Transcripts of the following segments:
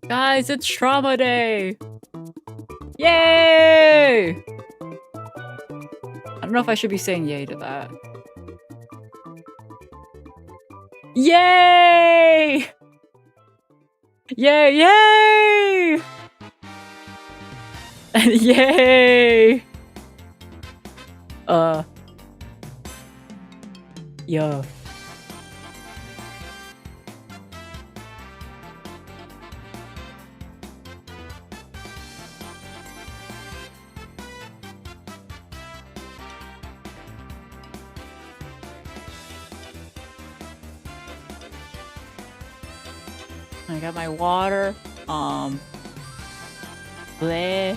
Guys, it's trauma day! Yay! I don't know if I should be saying yay to that. Yay! Yay, yay! Yay! Yeah. I got my water. Bleh.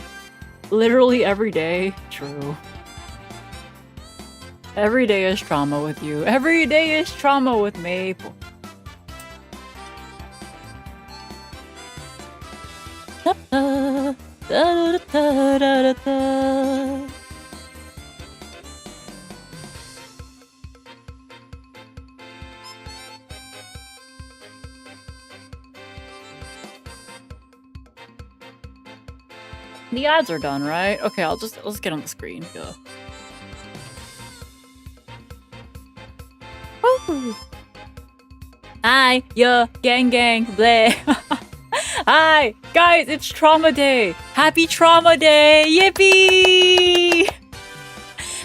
Literally every day. True. Every day is trauma with you. Every day is trauma with Maple. The ads are done, right? Okay, let's get on the screen. Go. Woo! Hi, yo, gang, bleh. Hi, guys, it's Trauma Day. Happy Trauma Day, yippee!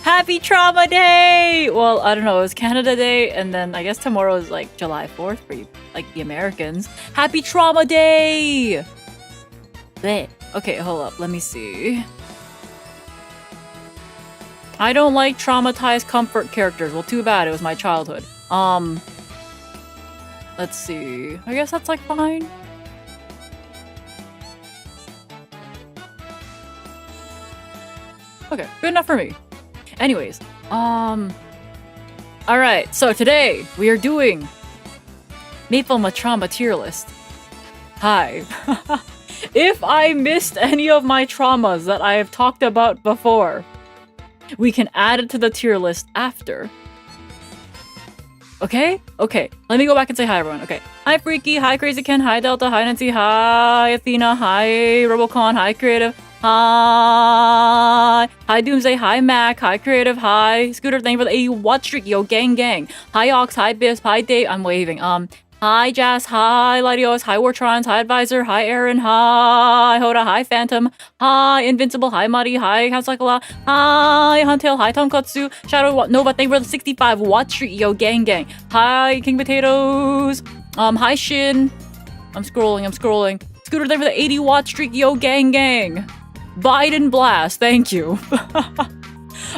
Happy Trauma Day! Well, I don't know, it was Canada Day, and then I guess tomorrow is like July 4th for you, like the Americans. Happy Trauma Day! Bleh. Okay, hold up. Let me see. I don't like traumatized comfort characters. Well, too bad. It was my childhood. Let's see. I guess that's like fine. Okay, good enough for me. Anyways, alright, so today we are doing Maple Trauma tier list. Hi. If I missed any of my traumas that I have talked about before, we can add it to the tier list after. Okay? Okay. Let me go back and say hi, everyone. Okay. Hi, Freaky. Hi, Crazy Ken. Hi, Delta. Hi, Nancy. Hi, Athena. Hi, Robocon. Hi, Creative. Hi. Hi, Doomsday. Hi, Mac. Hi, Creative. Hi, Scooter. Thank you for the 80 watch streak. Yo, gang. Hi, Ox. Hi, Bisp. Hi, Dave. I'm waving. Hi, Jazz. Hi, Lydios. Hi, Wartrons. Hi, Advisor. Hi, Aaron. Hi, Hoda. Hi, Phantom. Hi, Invincible. Hi, Muddy. Hi, Hansakala. Hi, Huntail. Hi, Tonkatsu. Shadow Nova. Thank you for the 65 watch streak. Yo, gang. Hi, King Potatoes. Hi, Shin. I'm scrolling. Scooter, thank you for the 80 watch streak. Yo, gang. Biden Blast. Thank you.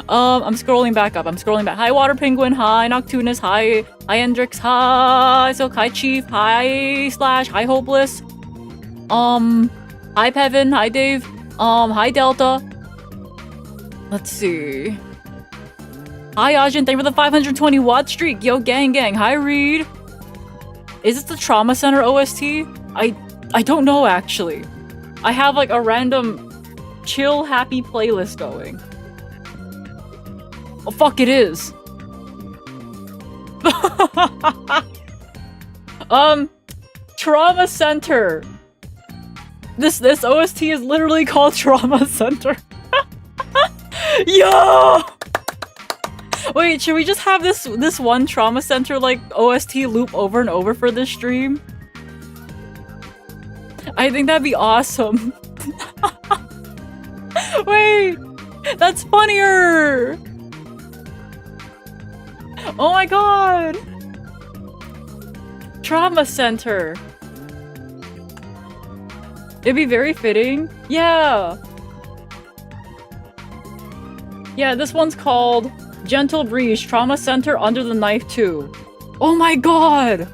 I'm scrolling back up. Hi, Water Penguin. Hi, Noctunus. Hi, Hendrix. Hi, Silk. Hi, Chief. Hi, Slash. Hi, Hopeless. Hi, Pevin. Hi, Dave. Hi, Delta. Let's see. Hi, Ajin. Thank you for the 520 watt streak. Yo, gang. Hi, Reed. Is this the Trauma Center OST? I don't know, actually. I have, like, a random chill, happy playlist going. Oh, fuck, it is. Trauma Center. This OST is literally called Trauma Center. Yo! Wait, should we just have this one Trauma Center like OST loop over and over for this stream? I think that'd be awesome. Wait, that's funnier. Oh my god! Trauma Center. It'd be very fitting. Yeah. Yeah, this one's called Gentle Breeze Trauma Center Under the Knife 2. Oh my god!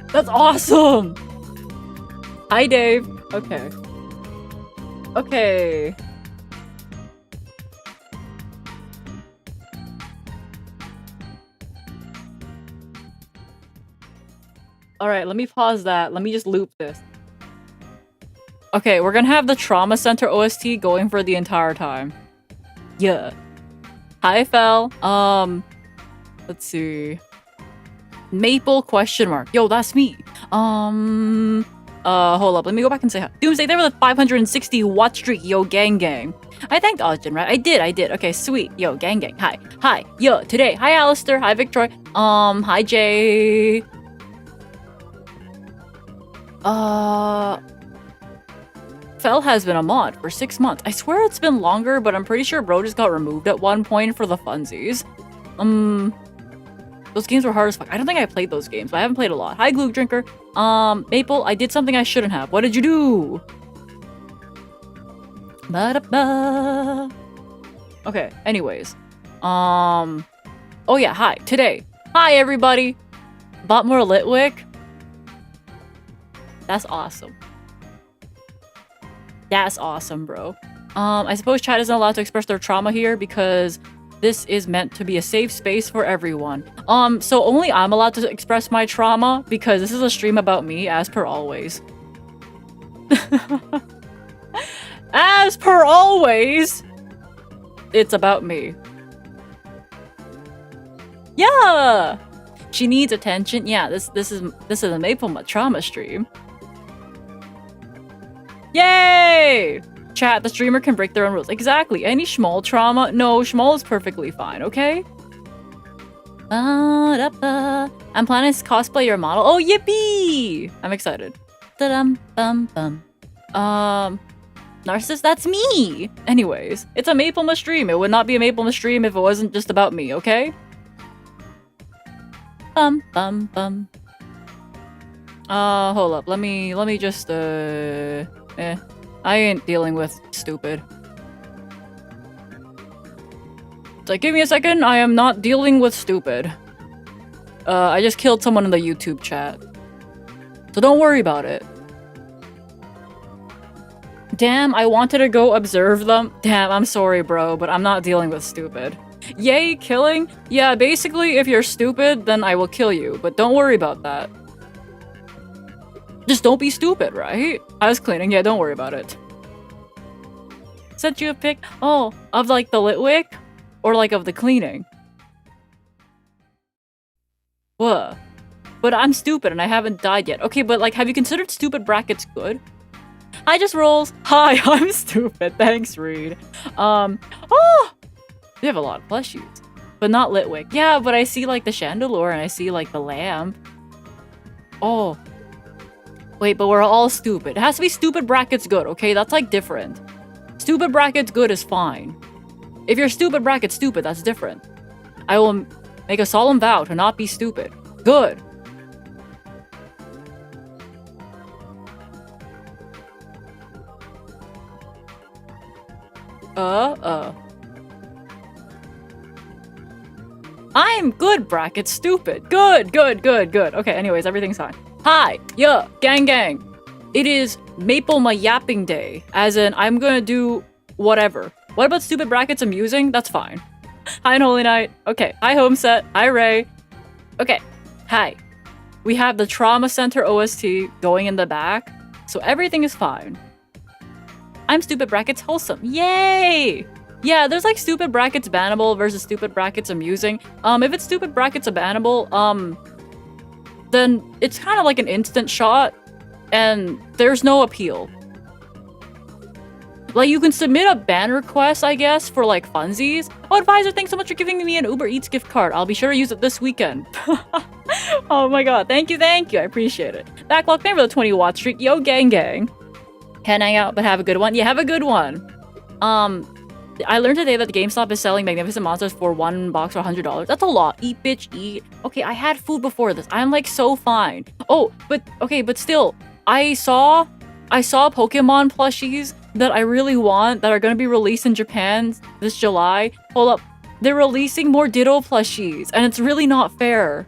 That's awesome! Hi, Dave. Okay. Okay. Alright, let me pause that. Let me just loop this. Okay, we're gonna have the Trauma Center OST going for the entire time. Yeah. Hi, Fel. Let's see. Maple question mark. Yo, that's me. Hold up. Let me go back and say hi. Doomsday, there with a 560 watt streak. Yo, gang gang. I thanked Austin, right? I did. Okay, sweet. Yo, gang gang. Hi. Yo, today. Hi, Alistair. Hi, Victoria. Hi, Jay. Fel has been a mod for 6 months. I swear it's been longer, but I'm pretty sure bro just got removed at one point for the funsies. Those games were hard as fuck. I don't think I played those games, but I haven't played a lot. Hi, Glue Drinker. Maple, I did something I shouldn't have. What did you do? Ba-da-ba. Okay, anyways. Oh yeah, hi. Today. Hi, everybody. Bought more Litwick. That's awesome. That's awesome, bro. I suppose chat isn't allowed to express their trauma here because this is meant to be a safe space for everyone. So only I'm allowed to express my trauma because this is a stream about me, as per always. As per always, it's about me. Yeah! She needs attention. Yeah, this is a Maple trauma stream. Yay! Chat, the streamer can break their own rules. Exactly. Any schmoll trauma? No, schmoll is perfectly fine, okay? I'm planning to cosplay your model. Oh, yippee! I'm excited. Da-dum-bum-bum. Narcissist, that's me! Anyways, it's a Maple stream. It would not be a Maple stream if it wasn't just about me, okay? Bum-bum-bum. Hold up. Let me just, I ain't dealing with stupid. It's like, give me a second, I am not dealing with stupid. I just killed someone in the YouTube chat. So don't worry about it. Damn, I wanted to go observe them. Damn, I'm sorry, bro, but I'm not dealing with stupid. Yay, killing? Yeah, basically, if you're stupid, then I will kill you, but don't worry about that. Just don't be stupid, right? I was cleaning. Yeah, don't worry about it. Sent you a pic? Oh, of like the Litwick? Or like of the cleaning? What? But I'm stupid and I haven't died yet. Okay, but like, have you considered stupid brackets good? Hi, just rolls. Hi, I'm stupid. Thanks, Reed. Oh! They have a lot of plushies. But not Litwick. Yeah, but I see like the chandelier and I see like the lamp. Oh. Wait, but we're all stupid. It has to be stupid brackets good, okay? That's like different. Stupid brackets good is fine. If you're stupid brackets stupid, that's different. I will make a solemn vow to not be stupid. Good. I'm good brackets stupid. Good. Okay, anyways, everything's fine. Hi, yeah, gang gang. It is Maple my yapping day. As in, I'm gonna do whatever. What about stupid brackets amusing? That's fine. Hi, Holy Knight. Okay, hi, Homeset. Hi, Ray. Okay, hi. We have the Trauma Center OST going in the back, so everything is fine. I'm stupid brackets wholesome. Yay! Yeah, there's like stupid brackets bannable versus stupid brackets amusing. If it's stupid brackets bannable, then it's kind of like an instant shot, and there's no appeal. Like, you can submit a ban request, I guess, for like funsies. Oh, Advisor, thanks so much for giving me an Uber Eats gift card. I'll be sure to use it this weekend. Oh my god, thank you, I appreciate it. Backlog, thank you for the 20 watt streak. Yo, gang gang. Can hang out, but have a good one. Yeah, have a good one. I learned today that the GameStop is selling Magnificent Monsters for one box for $100. That's a lot. Eat, bitch, eat. Okay, I had food before this. I'm like so fine. Oh, but okay, but still, I saw Pokemon plushies that I really want that are gonna be released in Japan this July. Hold up. They're releasing more Ditto plushies, and it's really not fair.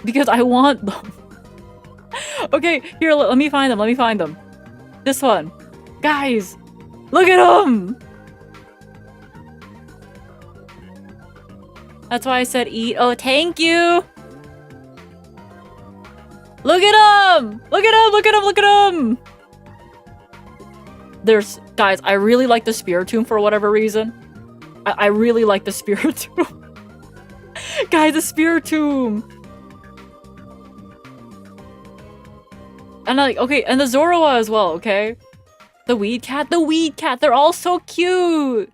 Because I want them. Okay, here, let me find them. This one. Guys, look at them! That's why I said eat. Oh, thank you! Look at them! Look at them! Guys, I really like the Spiritomb for whatever reason. I really like the Spiritomb. Guys, the Spiritomb! And okay, and the Zoroa as well, okay? The Weed Cat, they're all so cute!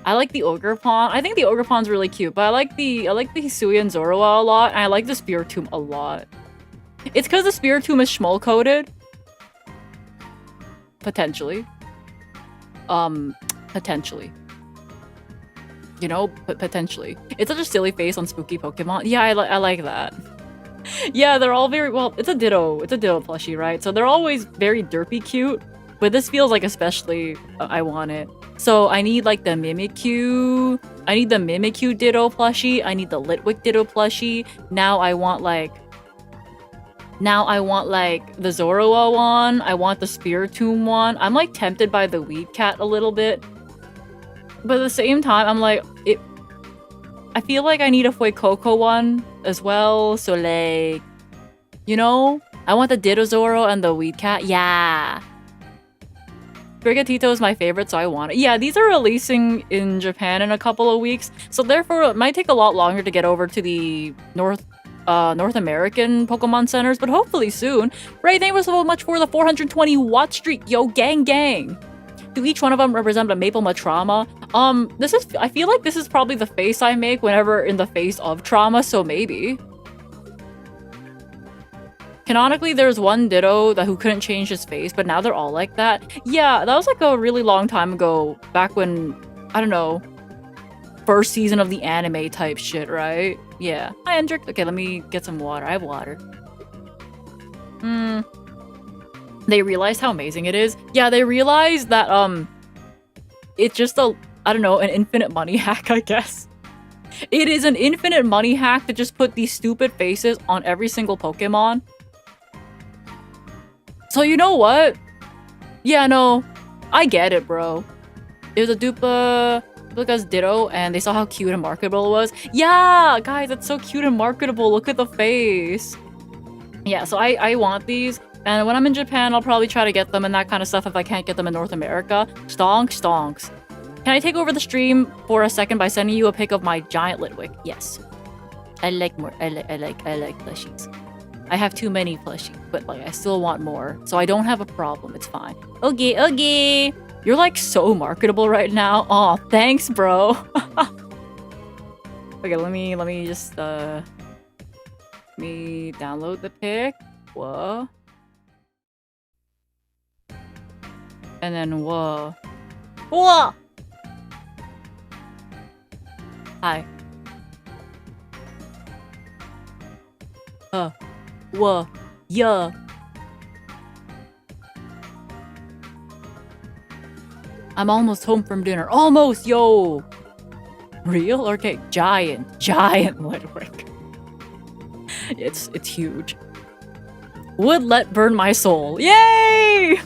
I like the Ogerpon. I think the Ogerpon's really cute, but I like the Hisui and Zoroa a lot, and I like the Spiritomb a lot. It's because the Spiritomb is Schmoll-coated. Potentially. Potentially. You know, potentially. It's such a silly face on spooky Pokemon. Yeah, I like that. Yeah, they're all very, well, it's a Ditto plushie, right? So they're always very derpy cute, but this feels like especially I want it. So I need like the Mimikyu, Ditto plushie, I need the Litwick Ditto plushie. Now I want like the Zoroa one, I want the Spiritomb one. I'm like tempted by the Weed Cat a little bit, but at the same time I'm like, I feel like I need a Fuecoco one as well, so like, you know, I want the Ditto Zoro and the Weed Cat. Yeah. Brigatito is my favorite, so I want it. Yeah, these are releasing in Japan in a couple of weeks, so therefore it might take a lot longer to get over to the North American Pokemon centers, but hopefully soon. Ray, thank you so much for the 420 watt streak, yo, gang. Do each one of them represent a Maple Matrama? I feel like this is probably the face I make whenever in the face of trauma, so maybe. Canonically, there's one Ditto who couldn't change his face, but now they're all like that. Yeah, that was like a really long time ago, back when, I don't know, first season of the anime type shit, right? Yeah. Hi, Hendrik. Okay, let me get some water. I have water. They realized how amazing it is. Yeah, they realized that, it's just I don't know, an infinite money hack, I guess. It is an infinite money hack to just put these stupid faces on every single Pokemon. So you know what? Yeah, no, I get it, bro. It was a Duplica's Ditto, and they saw how cute and marketable it was. Yeah, guys, it's so cute and marketable. Look at the face. Yeah, so I want these. And when I'm in Japan, I'll probably try to get them and that kind of stuff if I can't get them in North America. Stonks. Can I take over the stream for a second by sending you a pic of my giant Litwick? Yes. I like plushies. I have too many plushies, but like I still want more. So I don't have a problem. It's fine. Okay. You're like so marketable right now. Aw, thanks, bro. Okay, let me just let me download the pic. Whoa. And then whoa. Hi. Whoa. Yeah. I'm almost home from dinner. Almost, yo. Real? Okay, giant Litwick. It's huge. Would let burn my soul. Yay!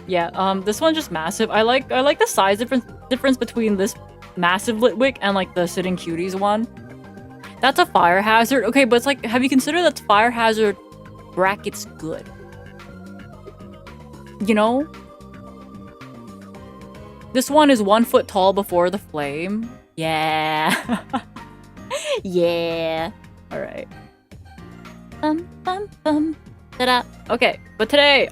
Yeah, this one's just massive. I like the size difference between this massive Litwick and like the Sitting Cuties one. That's a fire hazard. Okay, but it's like, have you considered that fire hazard brackets good? You know? This one is 1 foot tall before the flame. Yeah. Yeah. Alright. Ta-da. Okay, but today,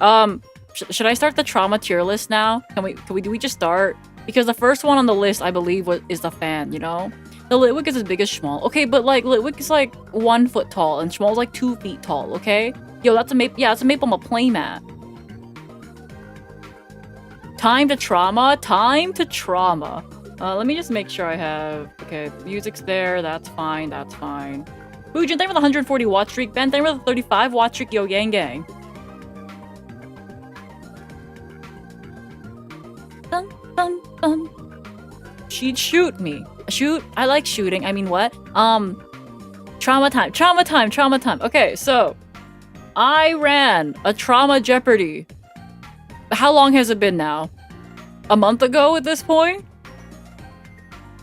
should I start the trauma tier list now? Do we just start? Because the first one on the list, I believe, is the fan, you know? The Litwick is as big as Schmoll. Okay, but like, Litwick is like 1 foot tall, and Schmoll's like 2 feet tall, okay? Yo, that's a Maple, yeah, it's a Maple playmat. Time to trauma. Let me just make sure I have, okay, music's there, that's fine. Boojin, thank you for the 140 watt streak. Ben, thank you for the 35 watt streak, yo, gang. she'd shoot me. Shoot? I like shooting. I mean, what? Trauma time. Okay, so I ran a trauma Jeopardy. How long has it been now? A month ago at this point?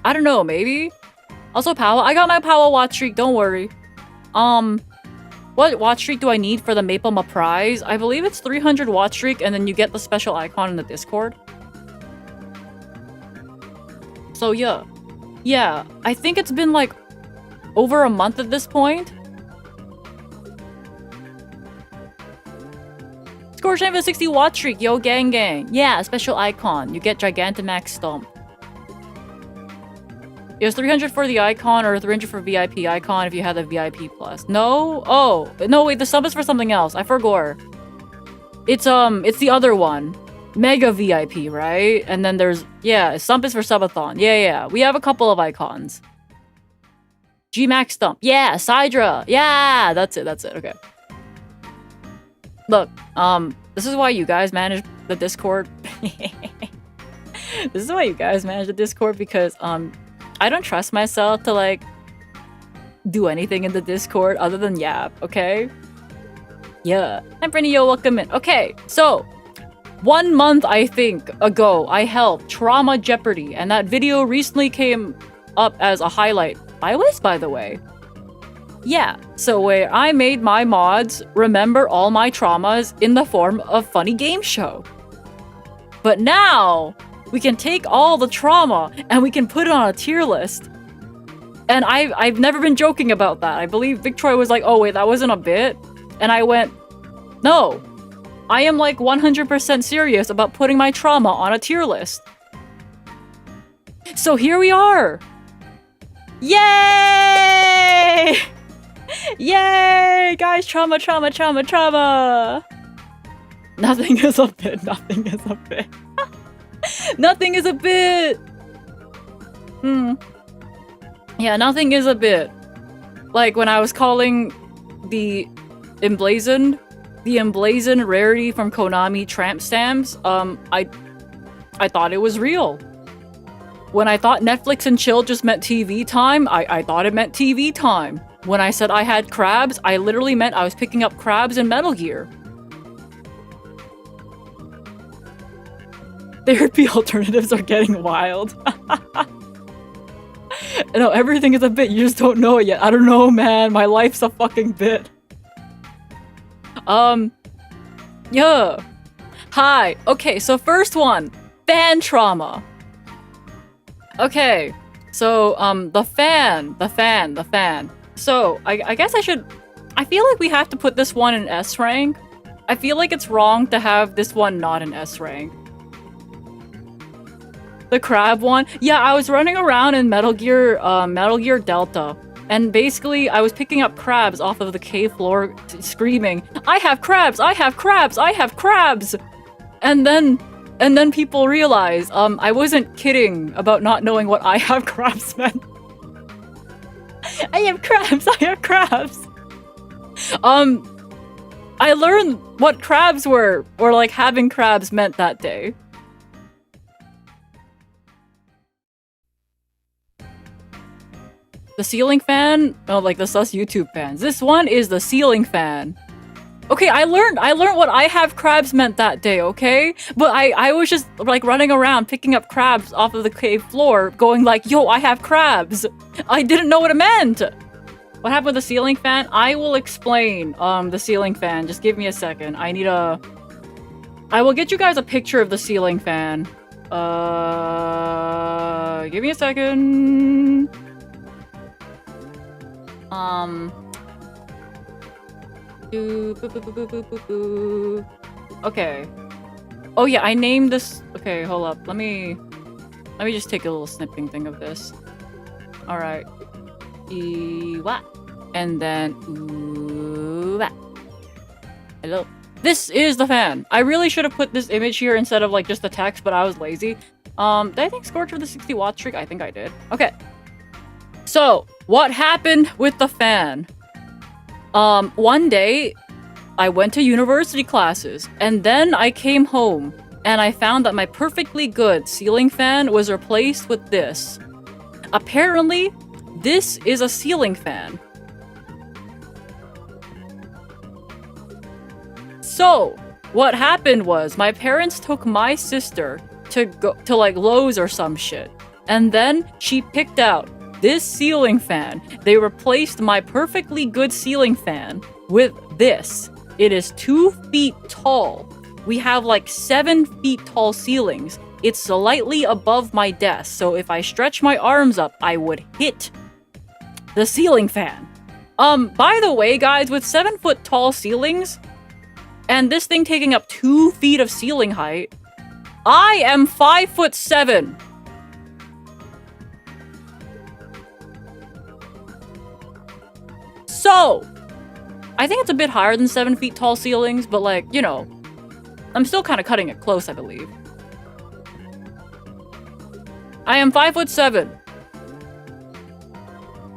I don't know, maybe? Also, Powell. I got my Powell watch streak, don't worry. What watch streak do I need for the Maple Ma prize? I believe it's 300 watch streak, and then you get the special icon in the Discord. So yeah. Yeah, I think it's been like over a month at this point. Score champ with 60 watch streak, yo gang. Yeah, special icon. You get Gigantamax Stomp. It was 300 for the icon or 300 for VIP icon if you had the VIP plus. No? Oh, no, wait, the sub is for something else. I forgot. It's the other one. Mega VIP, right? And then there's, yeah, stump is for subathon. Yeah. We have a couple of icons. G-Max Stump. Yeah, Sidra. Yeah, that's it. Okay. Look, this is why you guys manage the Discord. This is why you guys manage the Discord, because, I don't trust myself to, like, do anything in the Discord other than yap, okay? Yeah. I'm Brittany, yo, welcome in. Okay, so 1 month, I think, ago, I helped Trauma Jeopardy, and that video recently came up as a highlight. By Wiz, by the way. Yeah, so where I made my mods remember all my traumas in the form of funny game show. But now, we can take all the trauma and we can put it on a tier list. And I've never been joking about that. I believe Victroy was like, oh wait, that wasn't a bit. And I went, no. I am like 100% serious about putting my trauma on a tier list. So here we are. Yay! Yay! Guys, trauma. Nothing is a bit. Nothing is a bit. Yeah, nothing is a bit. Like when I was calling the emblazoned rarity from Konami tramp stamps, I thought it was real. When I thought Netflix and chill just meant TV time, I thought it meant TV time. When I said I had crabs, I literally meant I was picking up crabs in Metal Gear. Therapy alternatives are getting wild. No, everything is a bit, you just don't know it yet. I don't know, man. My life's a fucking bit. Yeah. Hi. Okay, so first one. Fan trauma. Okay. So, the fan. So, I guess I should... I feel like we have to put this one in S rank. I feel like it's wrong to have this one not in S rank. The crab one? Yeah, I was running around in Metal Gear Delta. And basically, I was picking up crabs off of the cave floor, screaming, I have crabs! And then people realized, I wasn't kidding about not knowing what I have crabs meant. I have crabs! I learned what crabs were, or like having crabs meant that day. The ceiling fan? Oh, like the sus YouTube fans. This one is the ceiling fan. Okay, I learned what I have crabs meant that day, okay? But I was just like running around picking up crabs off of the cave floor, going like, yo, I have crabs. I didn't know what it meant. What happened with the ceiling fan? I will explain the ceiling fan. Just give me a second. I will get you guys a picture of the ceiling fan. Give me a second. Okay. Oh yeah, I named this. Okay, hold up. Let me just take a little snipping thing of this. All right. And then hello. This is the fan. I really should have put this image here instead of like just the text, but I was lazy. Did I think scored for the 60 watt trick? I think I did. Okay. So, what happened with the fan? One day, I went to university classes, and then I came home, and I found that my perfectly good ceiling fan was replaced with this. Apparently, this is a ceiling fan. So, what happened was my parents took my sister to go to like Lowe's or some shit. And then she picked out this ceiling fan. They replaced my perfectly good ceiling fan with this. It is 2 feet tall. We have like 7 feet tall ceilings. It's slightly above my desk, so if I stretch my arms up, I would hit the ceiling fan. By the way, guys, with 7 foot tall ceilings, and this thing taking up 2 feet of ceiling height, I am 5'7". So, I think it's a bit higher than 7 feet tall ceilings, but like, you know, I'm still kind of cutting it close, I believe. I am 5'7".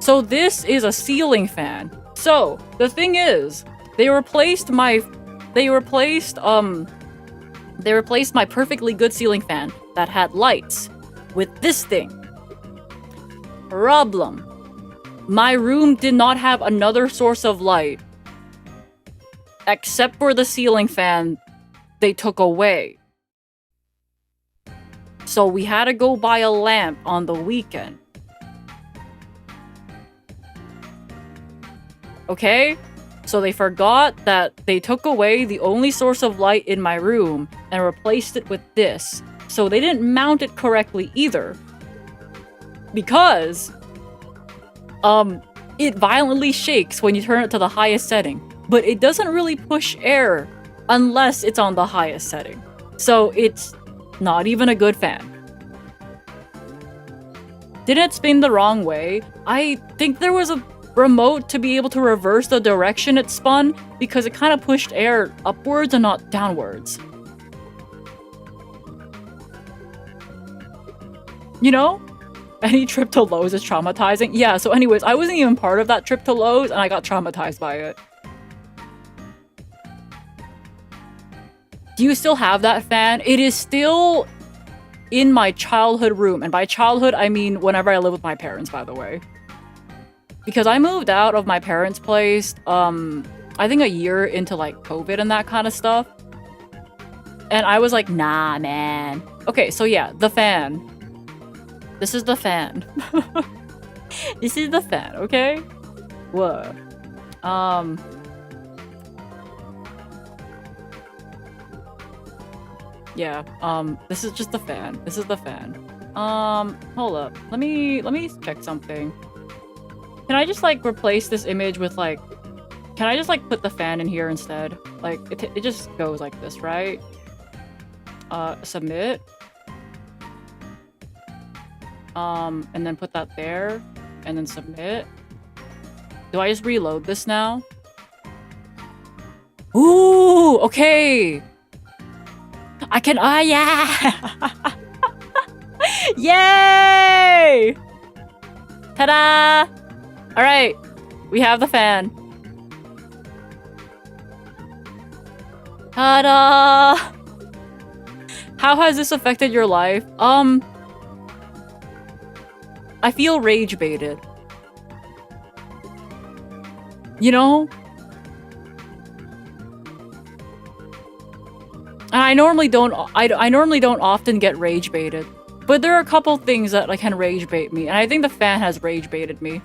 So this is a ceiling fan. So, the thing is, they replaced my perfectly good ceiling fan that had lights with this thing. Problem. My room did not have another source of light except for the ceiling fan they took away. So we had to go buy a lamp on the weekend. Okay? So they forgot that they took away the only source of light in my room and replaced it with this. So they didn't mount it correctly either. Because it violently shakes when you turn it to the highest setting, but it doesn't really push air unless it's on the highest setting. So it's not even a good fan. Didn't it spin the wrong way? I think there was a remote to be able to reverse the direction it spun because it kind of pushed air upwards and not downwards. You know? Any trip to Lowe's is traumatizing. Yeah, so anyways, I wasn't even part of that trip to Lowe's and I got traumatized by it. Do you still have that fan? It is still in my childhood room. And by childhood, I mean whenever I live with my parents, by the way. Because I moved out of my parents' place, I think a year into like COVID and that kind of stuff. And I was like, nah, man. Okay, so yeah, the fan. This is the fan. This is the fan, okay? Whoa. Yeah, this is just the fan. This is the fan. Hold up. Let me check something. Can I just like replace this image with like, can I just like put the fan in here instead? Like it just goes like this, right? Submit. And then put that there, and then submit. Do I just reload this now? Ooh, okay. I can, yeah! Yay! Ta-da! Alright, we have the fan. Ta-da! How has this affected your life? I feel rage baited. You know? And I normally don't often get rage baited. But there are a couple things that like can rage bait me, and I think the fan has rage baited me.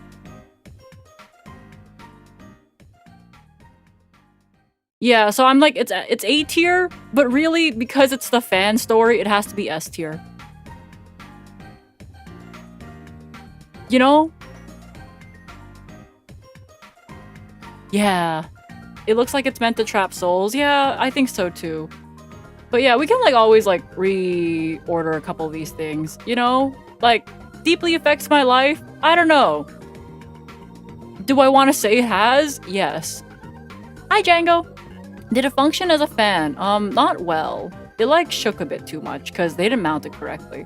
Yeah, so I'm like, it's A tier, but really, because it's the fan story, it has to be S tier. You know? Yeah. It looks like it's meant to trap souls. Yeah, I think so too. But yeah, we can like always like reorder a couple of these things, you know? Like, deeply affects my life? I don't know. Do I want to say it has? Yes. Hi, Django. Did it function as a fan? Not well. It like shook a bit too much because they didn't mount it correctly.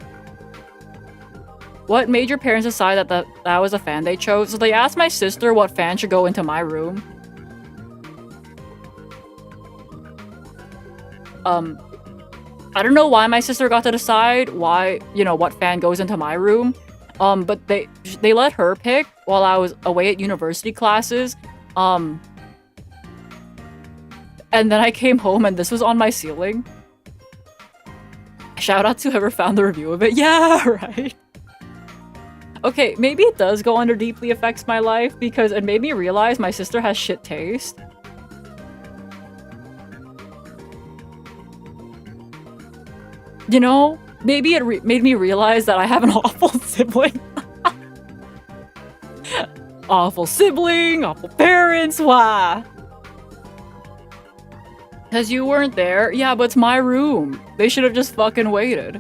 What made your parents decide that that was a fan they chose? So they asked my sister what fan should go into my room. I don't know why my sister got to decide why, what fan goes into my room. But they let her pick while I was away at university classes. And then I came home and this was on my ceiling. Shout out to whoever found the review of it. Yeah, right. Okay, maybe it does go under deeply affects my life because it made me realize my sister has shit taste. Maybe it made me realize that I have an awful sibling. Awful sibling, awful parents, why? Because you weren't there? Yeah, but it's my room. They should have just fucking waited.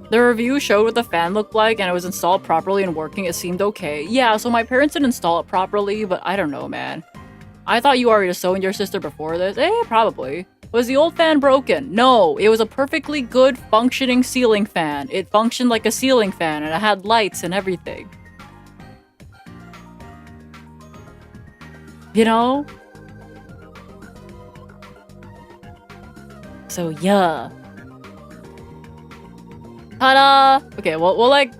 The review showed what the fan looked like and it was installed properly and working. It seemed okay. Yeah, so my parents didn't install it properly, but I don't know, man. I thought you already sewed your sister before this. Probably. Was the old fan broken? No, it was a perfectly good functioning ceiling fan. It functioned like a ceiling fan and it had lights and everything. So yeah. Ta-da! Okay, we'll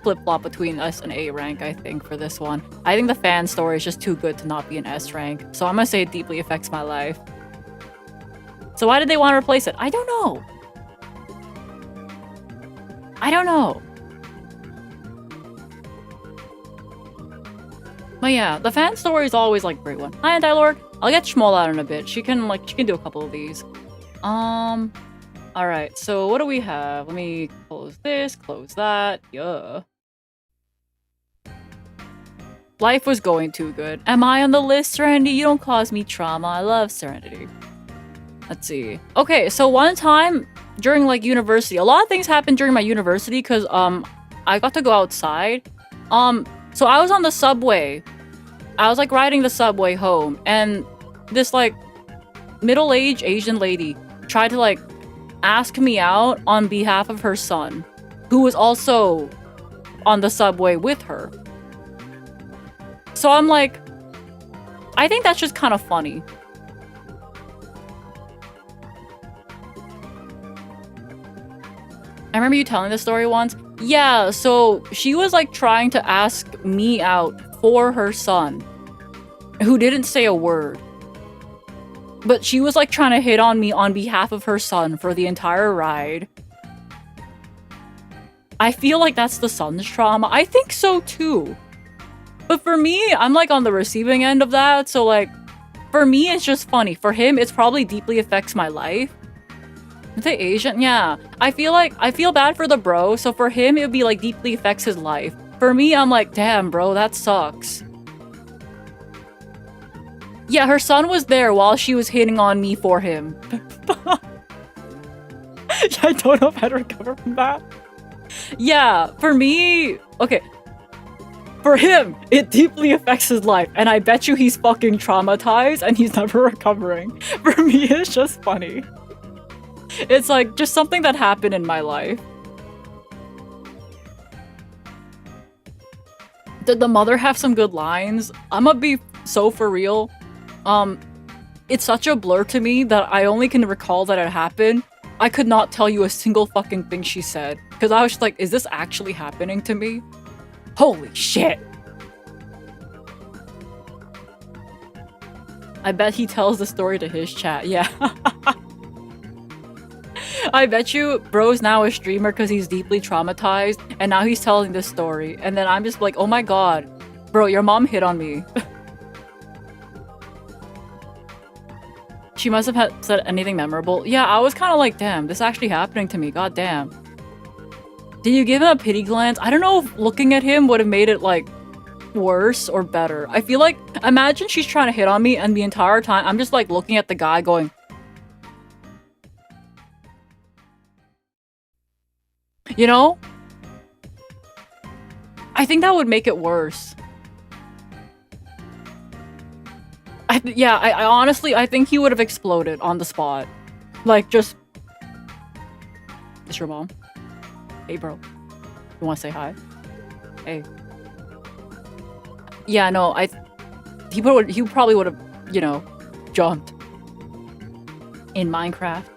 flip-flop between S and A rank, I think, for this one. I think the fan story is just too good to not be an S rank, so I'm gonna say it deeply affects my life. So why did they want to replace it? I don't know. But yeah, the fan story is always like a great one. Hi, Anti-Lord. I'll get Schmoll out in a bit. She can do a couple of these. Alright, so what do we have? Let me close this, close that. Yeah. Life was going too good. Am I on the list, Serenity? You don't cause me trauma. I love Serenity. Let's see. Okay, so one time during university, a lot of things happened during my university because I got to go outside. So I was on the subway. I was riding the subway home and this middle-aged Asian lady tried to ask me out on behalf of her son, who was also on the subway with her. So I'm I think that's just kind of funny. I remember you telling this story once. Yeah, so she was trying to ask me out for her son, who didn't say a word. But she was trying to hit on me on behalf of her son for the entire ride. I feel that's the son's trauma. I think so too. But for me, I'm on the receiving end of that. So for me, it's just funny. For him, it's probably deeply affects my life. The Asian, yeah. I feel bad for the bro. So for him, it would be deeply affects his life. For me, I'm damn, bro, that sucks. Yeah, her son was there while she was hitting on me for him. Yeah, I don't know if I'd recover from that. Yeah, for me... Okay. For him, it deeply affects his life, and I bet you he's fucking traumatized and he's never recovering. For me, it's just funny. It's just something that happened in my life. Did the mother have some good lines? I'm gonna be so for real. It's such a blur to me that I only can recall that it happened. I could not tell you a single fucking thing she said. Because I was just is this actually happening to me? Holy shit! I bet he tells the story to his chat, yeah. I bet you bro's now a streamer because he's deeply traumatized, and now he's telling this story. And then I'm just oh my god, bro, your mom hit on me. She must have said anything memorable. Yeah, I was kind of damn, this actually happening to me, god damn. Did you give him a pity glance? I don't know if looking at him would have made it worse or better. I feel imagine she's trying to hit on me and the entire time I'm just looking at the guy going, I think that would make it worse. I honestly, I think he would have exploded on the spot. Just... It's your mom? Hey, bro. You want to say hi? Hey. Yeah, no, he probably would have, jumped. In Minecraft.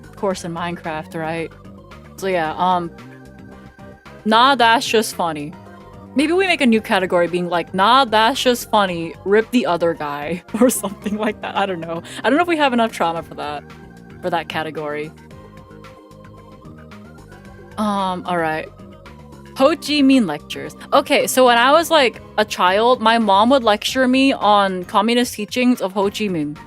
Of course, in Minecraft, right? So yeah, nah, that's just funny. Maybe we make a new category being like, nah, that's just funny, rip the other guy, or something like that. I don't know. I don't know if we have enough trauma for that category. Alright. Ho Chi Minh lectures. Okay, so when I was like a child, my mom would lecture me on communist teachings of Ho Chi Minh.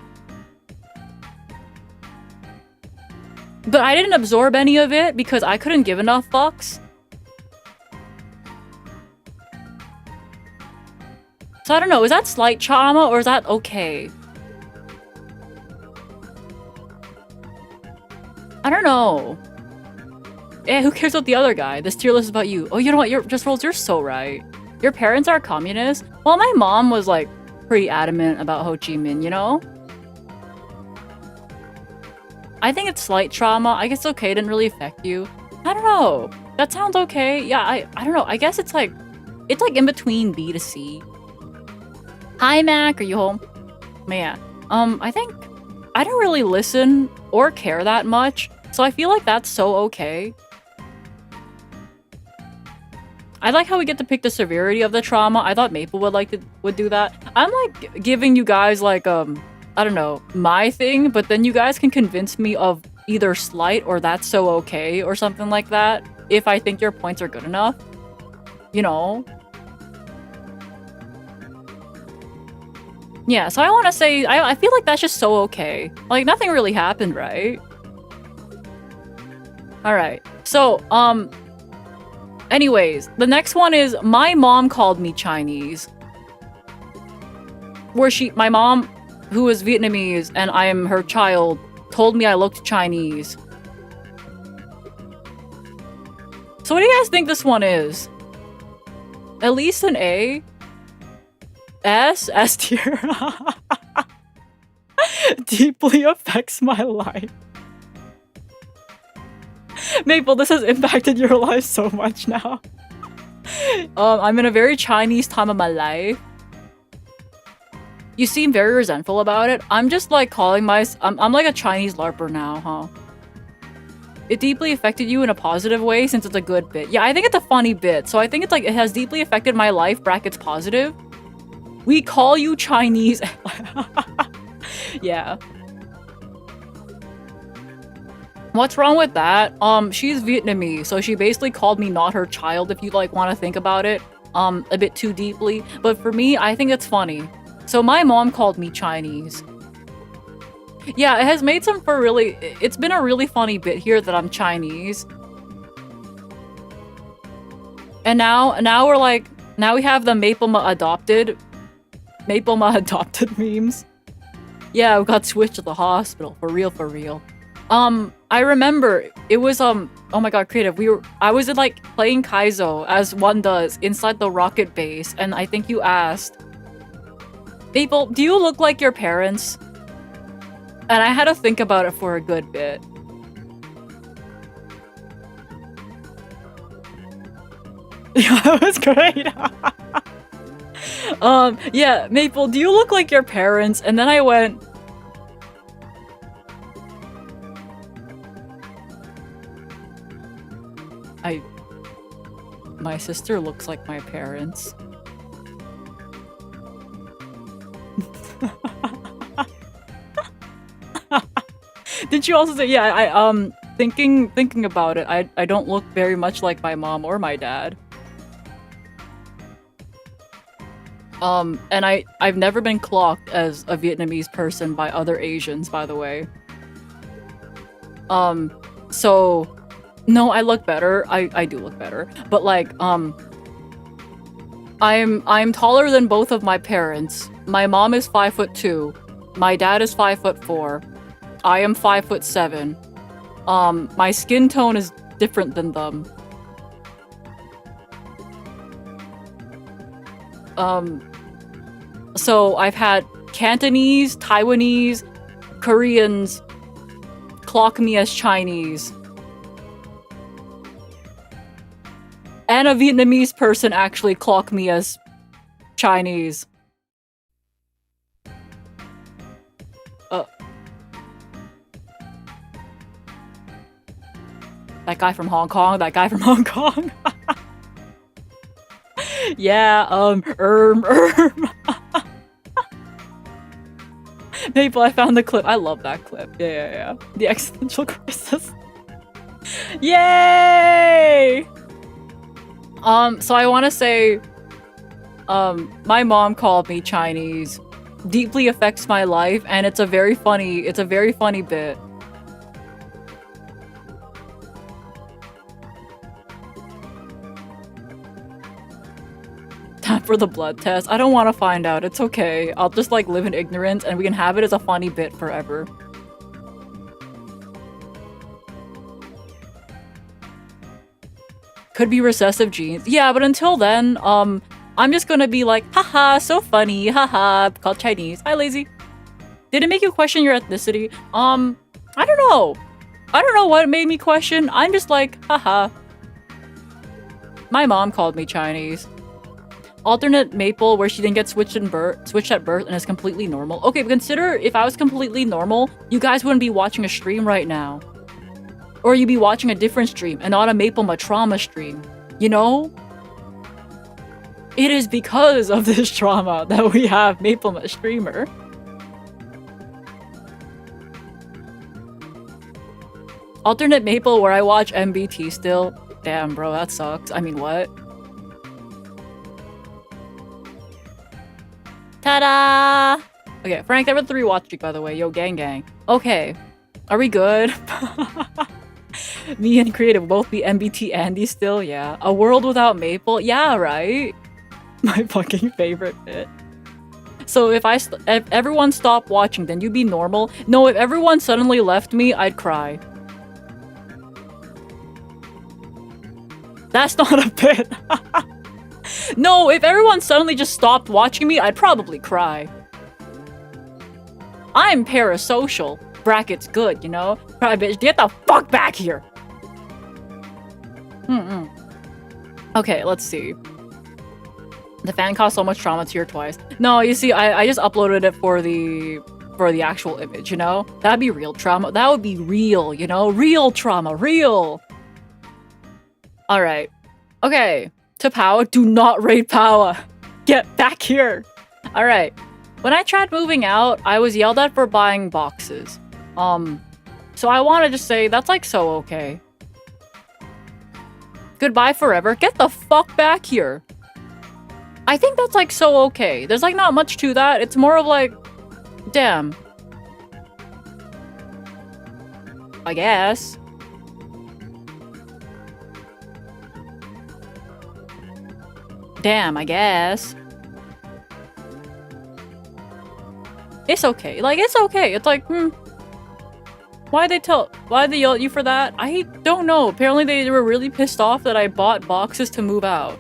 But I didn't absorb any of it because I couldn't give enough fucks. So I don't know, is that slight trauma or is that okay? I don't know. Eh, who cares about the other guy? This tier list is about you. Oh, you know what? You're so right. Your parents are communists? Well, my mom was like pretty adamant about Ho Chi Minh, you know? I think it's slight trauma. I guess it's okay. It didn't really affect you. I don't know. That sounds okay. Yeah, I don't know. I guess it's like in between B to C. Hi, Mac. Are you home? But yeah. I think I don't really listen or care that much, so I feel like that's so okay. I like how we get to pick the severity of the trauma. I thought Maple would do that. I'm like giving you guys like I don't know, my thing, but then you guys can convince me of either slight or that's so okay or something like that if I think your points are good enough. You know? Yeah, so I want to say, I feel like that's just so okay. Like, nothing really happened, right? Alright, so, anyways, the next one is, my mom called me Chinese. My mom, who is Vietnamese, and I am her child, told me I looked Chinese. So what do you guys think this one is? At least an A? S tier. Deeply affects my life. Maple, this has impacted your life so much now. I'm in a very Chinese time of my life. You seem very resentful about it. I'm just like calling I'm like a Chinese LARPer now, huh? It deeply affected you in a positive way since it's a good bit. Yeah, I think it's a funny bit. So I think it's like it has deeply affected my life, brackets positive. We call you Chinese. Yeah. What's wrong with that? She's Vietnamese, so she basically called me not her child if you like want to think about it a bit too deeply. But for me, I think it's funny. So my mom called me Chinese. Yeah, it has made it's been a really funny bit here that I'm Chinese. And now we're like, now we have the Maple Ma adopted memes. Yeah, we got switched to the hospital. For real. I remember it was oh my god, creative. I was like playing Kaizo as one does inside the rocket base, and I think you asked, Maple, do you look like your parents? And I had to think about it for a good bit. Yeah, that was great. Yeah, Maple, do you look like your parents? And then I went, my sister looks like my parents. Did you also say, yeah, thinking about it, I don't look very much like my mom or my dad. And I've never been clocked as a Vietnamese person by other Asians, by the way. So no, I look better. I do look better. But like, I'm taller than both of my parents. My mom is 5'2". My dad is 5'4". I am 5'7". My skin tone is different than them. So I've had Cantonese, Taiwanese, Koreans clock me as Chinese. And a Vietnamese person actually clock me as Chinese. That guy from Hong Kong, that guy from Hong Kong. Yeah, Maple, I found the clip. I love that clip. Yeah. The existential crisis. Yay! So I want to say, my mom called me Chinese. Deeply affects my life, and it's a very funny bit. Time for the blood test. I don't want to find out. It's okay. I'll just like live in ignorance and we can have it as a funny bit forever. Could be recessive genes. Yeah, but until then, I'm just gonna be like, haha, so funny, haha, called Chinese. Hi, lazy. Did it make you question your ethnicity? I don't know. I don't know what made me question. I'm just like, haha. My mom called me Chinese. Alternate Maple where she didn't get switched at birth and is completely normal. Okay, but consider if I was completely normal, you guys wouldn't be watching a stream right now. Or you'd be watching a different stream and not a Maple Trauma stream. You know? It is because of this trauma that we have Maple streamer. Alternate Maple where I watch MBT still. Damn, bro, that sucks. I mean, what? Ta-da! Okay, Frank, that was the rewatch streak, by the way. Yo, gang. Okay, are we good? Me and Creative both be MBT Andy still? Yeah. A world without Maple? Yeah, right? My fucking favorite bit. So if everyone stopped watching, then you'd be normal? No, if everyone suddenly left me, I'd cry. That's not a bit. No, if everyone suddenly just stopped watching me, I'd probably cry. I'm parasocial. Brackets good, you know? Cry, bitch, get the fuck back here! Okay, let's see. The fan caused so much trauma to your twice. No, you see, I just uploaded it for the actual image, you know? That'd be real trauma. That would be real, you know? Real trauma, real! Alright. Okay. To Power, do not raid Power. Get back here. All right. When I tried moving out, I was yelled at for buying boxes. So I want to just say that's like so okay. Goodbye forever. Get the fuck back here. I think that's like so okay. There's like not much to that. It's more of like, damn. I guess. Damn, I guess. It's okay. Like, it's okay. It's like, why'd they yell at you for that? I don't know. Apparently they were really pissed off that I bought boxes to move out.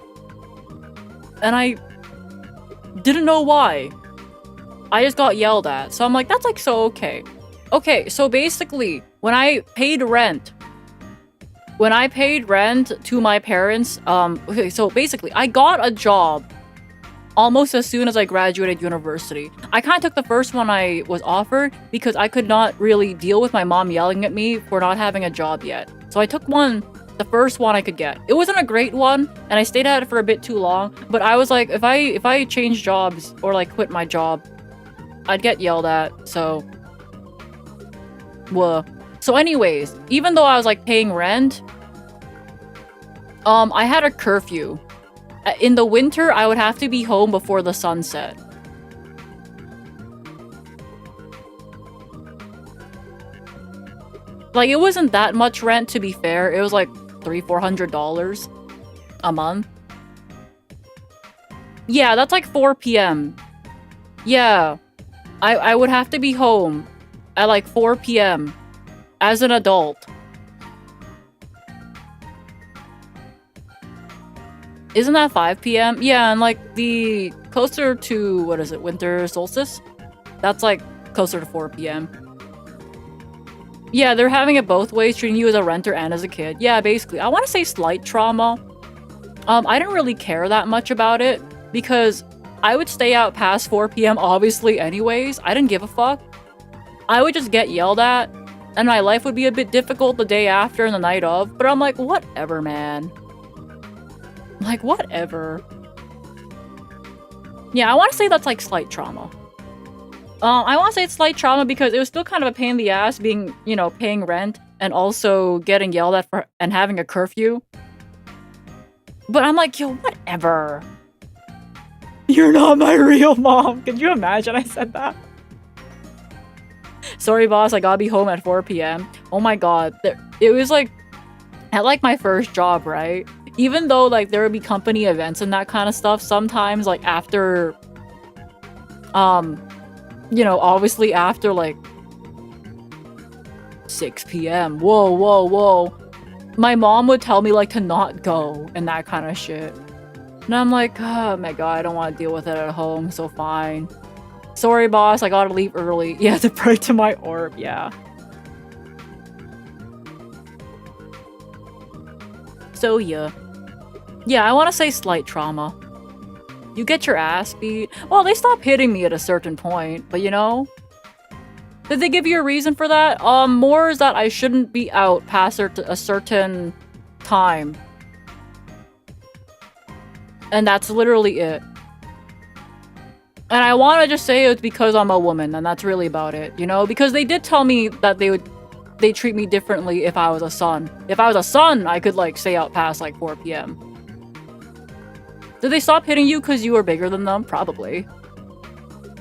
And I didn't know why. I just got yelled at. So I'm like, that's like so okay. Okay, so basically, when I paid rent to my parents, okay, so basically, I got a job almost as soon as I graduated university. I kind of took the first one I was offered because I could not really deal with my mom yelling at me for not having a job yet. So I took the first one I could get. It wasn't a great one, and I stayed at it for a bit too long, but I was like, if I change jobs or like quit my job, I'd get yelled at, so... Whoa. So anyways, even though I was like paying rent, I had a curfew. In the winter, I would have to be home before the sunset. Like, it wasn't that much rent, to be fair. It was like $300-400 a month. Yeah, that's like 4 p.m. Yeah. I would have to be home at like 4 p.m. as an adult. Isn't that 5 p.m.? Yeah, and like the closer to, what is it, winter solstice? That's like closer to 4 p.m. Yeah, they're having it both ways, treating you as a renter and as a kid. Yeah, basically. I want to say slight trauma. I didn't really care that much about it because I would stay out past 4 p.m. obviously anyways. I didn't give a fuck. I would just get yelled at And my life would be a bit difficult the day after and the night of. But I'm like, whatever, man. Like, whatever. Yeah, I want to say that's like slight trauma. I want to say it's slight trauma because it was still kind of a pain in the ass being, you know, paying rent and also getting yelled at for and having a curfew. But I'm like, yo, whatever. You're not my real mom. Could you imagine I said that? Sorry, boss, I gotta be home at 4 p.m. Oh my god. It was like, at like my first job, right? Even though like there would be company events and that kind of stuff, sometimes like after, you know, obviously after like 6 p.m. Whoa, whoa, whoa. My mom would tell me like to not go and that kind of shit. And I'm like, oh my god, I don't want to deal with it at home, so fine. Sorry, boss, I gotta leave early. Yeah, to pray to my orb, yeah. So yeah. Yeah, I want to say slight trauma. You get your ass beat. Well, they stopped hitting me at a certain point, but you know? Did they give you a reason for that? More is that I shouldn't be out past a certain time. And that's literally it. And I want to just say it's because I'm a woman, and that's really about it, you know? Because they did tell me that they treat me differently if I was a son. If I was a son, I could, like, stay out past, like, 4 p.m. Did they stop hitting you because you were bigger than them? Probably.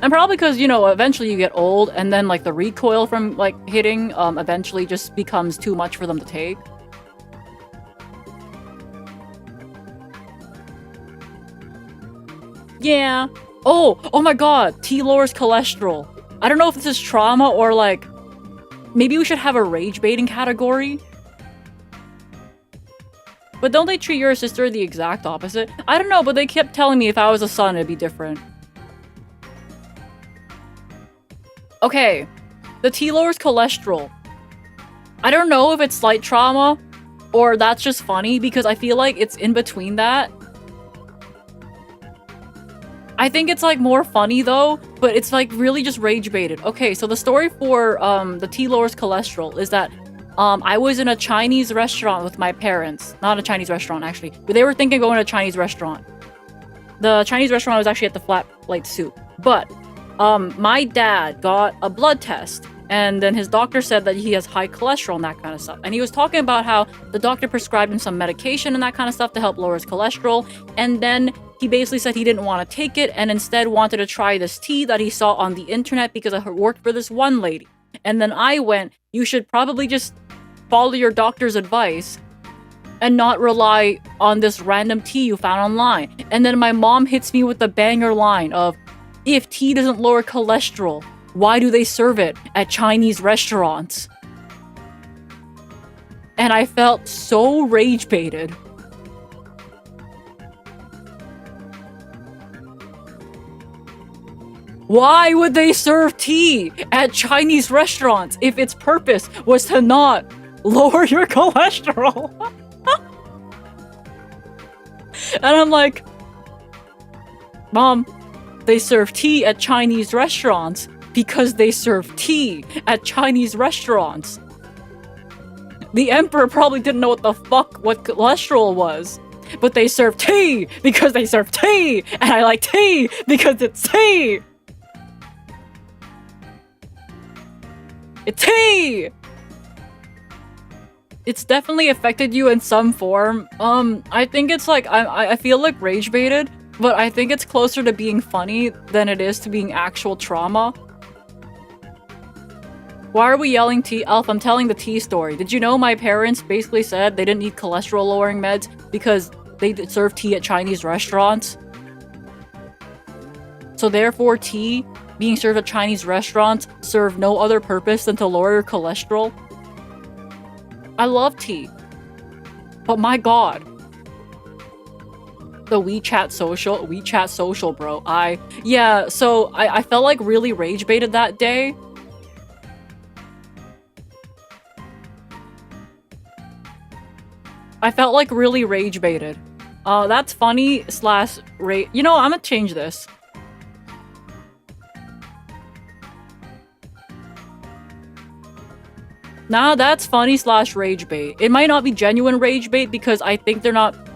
And probably because, you know, eventually you get old, and then, like, the recoil from, like, hitting, eventually just becomes too much for them to take. Yeah. Oh my god, tea lowers cholesterol. I don't know if this is trauma or, like, maybe we should have a rage baiting category. But don't they treat your sister the exact opposite? I don't know, but they kept telling me if I was a son, it'd be different. Okay, the tea lowers cholesterol. I don't know if it's slight trauma or that's just funny because I feel like it's in between that. I think it's like more funny though, but it's like really just rage baited. Okay, so the story for the tea lowers cholesterol is that I was in a Chinese restaurant with my parents. Not a Chinese restaurant actually, but they were thinking of going to a Chinese restaurant. The Chinese restaurant was actually at the Flat Plate Soup. But my dad got a blood test and then his doctor said that he has high cholesterol and that kind of stuff. And he was talking about how the doctor prescribed him some medication and that kind of stuff to help lower his cholesterol. And then he basically said he didn't want to take it and instead wanted to try this tea that he saw on the internet because I worked for this one lady. And then I went, you should probably just follow your doctor's advice and not rely on this random tea you found online. And then my mom hits me with the banger line of, if tea doesn't lower cholesterol, why do they serve it at Chinese restaurants? And I felt so rage baited. Why would they serve tea at Chinese restaurants if its purpose was to not lower your cholesterol? And I'm like, Mom, they serve tea at Chinese restaurants because they serve tea at Chinese restaurants. The emperor probably didn't know what the fuck what cholesterol was, but they serve tea because they serve tea, and I like tea because it's tea. It's tea! It's definitely affected you in some form. I think it's like, I feel like rage baited, but I think it's closer to being funny than it is to being actual trauma. Why are we yelling tea? Elf, I'm telling the tea story. Did you know my parents basically said they didn't need cholesterol lowering meds because they serve tea at Chinese restaurants? So therefore tea being served at Chinese restaurants serve no other purpose than to lower your cholesterol? I love tea. But my god. The WeChat social, bro. Yeah, so I felt like really rage baited that day. I felt like really rage baited. That's funny slash rage. You know, I'm gonna change this. Nah, that's funny slash rage bait. It might not be genuine rage bait because I think they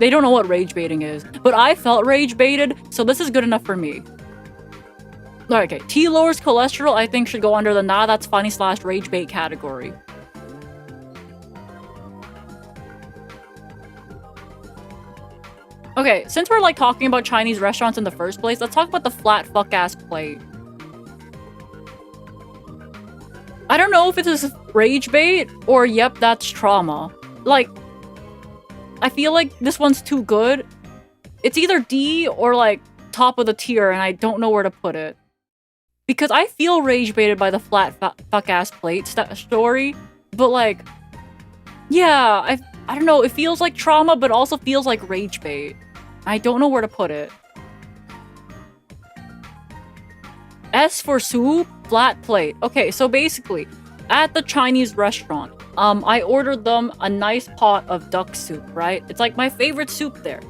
don't know what rage baiting is. But I felt rage baited, so this is good enough for me. Alright, okay. Tea lowers cholesterol, I think should go under the nah, that's funny slash rage bait category. Okay, since we're like talking about Chinese restaurants in the first place, let's talk about the flat fuck ass plate. I don't know if it's a rage bait or yep, that's trauma. Like, I feel like this one's too good. It's either D or like top of the tier and I don't know where to put it. Because I feel rage baited by the flat fuck ass plate story, but like, yeah, I don't know, it feels like trauma but also feels like rage bait. I don't know where to put it. S for soup, flat plate. Okay, so basically, at the Chinese restaurant, I ordered them a nice pot of duck soup, right? It's like my favorite soup there.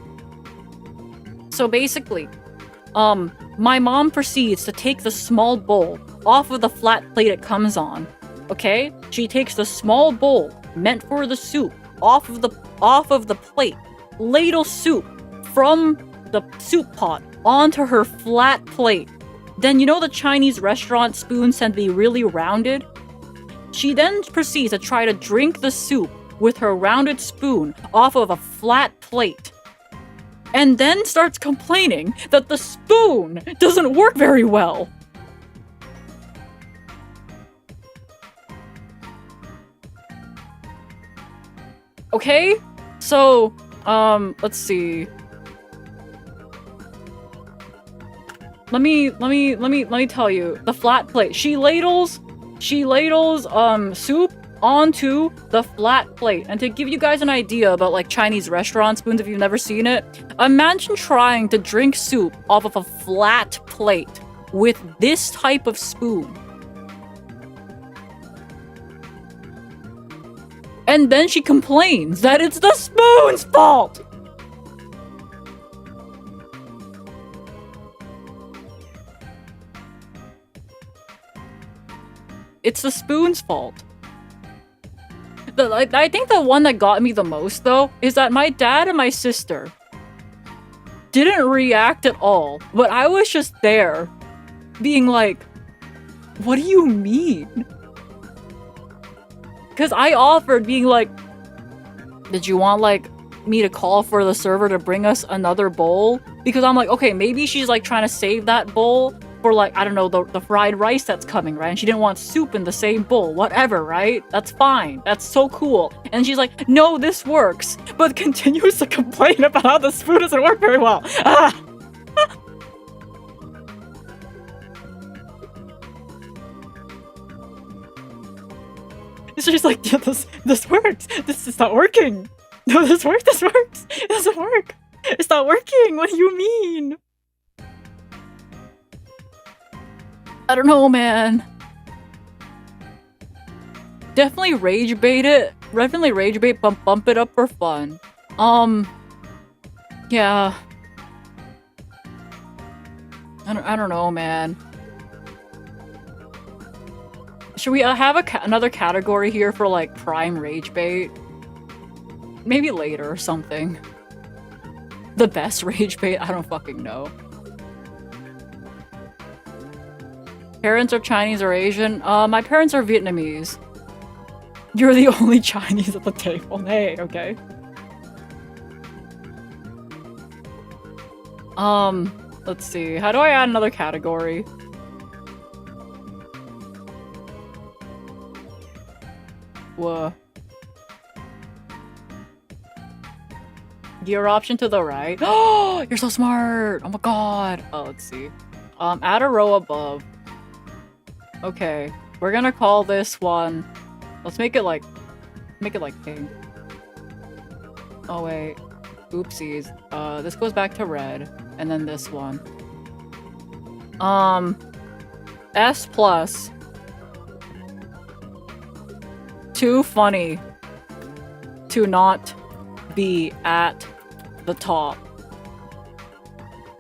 So basically, my mom proceeds to take the small bowl off of the flat plate it comes on. Okay? She takes the small bowl meant for the soup off of the plate, ladle soup from the soup pot onto her flat plate. Then you know the Chinese restaurant spoons tend to be really rounded? She then proceeds to try to drink the soup with her rounded spoon off of a flat plate. And then starts complaining that the spoon doesn't work very well. Okay? So, let's see. Let me tell you. The flat plate. She ladles soup onto the flat plate. And to give you guys an idea about like Chinese restaurant spoons if you've never seen it, imagine trying to drink soup off of a flat plate with this type of spoon. And then she complains that it's the spoon's fault! It's the spoon's fault. I think the one that got me the most, though, is that my dad and my sister didn't react at all, but I was just there, being like, what do you mean? Because I offered, being like, did you want, like, me to call for the server to bring us another bowl? Because I'm like, okay, maybe she's, like, trying to save that bowl for, like, I don't know, the fried rice that's coming, right? And she didn't want soup in the same bowl, whatever, right? That's fine. That's so cool. And she's like, no, this works, but continues to complain about how the spoon doesn't work very well. Ah! She's like, yeah, this works. This is not working. No, this works. It doesn't work. It's not working. What do you mean? I don't know, man. Definitely rage bait it. Definitely rage bait, bump it up for fun. Yeah. I don't know, man. Should we have another category here for, like, prime rage bait? Maybe later or something. The best rage bait? I don't fucking know. Parents are Chinese or Asian? My parents are Vietnamese. You're the only Chinese at the table. Hey, okay. Let's see. How do I add another category? Whoa. Gear option to the right. Oh, you're so smart. Oh my god. Oh, let's see. Add a row above. Okay. We're gonna call this one. Let's make it like pink. Oh wait. Oopsies. This goes back to red. And then this one. S plus. Too funny to not be at the top.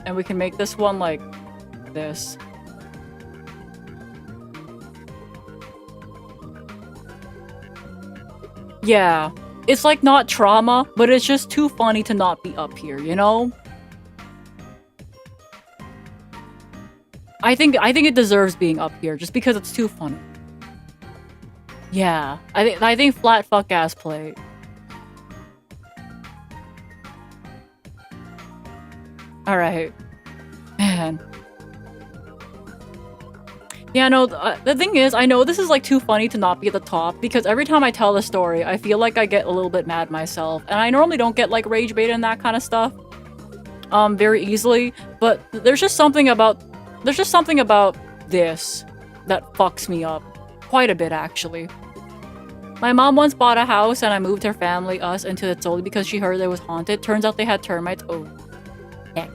And we can make this one like this. Yeah. It's like not trauma, but it's just too funny to not be up here, you know? I think it deserves being up here just because it's too funny. Yeah. I think flat fuck ass play. Alright. Man. Yeah, no, the thing is, I know this is like too funny to not be at the top because every time I tell the story, I feel like I get a little bit mad myself. And I normally don't get like rage bait and that kind of stuff very easily, but there's just something about this that fucks me up quite a bit actually. My mom once bought a house and I moved her family, us, into it solely because she heard it was haunted. Turns out they had termites. Oh, heck.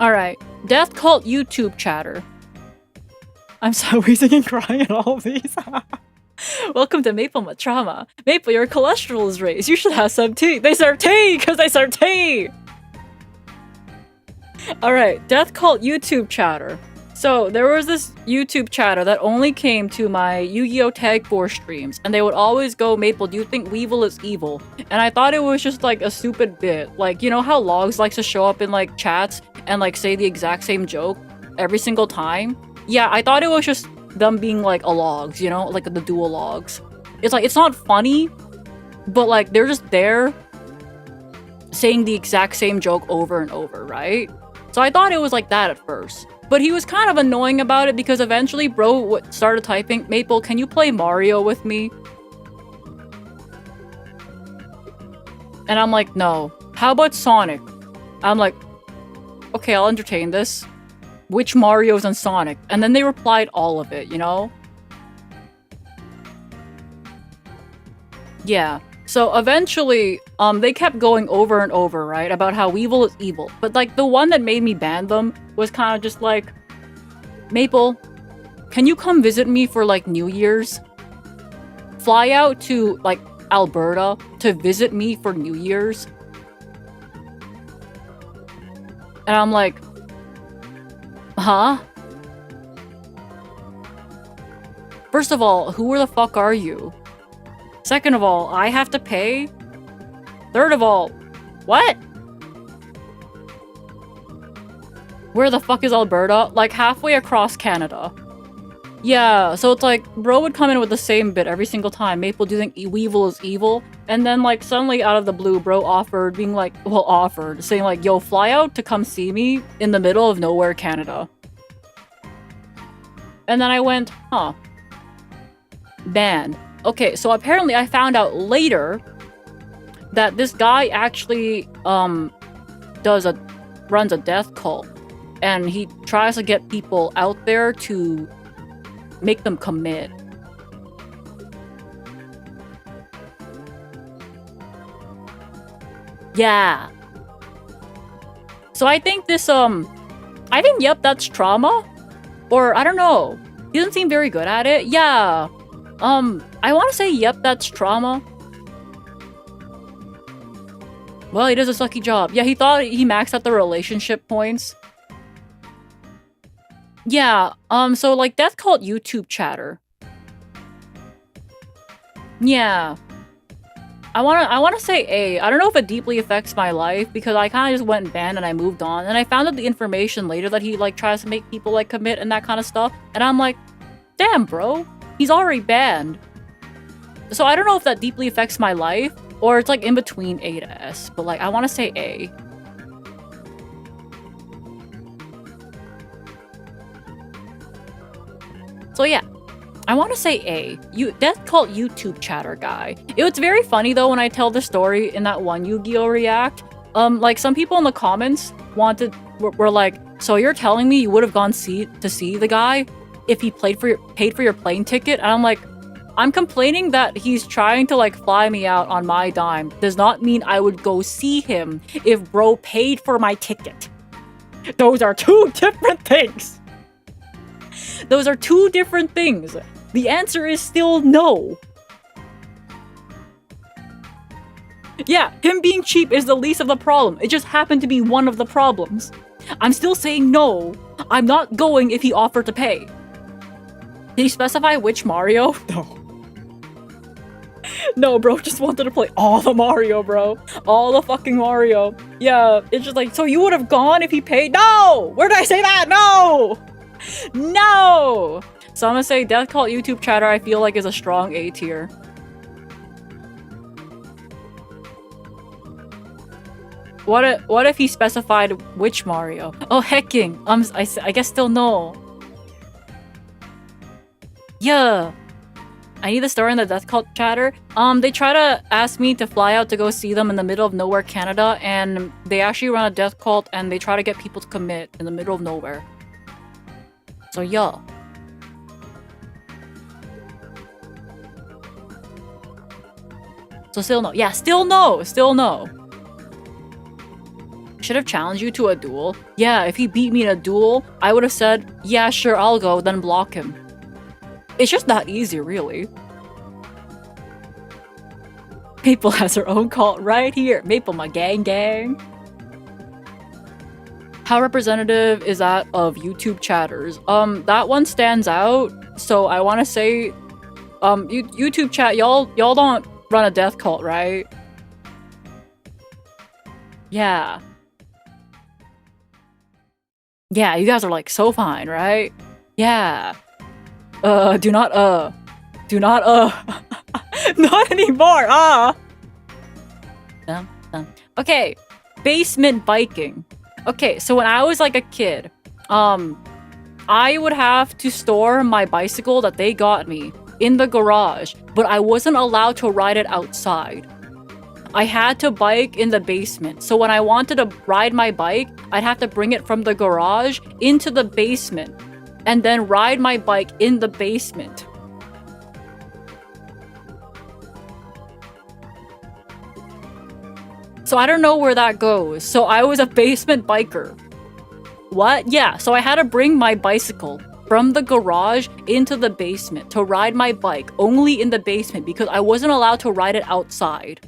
Alright. Death cult YouTube chatter. I'm so wheezing and crying at all of these. Welcome to Maple Matrama. Maple, your cholesterol is raised. You should have some tea. They serve tea because they serve tea! Alright, Death cult YouTube chatter. So, there was this YouTube chatter that only came to my Yu-Gi-Oh! Tag Force streams, and they would always go, Maple, do you think Weevil is evil? And I thought it was just like a stupid bit. Like, you know how Logs likes to show up in like chats and like say the exact same joke every single time? Yeah, I thought it was just them being like a Logs, you know? Like the dual Logs. It's like, it's not funny, but like they're just there saying the exact same joke over and over, right? So I thought it was like that at first. But he was kind of annoying about it because eventually bro started typing, Maple, can you play Mario with me? And I'm like, no. How about Sonic? I'm like, okay, I'll entertain this. Which Mario's and Sonic? And then they replied all of it, you know? Yeah. So eventually, they kept going over and over, right? About how Weevil is evil. But like, the one that made me ban them was kind of just like, Maple, can you come visit me for like New Year's? Fly out to like Alberta to visit me for New Year's? And I'm like, huh? First of all, who the fuck are you? Second of all, I have to pay? Third of all, what? Where the fuck is Alberta? Like halfway across Canada. Yeah, so it's like, bro would come in with the same bit every single time. Maple, do you think Weevil is evil? And then like suddenly out of the blue, bro offered, being like, well, offered, saying like, yo, fly out to come see me in the middle of nowhere, Canada. And then I went, huh. Banned. Okay, so apparently I found out later that this guy actually runs a death cult, and he tries to get people out there to make them commit. Yeah. So I think this yep, that's trauma, or I don't know. He doesn't seem very good at it. Yeah. I want to say, yep, that's trauma. Well, he does a sucky job. Yeah, he thought he maxed out the relationship points. Yeah, so like Death Cult YouTube chatter. Yeah. I wanna say A. I don't know if it deeply affects my life because I kind of just went and banned and I moved on. And I found out the information later that he like tries to make people like commit and that kind of stuff. And I'm like, damn, bro. He's already banned. So I don't know if that deeply affects my life or it's like in between A to S, but like I want to say A. So yeah, I want to say A. Death Cult YouTube chatter guy. It was very funny though when I tell the story in that one Yu-Gi-Oh! React. Like some people in the comments were like, so you're telling me you would have gone to see the guy if he paid for your plane ticket? And I'm like, I'm complaining that he's trying to like fly me out on my dime does not mean I would go see him if bro paid for my ticket. Those are two different things. Those are two different things. The answer is still no. Yeah, him being cheap is the least of the problem. It just happened to be one of the problems. I'm still saying no. I'm not going if he offered to pay. Did you specify which Mario? No. No, bro, just wanted to play all the Mario, bro. All the fucking Mario. Yeah, it's just like, so you would have gone if he paid? No! Where did I say that? No! No! So I'm gonna say Death Cult YouTube chatter I feel like is a strong A tier. What if he specified which Mario? Oh, hecking. I guess still no. Yeah. I need the story in the Death Cult chatter. They try to ask me to fly out to go see them in the middle of nowhere, Canada, and they actually run a death cult and they try to get people to commit in the middle of nowhere. So yeah. So still no. Yeah, still no. Still no. Should have challenged you to a duel. Yeah, if he beat me in a duel, I would have said, yeah, sure, I'll go, then block him. It's just that easy, really. Maple has her own cult right here. Maple, my gang gang. How representative is that of YouTube chatters? That one stands out. So I want to say, YouTube chat, y'all don't run a death cult, right? Yeah. Yeah, you guys are like so fine, right? Yeah. Do not, not anymore, Okay, basement biking. Okay, so when I was like a kid, I would have to store my bicycle that they got me in the garage, but I wasn't allowed to ride it outside. I had to bike in the basement. So when I wanted to ride my bike, I'd have to bring it from the garage into the basement and then ride my bike in the basement. So I don't know where that goes. So I was a basement biker. What? Yeah, so I had to bring my bicycle from the garage into the basement to ride my bike only in the basement because I wasn't allowed to ride it outside.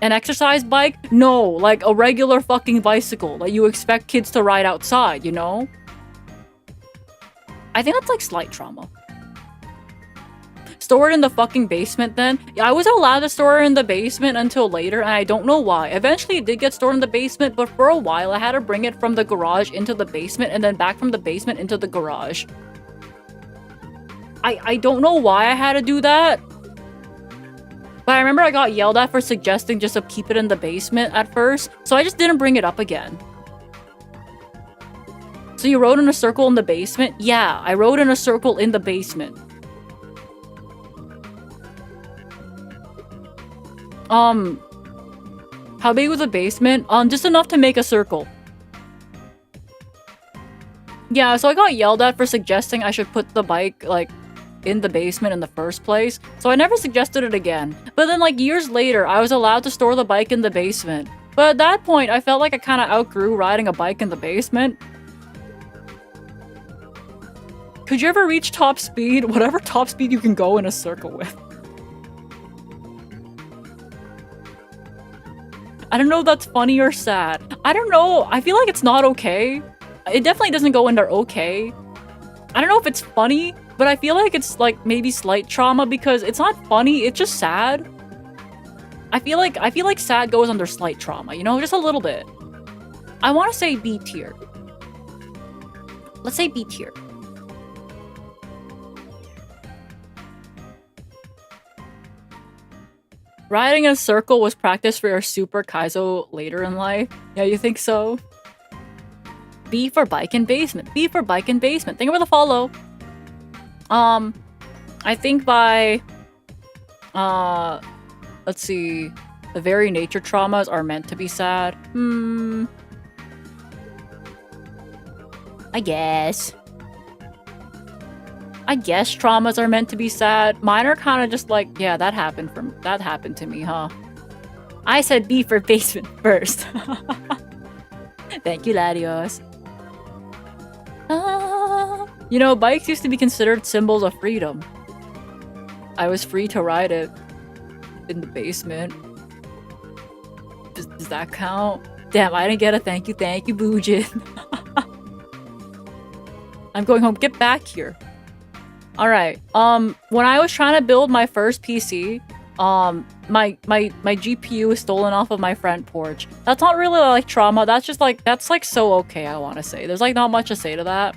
An exercise bike? No, like a regular fucking bicycle that you expect kids to ride outside, you know? I think that's like slight trauma. Store it in the fucking basement then? Yeah, I wasn't allowed to store it in the basement until later and I don't know why. Eventually it did get stored in the basement, but for a while I had to bring it from the garage into the basement and then back from the basement into the garage. I don't know why I had to do that. But I remember I got yelled at for suggesting just to keep it in the basement at first, so I just didn't bring it up again. So you rode in a circle in the basement? Yeah, I rode in a circle in the basement. How big was the basement? Just enough to make a circle. Yeah, so I got yelled at for suggesting I should put the bike, like, in the basement in the first place, so I never suggested it again. But then like years later, I was allowed to store the bike in the basement. But at that point, I felt like I kind of outgrew riding a bike in the basement. Could you ever reach top speed? Whatever top speed you can go in a circle with. I don't know if that's funny or sad. I don't know. I feel like it's not okay. It definitely doesn't go in there okay. I don't know if it's funny, but I feel like it's like maybe slight trauma because it's not funny, it's just sad. I feel like sad goes under slight trauma, you know, just a little bit. I want to say B tier. Let's say B tier. Riding in a circle was practice for your super Kaizo later in life. Yeah, you think so? B for bike and basement. B for bike and basement. Thank you for the follow. I think by, let's see, the very nature traumas are meant to be sad. I guess traumas are meant to be sad. Mine are kind of just like, yeah, that happened to me, huh? I said B for basement first. Thank you, Ladios. You know, bikes used to be considered symbols of freedom. I was free to ride it in the basement. Does that count? Damn, I didn't get a thank you, Boojin. I'm going home. Get back here. All right. When I was trying to build my first PC, my GPU was stolen off of my front porch. That's not really like trauma. That's like so okay, I want to say. There's like not much to say to that.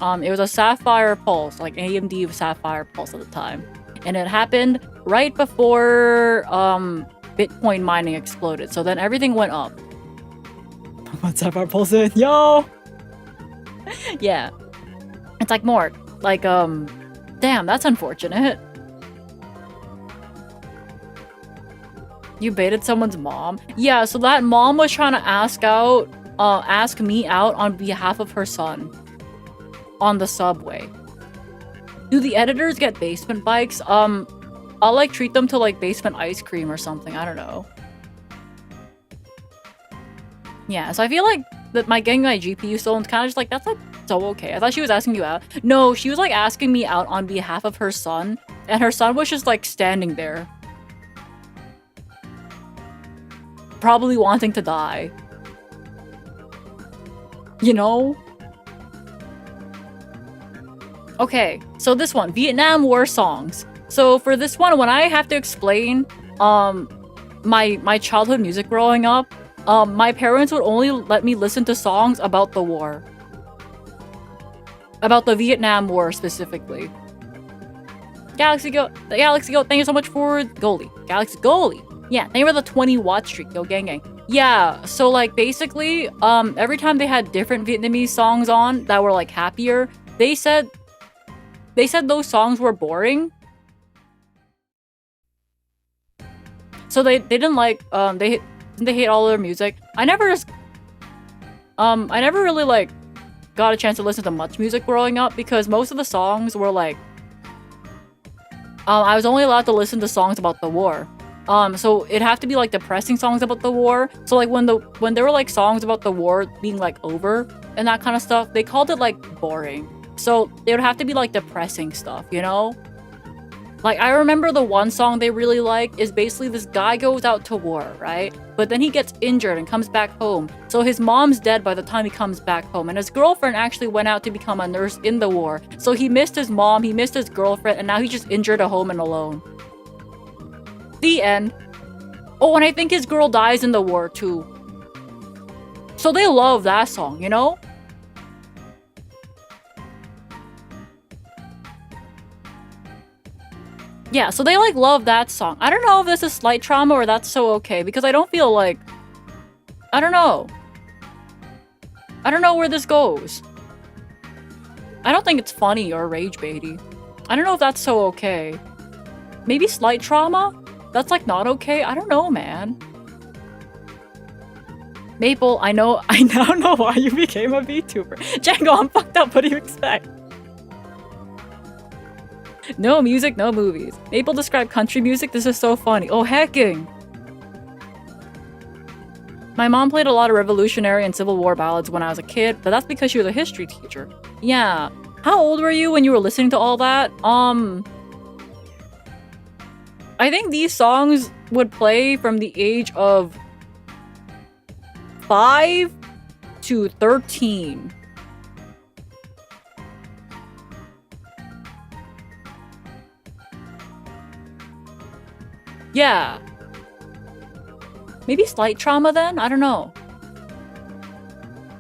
It was a Sapphire Pulse, like AMD Sapphire Pulse at the time. And it happened right before Bitcoin mining exploded. So then everything went up. Pokemon Sapphire Pulse in, yo! Yeah. It's like more like damn, that's unfortunate. You baited someone's mom? Yeah, so that mom was trying to ask me out on behalf of her son on the subway. Do the editors get basement bikes? I'll like treat them to like basement ice cream or something. I don't know. Yeah, so I feel like that getting my GPU stolen is kind of just like, that's like so okay. I thought she was asking you out. No, she was like asking me out on behalf of her son, and her son was just like standing there. Probably wanting to die. You know? Okay, so this one, Vietnam War songs. So for this one, when I have to explain my childhood music growing up, my parents would only let me listen to songs about the war. About the Vietnam War specifically. Galaxy Go, thank you so much for goalie. Galaxy goalie. Yeah, thank you for the 20 watt streak, yo gang gang. Yeah, so like basically, every time they had different Vietnamese songs on that were like happier, they said those songs were boring. So they didn't like they hate all their music. I never really like got a chance to listen to much music growing up because most of the songs were like I was only allowed to listen to songs about the war. So it'd have to be like depressing songs about the war. So like when there were like songs about the war being like over and that kind of stuff, they called it like boring. So it would have to be like depressing stuff, you know? Like I remember the one song they really like is basically this guy goes out to war, right? But then he gets injured and comes back home. So his mom's dead by the time he comes back home. And his girlfriend actually went out to become a nurse in the war. So he missed his mom, he missed his girlfriend, and now he's just injured at home and alone. The end. Oh, and I think his girl dies in the war too. So they love that song, you know? Yeah, so they like love that song. I don't know if this is slight trauma or that's so okay because I don't feel like... I don't know. I don't know where this goes. I don't think it's funny or rage baity. I don't know if that's so okay. Maybe slight trauma? That's like not okay? I don't know, man. Maple, I now know why you became a VTuber. Django, I'm fucked up. What do you expect? No music, no movies. Maple described country music. This is so funny. Oh, hecking. My mom played a lot of Revolutionary and Civil War ballads when I was a kid, but that's because she was a history teacher. Yeah. How old were you when you were listening to all that? I think these songs would play from the age of 5 to 13. Yeah. Maybe slight trauma then? I don't know.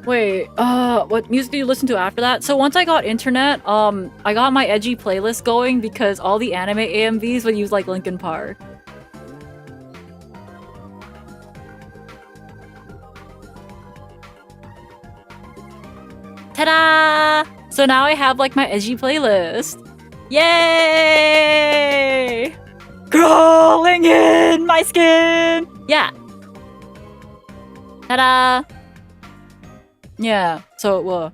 Wait, what music do you listen to after that? So once I got internet, I got my edgy playlist going because all the anime AMVs would use like Linkin Park. Ta-da! So now I have like my edgy playlist. Yay! Crawling in my skin! Yeah. Ta-da! Yeah, so it will.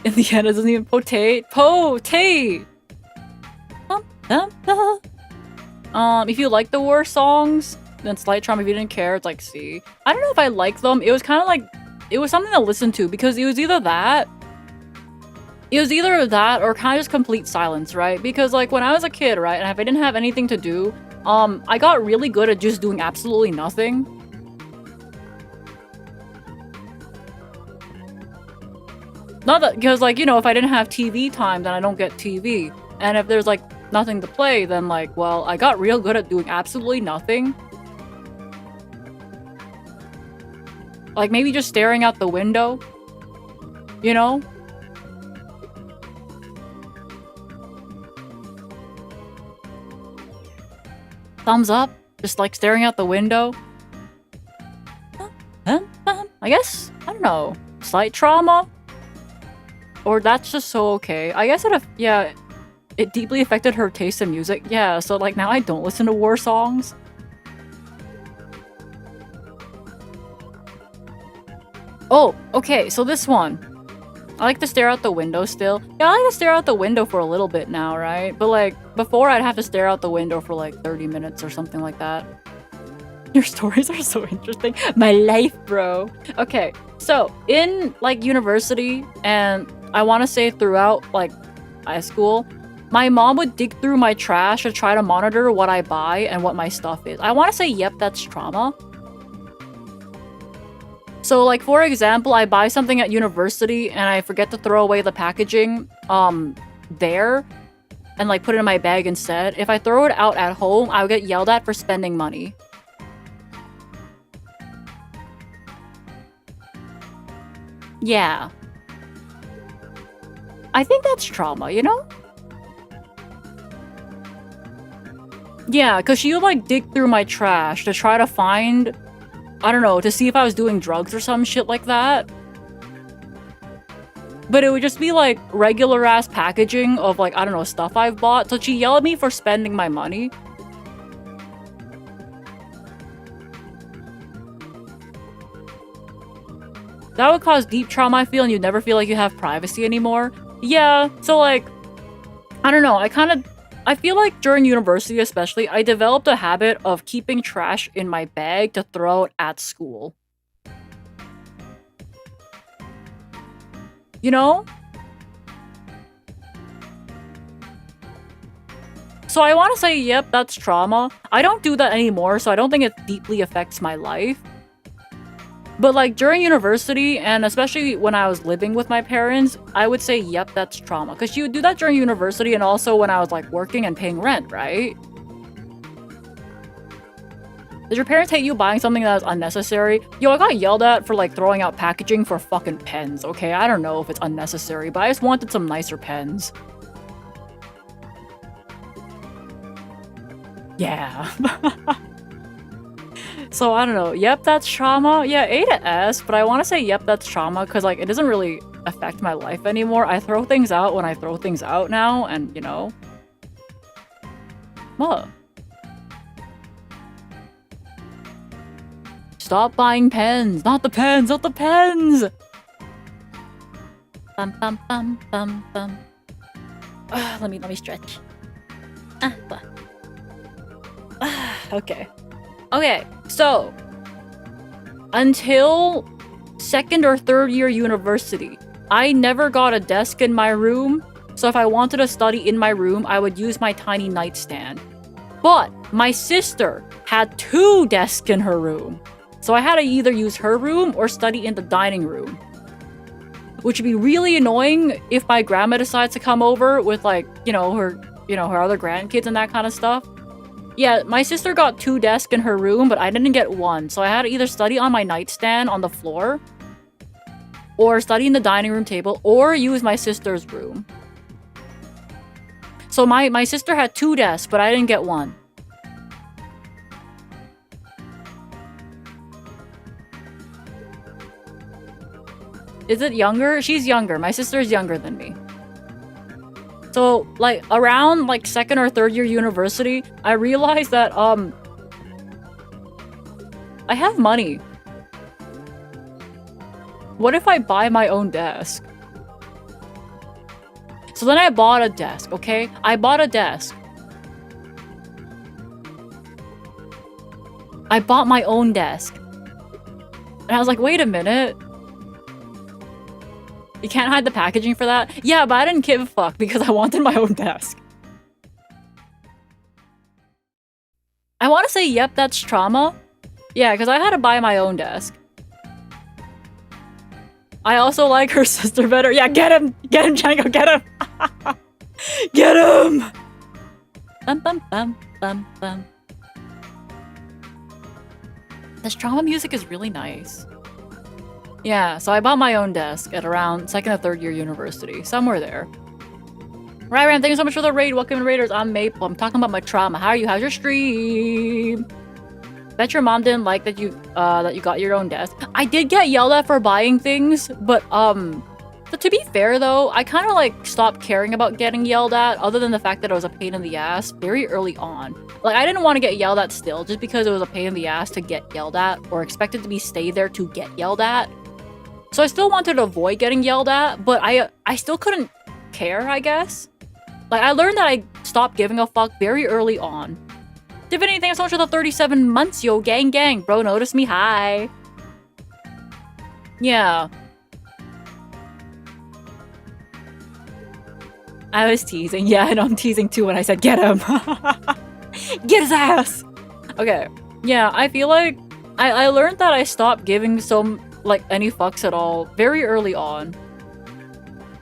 In the end, it doesn't even potate. If you like the war songs, then slight trauma. If you didn't care, it's like C. I don't know if I like them. It was kind of like, it was something to listen to because it was either that or kind of just complete silence, right? Because like when I was a kid, right, and if I didn't have anything to do, I got really good at just doing absolutely nothing. Not that, because like, you know, if I didn't have TV time, then I don't get TV. And if there's like nothing to play, then like, well, I got real good at doing absolutely nothing. Like maybe just staring out the window, you know? Thumbs up, just like staring out the window. I guess, I don't know, slight trauma? Or that's just so okay. I guess yeah, it deeply affected her taste in music. Yeah, so like now I don't listen to war songs. Oh, okay, so this one. I like to stare out the window still. Yeah, I like to stare out the window for a little bit now, right? But like, before I'd have to stare out the window for like 30 minutes or something like that. Your stories are so interesting. My life, bro. Okay, so in like university, and I want to say throughout like high school, my mom would dig through my trash to try to monitor what I buy and what my stuff is. I want to say, yep, that's trauma. So like, for example, I buy something at university and I forget to throw away the packaging there and like put it in my bag instead. If I throw it out at home, I would get yelled at for spending money. Yeah. I think that's trauma, you know? Yeah, because she would like dig through my trash to try to find, I don't know, to see if I was doing drugs or some shit like that. But it would just be like regular ass packaging of like, I don't know, stuff I've bought. So she yelled at me for spending my money. That would cause deep trauma, I feel, and you'd never feel like you have privacy anymore. Yeah, so like, I don't know, I feel like during university especially, I developed a habit of keeping trash in my bag to throw it at school. You know? So I want to say, yep, that's trauma. I don't do that anymore, so I don't think it deeply affects my life. But like during university, and especially when I was living with my parents, I would say, yep, that's trauma. Because you would do that during university and also when I was like working and paying rent, right? Did your parents hate you buying something that was unnecessary? Yo, I got yelled at for like throwing out packaging for fucking pens, okay? I don't know if it's unnecessary, but I just wanted some nicer pens. Yeah. So I don't know. Yep, that's trauma. Yeah, A to S, but I want to say yep, that's trauma because like it doesn't really affect my life anymore. I throw things out when I throw things out now, and you know. What? Stop buying pens. Not the pens. Not the pens. Bum bum bum bum bum. Let me stretch. Okay. Okay, so until second or third year university, I never got a desk in my room. So if I wanted to study in my room, I would use my tiny nightstand. But my sister had 2 desks in her room. So I had to either use her room or study in the dining room. Which would be really annoying if my grandma decides to come over with like, her other grandkids and that kind of stuff. Yeah, my sister got 2 desks in her room, but I didn't get 1. So I had to either study on my nightstand on the floor, or study in the dining room table, or use my sister's room. So my sister had 2 desks, but I didn't get 1. Is it younger? She's younger. My sister's younger than me. So, like, around, like, second or third year university, I realized that, I have money. What if I buy my own desk? So then I bought a desk, okay? I bought a desk. I bought my own desk. And I was like, wait a minute. You can't hide the packaging for that? Yeah, but I didn't give a fuck because I wanted my own desk. I want to say, yep, that's trauma. Yeah, because I had to buy my own desk. I also like her sister better. Yeah, get him! Get him, Django, get him! Get him! Bum bum bum bum bum. This drama music is really nice. Yeah, so I bought my own desk at around second or third year university. Somewhere there. Ram, thank you so much for the raid. Welcome to Raiders. I'm Maple. I'm talking about my trauma. How are you? How's your stream? Bet your mom didn't like that you got your own desk. I did get yelled at for buying things, but to be fair though, I kind of like stopped caring about getting yelled at, other than the fact that it was a pain in the ass very early on. Like I didn't want to get yelled at still, just because it was a pain in the ass to get yelled at, or expected to be stay there to get yelled at. So I still wanted to avoid getting yelled at, but I still couldn't care, I guess. Like I learned that I stopped giving a fuck very early on. Divinity, thanks so much for the 37 months, yo, gang gang. Bro, notice me, hi. Yeah. I was teasing. Yeah, I know I'm teasing too when I said get him. Get his ass! Okay. Yeah, I feel like I learned that I stopped giving like any fucks at all very early on.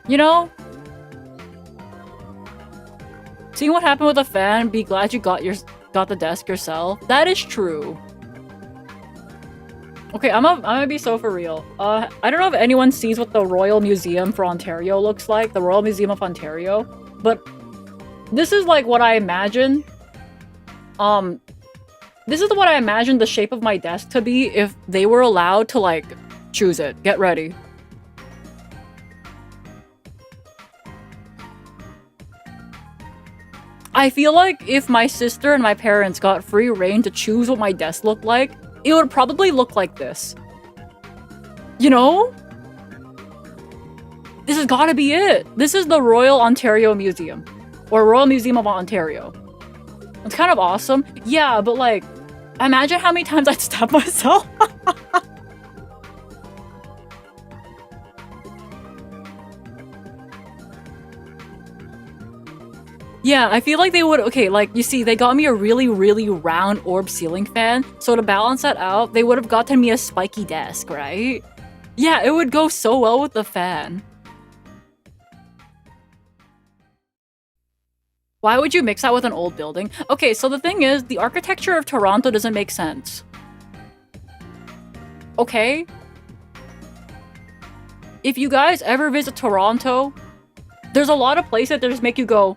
You know? Seeing what happened with a fan, be glad you got the desk yourself. That is true. Okay, I'm gonna be so for real. I don't know if anyone sees what the Royal Museum for Ontario looks like, the Royal Museum of Ontario, but this is like what I imagine. This is what I imagined the shape of my desk to be if they were allowed to like choose it. Get ready. I feel like if my sister and my parents got free reign to choose what my desk looked like, it would probably look like this. You know? This has gotta be it. This is the Royal Ontario Museum. Or Royal Museum of Ontario. It's kind of awesome. Yeah, but like, imagine how many times I'd stab myself. Yeah, I feel like they would- okay, like, you see, they got me a really, really round orb ceiling fan, so to balance that out, they would have gotten me a spiky desk, right? Yeah, it would go so well with the fan. Why would you mix that with an old building? Okay, so the thing is, the architecture of Toronto doesn't make sense. Okay? If you guys ever visit Toronto, there's a lot of places that just make you go,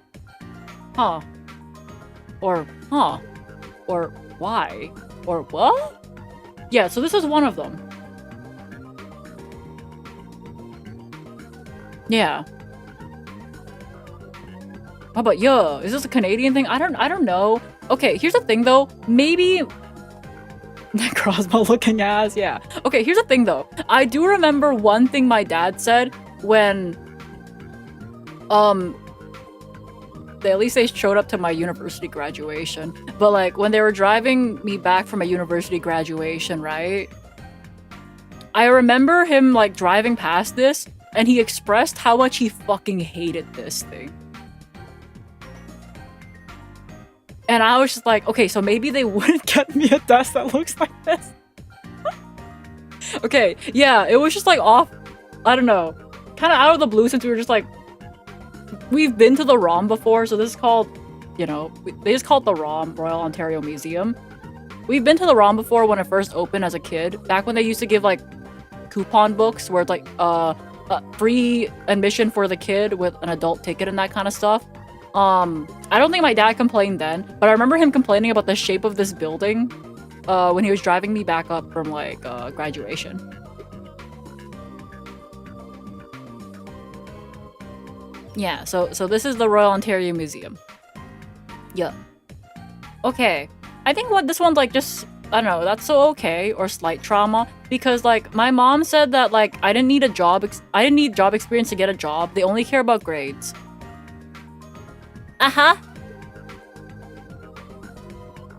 huh. Or, huh. Or, why? Or, what? Yeah, so this is one of them. Yeah. Oh, but yeah, is this a Canadian thing? I don't know. Okay, here's the thing though. Maybe... Necrozma looking ass, yeah. Okay, here's the thing though. I do remember one thing my dad said when... at least they showed up to my university graduation. But like, when they were driving me back from a university graduation, right? I remember him like driving past this, and he expressed how much he fucking hated this thing. And I was just like, okay, so maybe they wouldn't get me a desk that looks like this. Okay, yeah, it was just like off, I don't know, kind of out of the blue, since we were just like, we've been to the ROM before, so this is called, you know, they just call it the ROM, Royal Ontario Museum. We've been to the ROM before when it first opened as a kid, back when they used to give like coupon books where it's like free admission for the kid with an adult ticket and that kind of stuff. I don't think my dad complained then, but I remember him complaining about the shape of this building when he was driving me back up from like graduation. Yeah, so this is the Royal Ontario Museum. Yeah. Okay. I think what this one's like just, I don't know, that's so okay, or slight trauma, because like my mom said that like I didn't need job experience to get a job. They only care about grades. Uh-huh.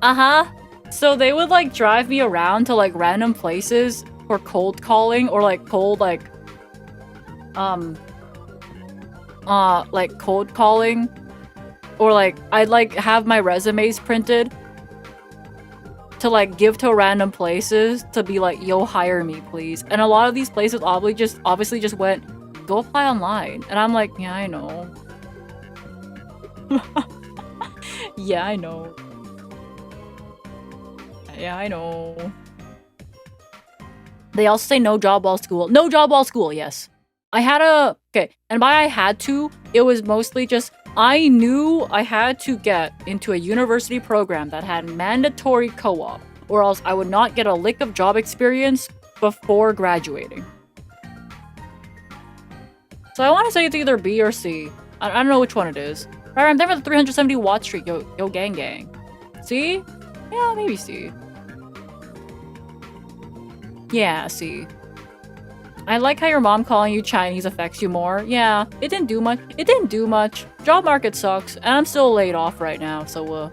Uh-huh. So they would like drive me around to like random places for cold calling, or like cold like cold calling, or like I'd like have my resumes printed. to like give to random places to be like, yo, hire me, please. And a lot of these places obviously just went, go apply online. And I'm like, yeah, I know. Yeah, I know. Yeah, I know. They also say no job while school. No job while school, yes. I had a... Okay, and by I had to, it was mostly just... I knew I had to get into a university program that had mandatory co-op, or else I would not get a lick of job experience before graduating. So I want to say it's either B or C. I don't know which one it is. Alright, I'm there for the 370 watt streak. Yo, gang gang. C? Yeah, maybe C. Yeah, C. I like how your mom calling you Chinese affects you more. Yeah, it didn't do much. It didn't do much. Job market sucks, and I'm still laid off right now, so,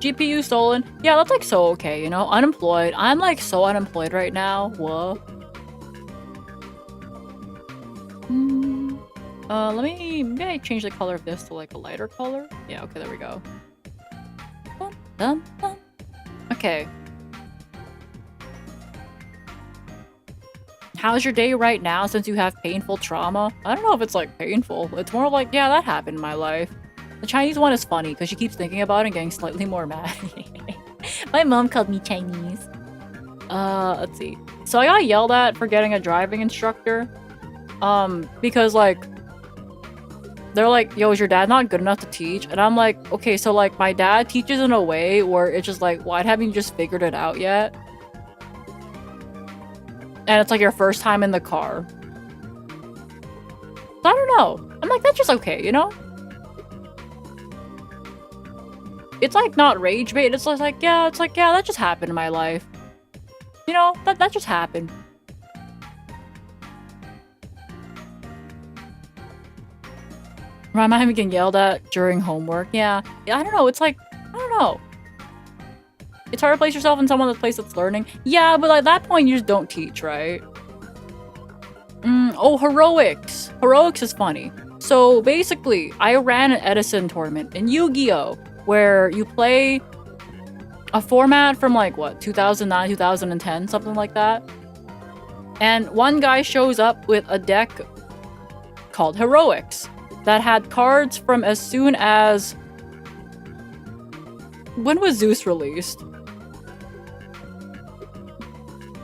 GPU stolen. Yeah, that's like so okay, you know? Unemployed. I'm like so unemployed right now. Whoa. Maybe I change the color of this to like a lighter color. Yeah, okay, there we go. Okay. How's your day right now since you have painful trauma? I don't know if it's like painful. It's more like, yeah, that happened in my life. The Chinese one is funny because she keeps thinking about it and getting slightly more mad. My mom called me Chinese. Let's see. So I got yelled at for getting a driving instructor. Because like, they're like, yo, is your dad not good enough to teach? And I'm like, okay, so like my dad teaches in a way where it's just like, why haven't you just figured it out yet? And it's like your first time in the car. I don't know. I'm like, that's just okay, you know? It's like not rage bait. It's like, yeah, that just happened in my life. You know, that just happened. Am I even getting yelled at during homework? Yeah, I don't know. It's like, I don't know. It's hard to place yourself in someone's place that's learning. Yeah, but at that point, you just don't teach, right? Oh, heroics. Heroics is funny. So basically, I ran an Edison tournament in Yu-Gi-Oh! Where you play a format from like, what, 2009, 2010, something like that. And one guy shows up with a deck called Heroics that had cards from as soon as... When was Zeus released?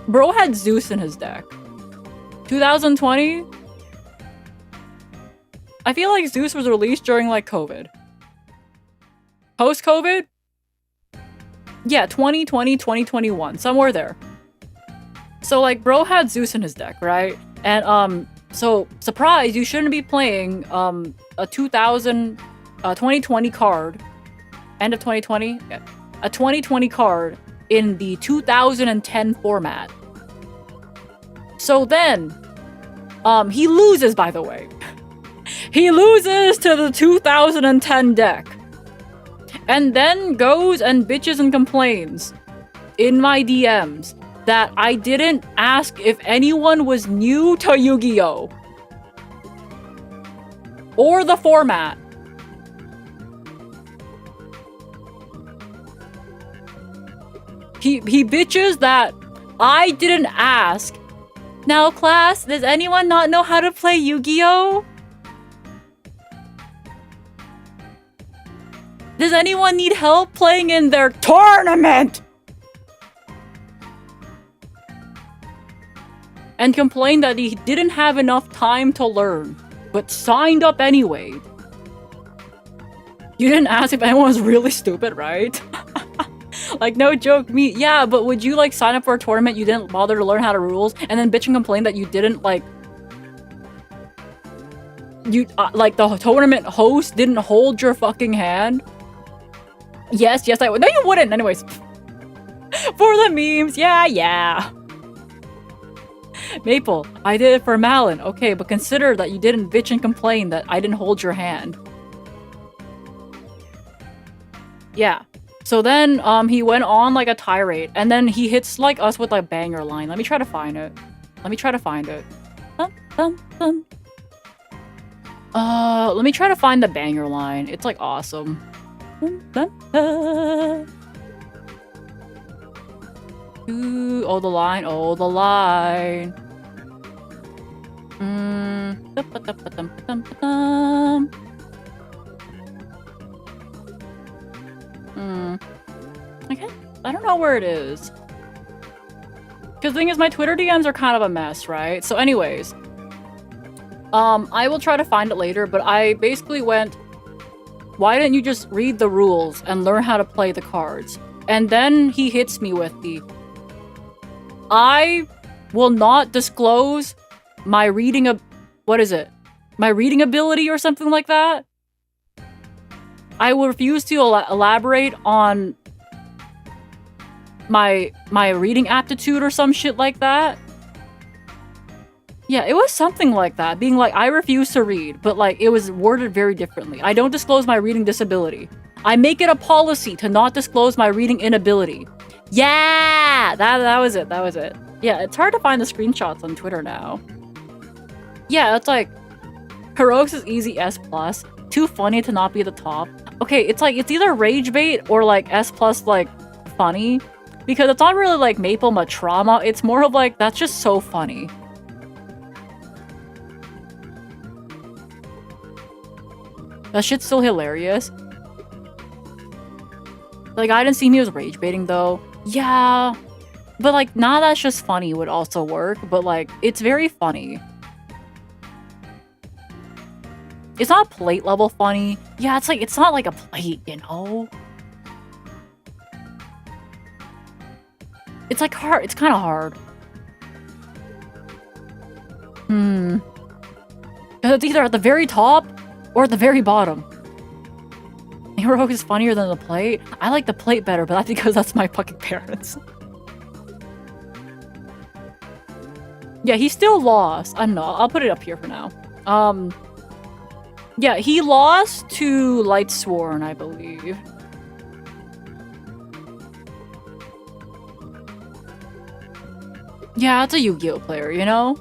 Bro had Zeus in his deck. 2020? I feel like Zeus was released during like COVID. Post-COVID? Yeah, 2020, 2021, somewhere there. So like, bro had Zeus in his deck, right? And so surprise, you shouldn't be playing a 2020 card, end of 2020, yeah, a 2020 card in the 2010 format. So then, he loses, by the way. He loses to the 2010 deck. And then goes and bitches and complains in my DMs that I didn't ask if anyone was new to Yu-Gi-Oh! Or the format. He bitches that I didn't ask. Now class, does anyone not know how to play Yu-Gi-Oh? Does anyone need help playing in their tournament? And complained that he didn't have enough time to learn, but signed up anyway. You didn't ask if anyone was really stupid, right? Like, no joke, me. Yeah, but would you, like, sign up for a tournament you didn't bother to learn how to rules, and then bitch and complain that you didn't, like... like, the tournament host didn't hold your fucking hand? Yes, I would. No, you wouldn't. Anyways. For the memes. Yeah. Maple, I did it for Malin. Okay, but consider that you didn't bitch and complain that I didn't hold your hand. Yeah. So then, he went on like a tirade, and then he hits like us with a banger line. Let me try to find it. Let me try to find the banger line. It's like awesome. Ooh, oh, the line. Oh, the line. Okay, I don't know where it is. Because the thing is, my Twitter DMs are kind of a mess, right? So anyways, I will try to find it later, but I basically went, why didn't you just read the rules and learn how to play the cards? And then he hits me with the, I will not disclose my reading of, what is it? My reading ability or something like that? I will refuse to elaborate on my reading aptitude or some shit like that. Yeah, it was something like that. Being like, I refuse to read, but like, it was worded very differently. I don't disclose my reading disability. I make it a policy to not disclose my reading inability. Yeah! That was it. That was it. Yeah, it's hard to find the screenshots on Twitter now. Yeah, it's like, Heroics is easy S+. Too funny to not be at the top. Okay, it's like, it's either rage bait or like S+, like, funny. Because it's not really like Maple Matrama. It's more of like, that's just so funny. That shit's still hilarious. Like, I didn't see me as rage baiting though. Yeah. But like, nah, that's just funny would also work. But like, it's very funny. It's not plate level funny. Yeah, it's like, it's not like a plate, you know? It's like hard. It's kind of hard. Because it's either at the very top or at the very bottom. Heroic is funnier than the plate. I like the plate better, but that's because that's my fucking parents. Yeah, he still lost. I'm not. I'll put it up here for now. Yeah, he lost to Lightsworn, I believe. Yeah, it's a Yu-Gi-Oh player, you know?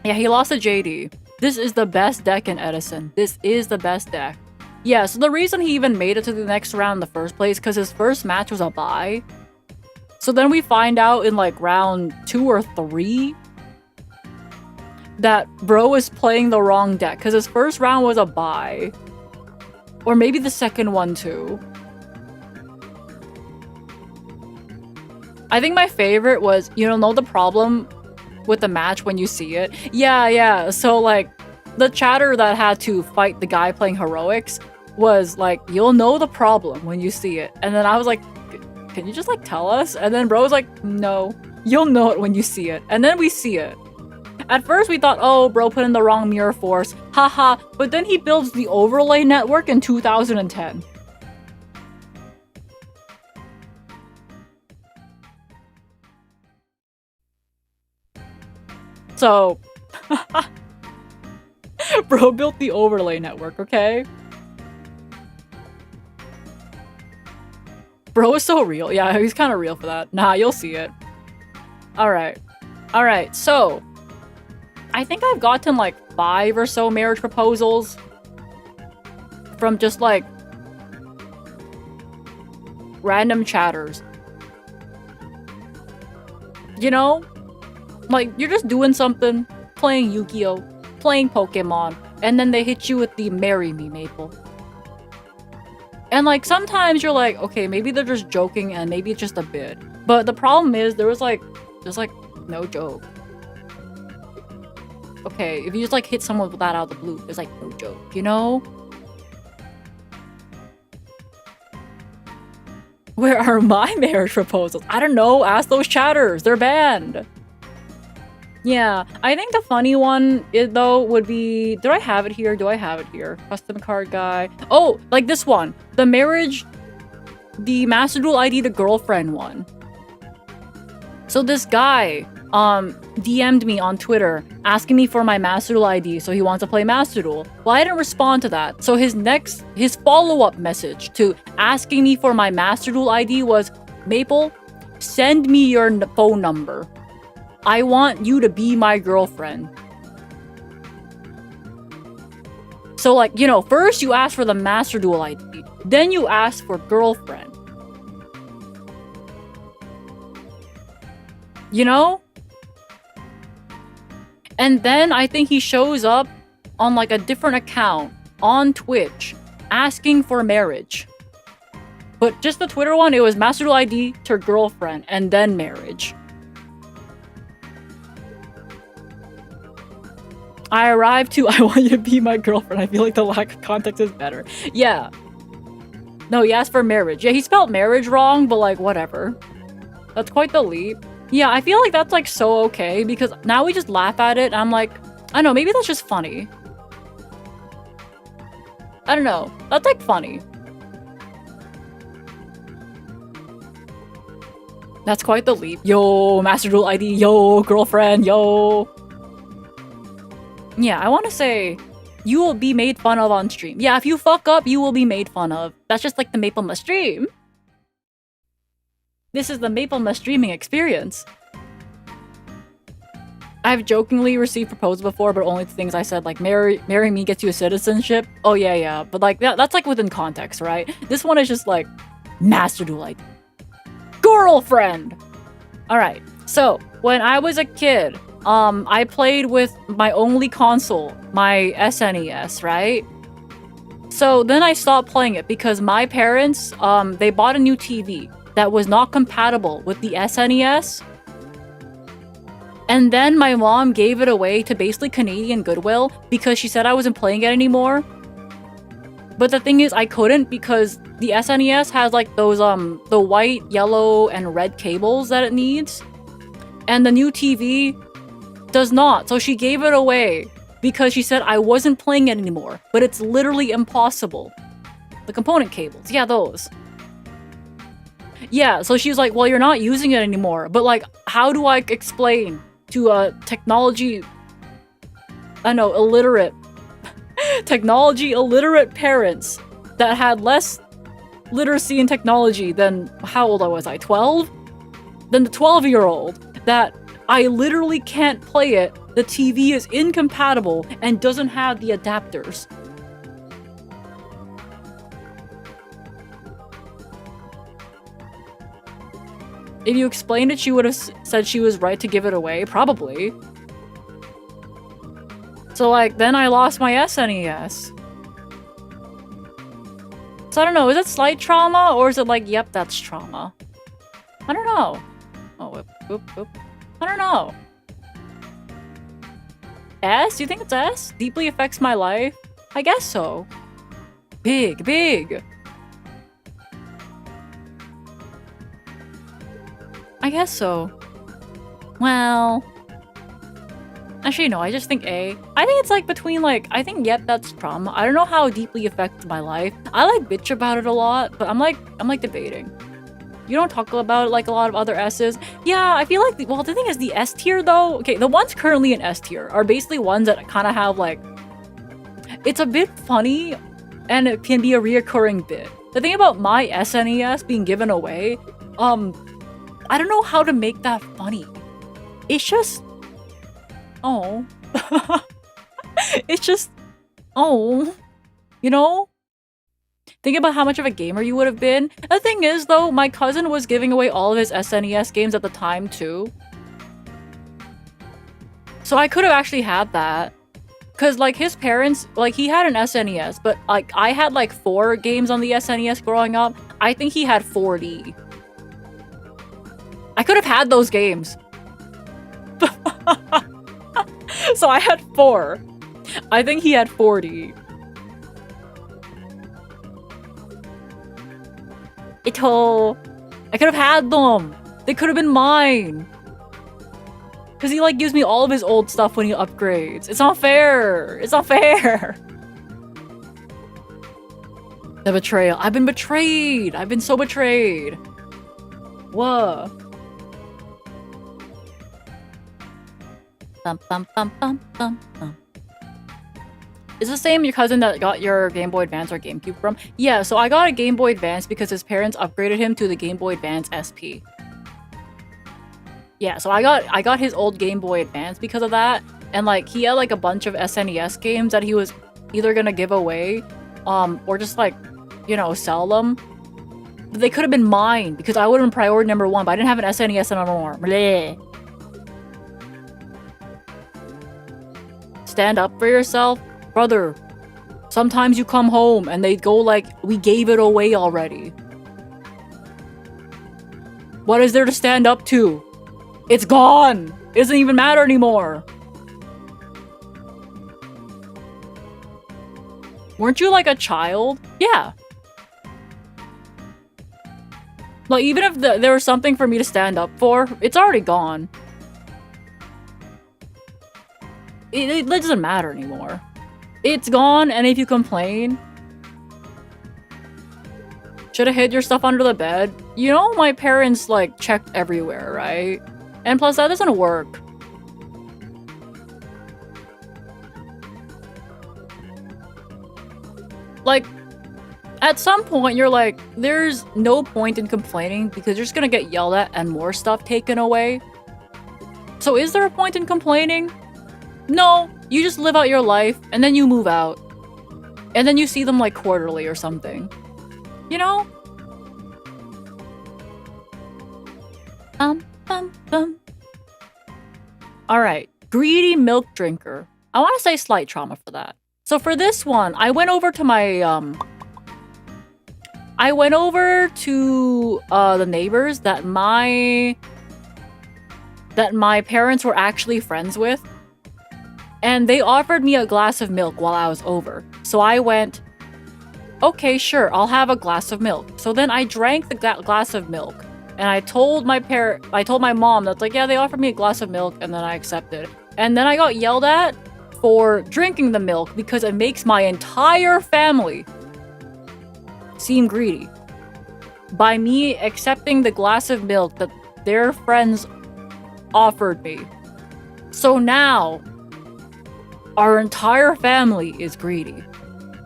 Yeah, he lost to JD. This is the best deck in Edison. This is the best deck. Yeah, so the reason he even made it to the next round in the first place, because his first match was a bye. So then we find out in like round 2 or 3 that bro is playing the wrong deck, because his first round was a bye. Or maybe the second one too. I think my favorite was, you know the problem with the match when you see it? Yeah. So like, the chatter that had to fight the guy playing Heroics was like, you'll know the problem when you see it. And then I was like, can you just like tell us? And then bro was like, no, you'll know it when you see it. And then we see it. At first we thought, oh, bro put in the wrong mirror force. Haha. But then he builds the overlay network in 2010. So, bro built the overlay network, okay? Bro is so real. Yeah, he's kind of real for that. Nah, you'll see it. Alright. Alright, so, I think I've gotten like 5 or so marriage proposals from just like random chatters. You know? Like, you're just doing something, playing Yu-Gi-Oh, playing Pokemon, and then they hit you with the marry me, Maple. And like, sometimes you're like, okay, maybe they're just joking and maybe it's just a bit. But the problem is, there's like no joke. Okay, if you just like hit someone with that out of the blue, there's like no joke, you know? Where are my marriage proposals? I don't know, ask those chatters, they're banned. Yeah, I think the funny one, though, would be... Did I have it here? Do I have it here? Custom card guy. Oh, like this one. The marriage... The Master Duel ID, the girlfriend one. So this guy, DM'd me on Twitter, asking me for my Master Duel ID, so he wants to play Master Duel. Well, I didn't respond to that. So his follow-up message to asking me for my Master Duel ID was, Maple, send me your phone number. I want you to be my girlfriend. So like, you know, first you ask for the Master Duel ID, then you ask for girlfriend. You know? And then I think he shows up on like a different account on Twitch asking for marriage. But just the Twitter one, it was Master Duel ID to girlfriend and then marriage. I arrived to, I want you to be my girlfriend. I feel like the lack of context is better. Yeah. No, he asked for marriage. Yeah, he spelled marriage wrong, but like, whatever. That's quite the leap. Yeah, I feel like that's like so okay, because now we just laugh at it, and I'm like, I don't know, maybe that's just funny. I don't know. That's like funny. That's quite the leap. Yo, Master Duel ID. Yo, girlfriend. Yo. Yeah, I want to say, you will be made fun of on stream. Yeah, if you fuck up, you will be made fun of. That's just like the Maple stream. This is the Maple streaming experience. I've jokingly received proposals before, but only the things I said, like, marry me gets you a citizenship. Oh, yeah. But like, that's like within context, right? This one is just like, Master Duel ID. Girlfriend! Alright, so, when I was a kid, I played with my only console, my SNES, right? So then I stopped playing it because my parents, they bought a new TV that was not compatible with the SNES. And then my mom gave it away to basically Canadian Goodwill because she said I wasn't playing it anymore. But the thing is, I couldn't because the SNES has like those, the white, yellow, and red cables that it needs. And the new TV does not, so she gave it away because she said I wasn't playing it anymore, but it's literally impossible. The component cables, yeah, those. Yeah, so she's like, well, you're not using it anymore, but like, how do I explain to technology, I know, illiterate, technology illiterate parents that had less literacy in technology than, how old was I, 12? Than the 12-year-old, that I literally can't play it, the TV is incompatible and doesn't have the adapters. If you explained it, she would have said she was right to give it away, probably. So like, then I lost my SNES. So I don't know, is it slight trauma or is it like, yep, that's trauma? I don't know. Oh, whoop. I don't know. S? Do you think it's S? Deeply affects my life? I guess so. Big. I guess so. Well... Actually, no, I just think A. I think it's like between like, I think yep, that's trauma. I don't know how deeply affects my life. I like bitch about it a lot, but I'm like debating. You don't talk about it like a lot of other S's. Yeah, I feel like, well, the thing is the S tier though, okay, the ones currently in S tier are basically ones that kind of have like, it's a bit funny and it can be a reoccurring bit. The thing about my SNES being given away, I don't know how to make that funny. It's just, oh. It's just, oh, you know? Think about how much of a gamer you would have been. The thing is, though, my cousin was giving away all of his SNES games at the time, too. So I could have actually had that. Because, like, his parents, like, he had an SNES, but, like, I had, like, 4 games on the SNES growing up. I think he had 40. I could have had those games. So I had 4. I think he had 40. I could have had them. They could have been mine. Because he like gives me all of his old stuff when he upgrades. It's not fair. It's not fair. The betrayal. I've been betrayed. I've been so betrayed. Whoa. Bum, bum, bum, bum, bum, bum. Is the same your cousin that got your Game Boy Advance or GameCube from? Yeah, so I got a Game Boy Advance because his parents upgraded him to the Game Boy Advance SP. Yeah, so I got his old Game Boy Advance because of that, and like he had like a bunch of SNES games that he was either gonna give away, or just like, you know, sell them. But they could have been mine because I would have been priority number 1, but I didn't have an SNES anymore. Bleh. Stand up for yourself? Brother, sometimes you come home and they go like, we gave it away already. What is there to stand up to? It's gone! It doesn't even matter anymore. Weren't you like a child? Yeah. Like, even if there was something for me to stand up for, it's already gone. It doesn't matter anymore. It's gone, and if you complain... Should have hid your stuff under the bed? You know, my parents, like, checked everywhere, right? And plus, that doesn't work. Like, at some point, you're like, there's no point in complaining because you're just gonna get yelled at and more stuff taken away. So is there a point in complaining? No, you just live out your life and then you move out. And then you see them like quarterly or something. You know? Alright, greedy milk drinker. I want to say slight trauma for that. So for this one, I went over to my, the neighbors that my parents were actually friends with. And they offered me a glass of milk while I was over. So I went, okay, sure, I'll have a glass of milk. So then I drank the glass of milk. And I told my mom that's like, yeah, they offered me a glass of milk, and then I accepted. And then I got yelled at for drinking the milk because it makes my entire family seem greedy. By me accepting the glass of milk that their friends offered me. So now, our entire family is greedy.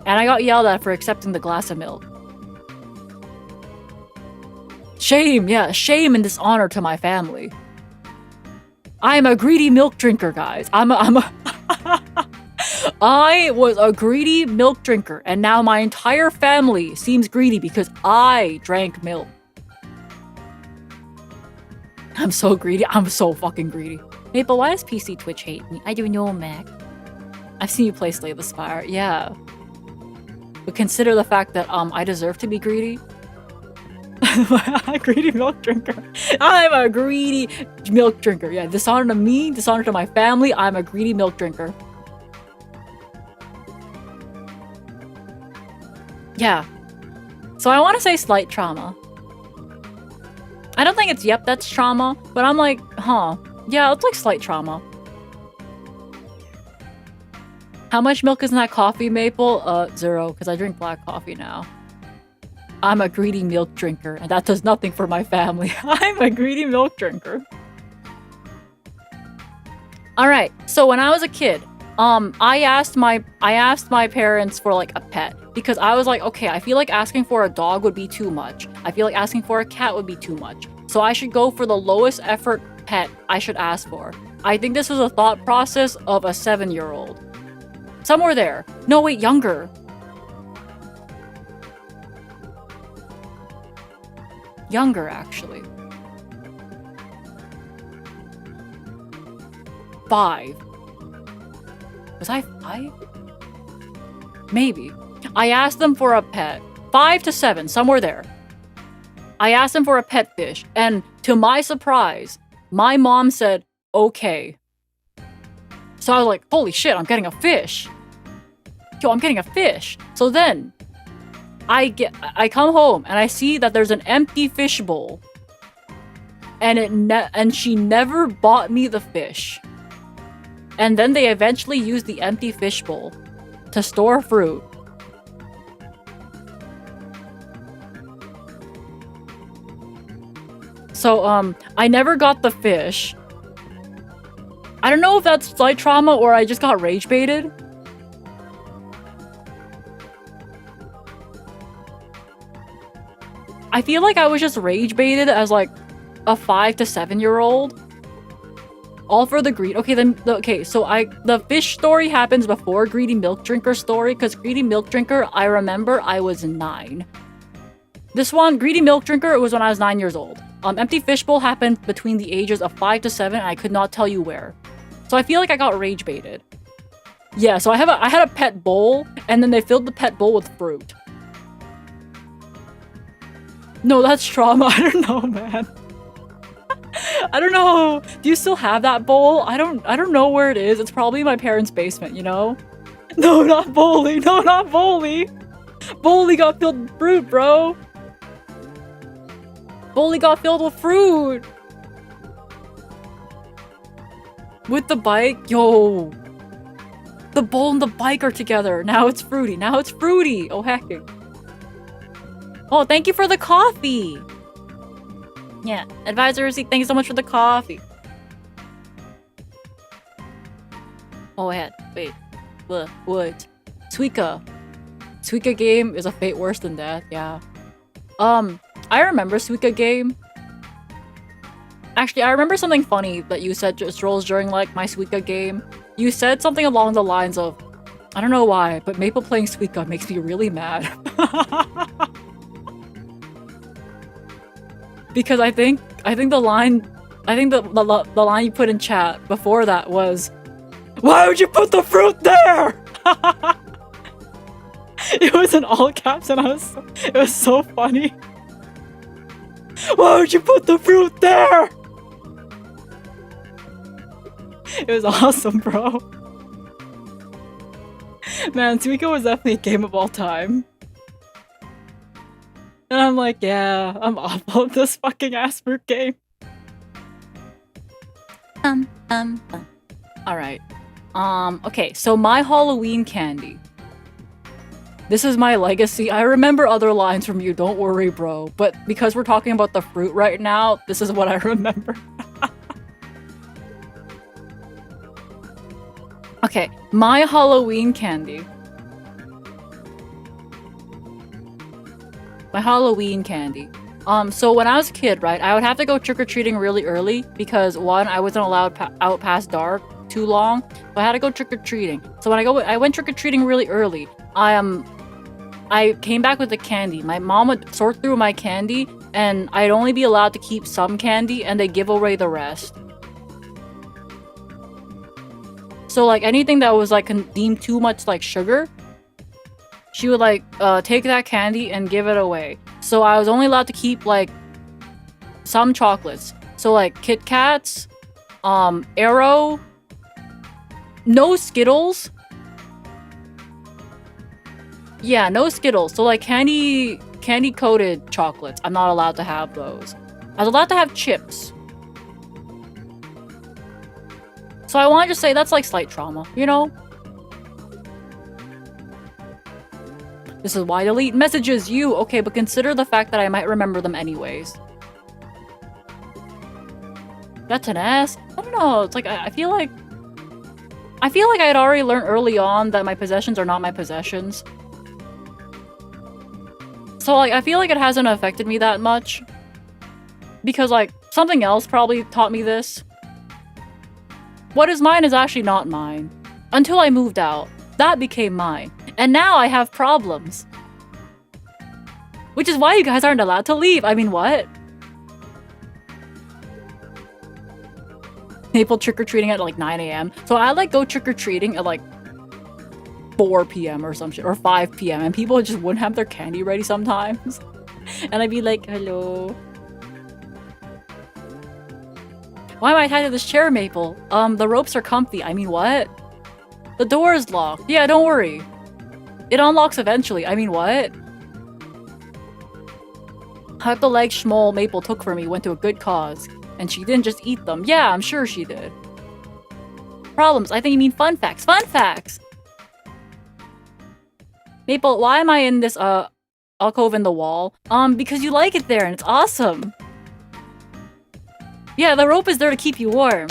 And I got yelled at for accepting the glass of milk. Shame, yeah, shame and dishonor to my family. I'm a greedy milk drinker, guys. I was a greedy milk drinker, and now my entire family seems greedy because I drank milk. I'm so greedy. I'm so fucking greedy. Maple, why does PC Twitch hate me? I don't know, Mac. I've seen you play Slay the Spire. Yeah. But consider the fact that I deserve to be greedy. A greedy milk drinker. I'm a greedy milk drinker. Yeah, dishonor to me, dishonor to my family. I'm a greedy milk drinker. Yeah. So I want to say slight trauma. I don't think it's yep, that's trauma, but I'm like, huh. Yeah, it's like slight trauma. How much milk is in that coffee, Maple? 0, because I drink black coffee now. I'm a greedy milk drinker, and that does nothing for my family. I'm a greedy milk drinker. Alright, so when I was a kid, I asked my parents for like a pet because I was like, okay, I feel like asking for a dog would be too much. I feel like asking for a cat would be too much. So I should go for the lowest effort pet I should ask for. I think this was a thought process of a 7-year-old. Somewhere there. No, wait, younger. Younger, actually. 5. Was I 5? Maybe. I asked them for a pet. 5 to 7, somewhere there. I asked them for a pet fish, and to my surprise, my mom said, okay. So I was like, holy shit, I'm getting a fish. Yo, I'm getting a fish. So then, I come home and I see that there's an empty fish bowl. And she never bought me the fish. And then they eventually used the empty fish bowl to store fruit. So, I never got the fish. I don't know if that's slight trauma or I just got rage baited. I feel like I was just rage baited as like a 5 to 7-year-old. All for the greed. Okay, then, okay, so the fish story happens before Greedy Milk Drinker story, because Greedy Milk Drinker, I remember I was 9. This one, Greedy Milk Drinker, it was when I was 9 years old. Empty Fishbowl happened between the ages of 5 to 7, and I could not tell you where. So I feel like I got rage baited. Yeah, so I had a pet bowl, and then they filled the pet bowl with fruit. No, that's trauma. I don't know, man. I don't know. Do you still have that bowl? I don't know where it is. It's probably in my parents' basement, you know? No, not Bowly. No, not Bowly. Bowly got filled with fruit, bro. Bowly got filled with fruit. With the bike? Yo. The bowl and the bike are together. Now it's fruity. Now it's fruity. Oh, heck. Oh, thank you for the coffee. Yeah, Advisor, thank you so much for the coffee. Oh, wait. What? Suika. Suika game is a fate worse than death, yeah. I remember Suika game. Actually, I remember something funny that you said just rolls during, like, my Suika game. You said something along the lines of, I don't know why, but Maple playing Suika makes me really mad. Because I think the line you put in chat before that was, why would you put the fruit there? It was in all caps and it was so funny. Why would you put the fruit there? It was awesome, bro. Man, Suika was definitely a game of all time. And I'm like, yeah, I'm awful at this fucking OUTBREAK game. Alright. Okay, so my Halloween candy. This is my legacy. I remember other lines from you, don't worry, bro. But because we're talking about the fruit right now, this is what I remember. Okay, my Halloween candy. My Halloween candy. So when I was a kid, right, I would have to go trick-or-treating really early because, one, I wasn't allowed out past dark too long, so I had to go trick-or-treating. So when I went trick-or-treating really early. I came back with the candy. My mom would sort through my candy, and I'd only be allowed to keep some candy, and they give away the rest. So, like, anything that was, like, deemed too much, like, sugar, she would, like, take that candy and give it away. So I was only allowed to keep, like, some chocolates. So, like, Kit Kats, Aero, no Skittles. Yeah, no Skittles. So, like, candy-coated chocolates. I'm not allowed to have those. I was allowed to have chips. So I want to just say that's, like, slight trauma, you know? This is why delete messages you. Okay, but consider the fact that I might remember them anyways. That's an S? I don't know. It's like, I feel like I had already learned early on that my possessions are not my possessions. So, like, I feel like it hasn't affected me that much. Because, like, something else probably taught me this. What is mine is actually not mine. Until I moved out. That became mine. And now I have problems. Which is why you guys aren't allowed to leave. I mean, what? Maple trick-or-treating at like 9 AM. So I like go trick-or-treating at like 4 PM or some shit. Or 5 PM. And people just wouldn't have their candy ready sometimes. And I'd be like, hello. Why am I tied to this chair, Maple? The ropes are comfy. I mean, what? The door is locked. Yeah, don't worry. It unlocks eventually. I mean, what? Half the legs Schmoll Maple took from me went to a good cause. And she didn't just eat them. Yeah, I'm sure she did. Problems. I think you mean fun facts. Fun facts! Maple, why am I in this, alcove in the wall? Because you like it there and it's awesome. Yeah, the rope is there to keep you warm.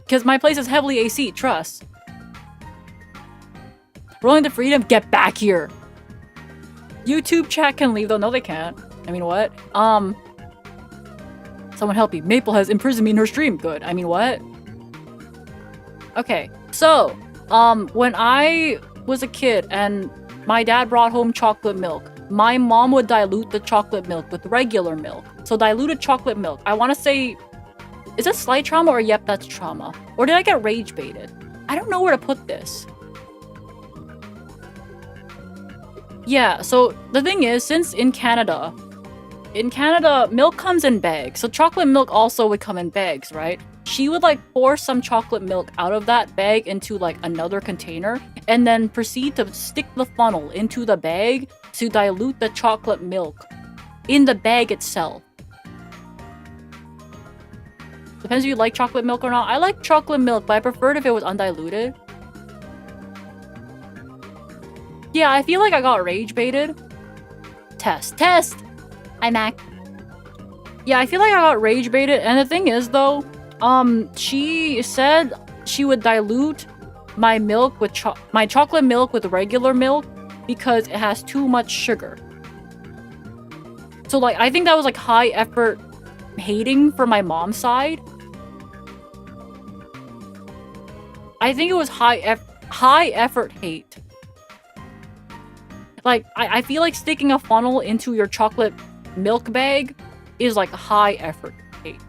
Cause my place is heavily AC, trust. Rolling to freedom, get back here. YouTube chat can leave though. No, they can't. I mean, what? Someone help me. Maple has imprisoned me in her stream. Good. I mean, what? Okay, so, when I was a kid and my dad brought home chocolate milk, my mom would dilute the chocolate milk with regular milk. So diluted chocolate milk. I want to say, is it slight trauma or yep, that's trauma? Or did I get rage baited? I don't know where to put this. Yeah, so the thing is, since in Canada, milk comes in bags. So chocolate milk also would come in bags, right? She would like pour some chocolate milk out of that bag into like another container and then proceed to stick the funnel into the bag to dilute the chocolate milk in the bag itself. Depends if you like chocolate milk or not. I like chocolate milk, but I preferred if it was undiluted. Yeah, I feel like I got rage baited. Test. Hi, Mac. Yeah, I feel like I got rage baited. And the thing is, though, she said she would dilute my milk with my chocolate milk with regular milk because it has too much sugar. So, like, I think that was, like, high effort hating from my mom's side. I think it was high effort hate. Like, I feel like sticking a funnel into your chocolate milk bag is like high effort hate.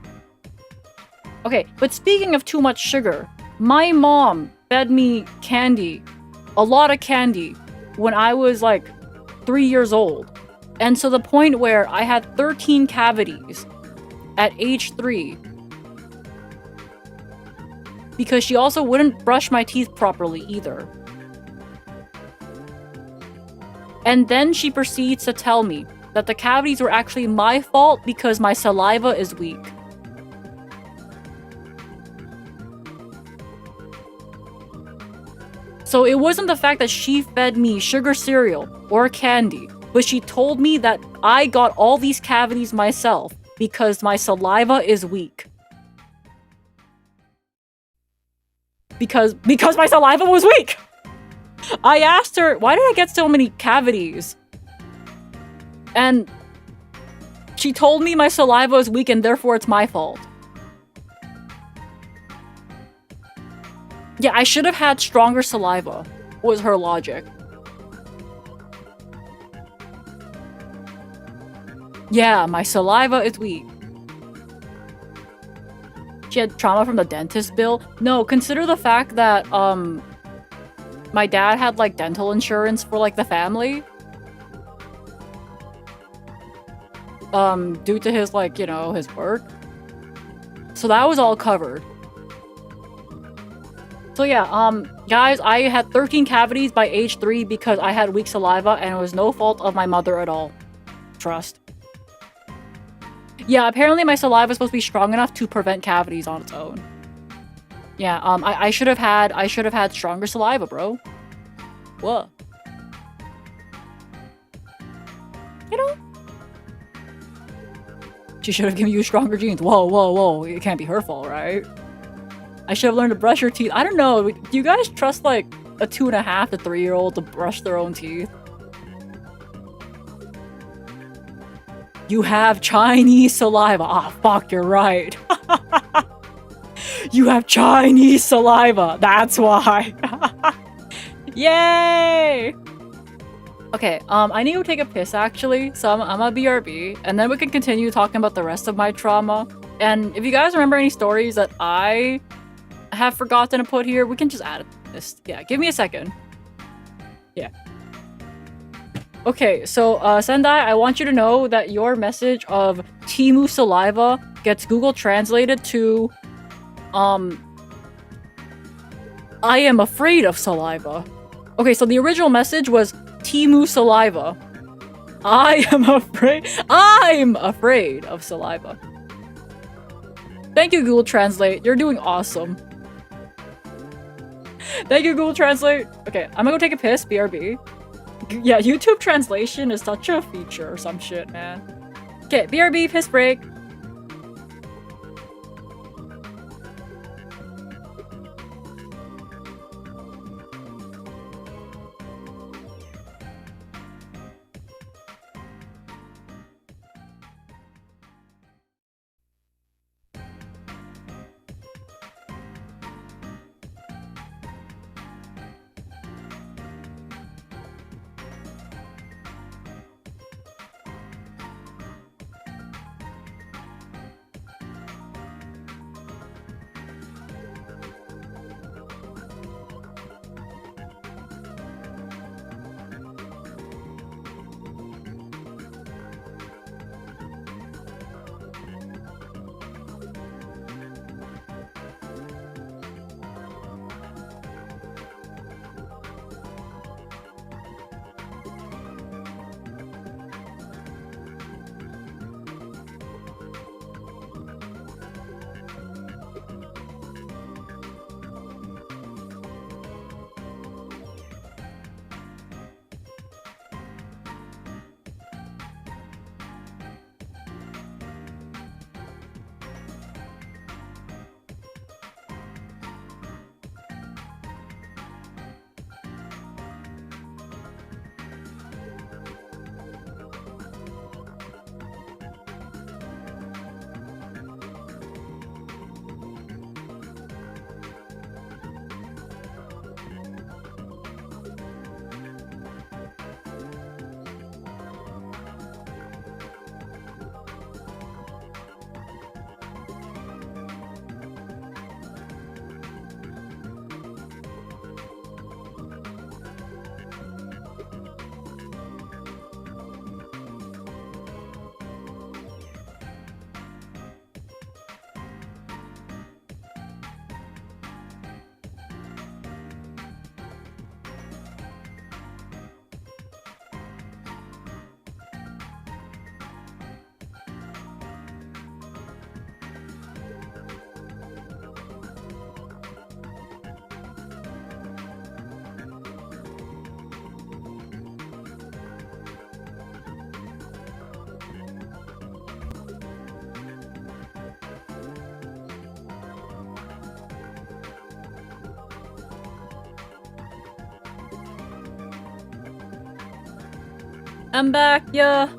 Okay, but speaking of too much sugar, my mom fed me candy, a lot of candy, when I was like 3 years old. And so the point where I had 13 cavities at age 3. Because she also wouldn't brush my teeth properly either. And then she proceeds to tell me that the cavities were actually my fault because my saliva is weak. So it wasn't the fact that she fed me sugar cereal or candy, but she told me that I got all these cavities myself because my saliva is weak. Because my saliva was weak! I asked her, why did I get so many cavities? And she told me my saliva is weak and therefore it's my fault. Yeah, I should have had stronger saliva, was her logic. Yeah, my saliva is weak. She had trauma from the dentist bill? No, consider the fact that, my dad had, like, dental insurance for, like, the family. Due to his, like, you know, his work. So that was all covered. So yeah, guys, I had 13 cavities by age 3 because I had weak saliva and it was no fault of my mother at all. Trust. Yeah, apparently my saliva is supposed to be strong enough to prevent cavities on its own. Yeah, I should have had stronger saliva, bro. What? You know? She should have given you stronger genes. Whoa. It can't be her fault, right? I should have learned to brush your teeth. I don't know. Do you guys trust, like, a 2.5 to 3-year-old to brush their own teeth? You have Chinese saliva. Ah, fuck, you're right. You have Chinese saliva. That's why. Yay! Okay, I need to take a piss, actually, so I'm a BRB, and then we can continue talking about the rest of my trauma. And if you guys remember any stories that I have forgotten to put here, we can just add it to this. Yeah, give me a second. Yeah. Okay, so, Sendai, I want you to know that your message of Timu saliva gets Google translated to, I am afraid of saliva. Okay, so the original message was Timu saliva. I'm afraid of saliva. Thank you, Google Translate. You're doing awesome. Thank you, Google Translate. Okay, I'm gonna go take a piss, BRB. Yeah, YouTube translation is such a feature or some shit, man. Okay, BRB, piss break. I'm back, yeah.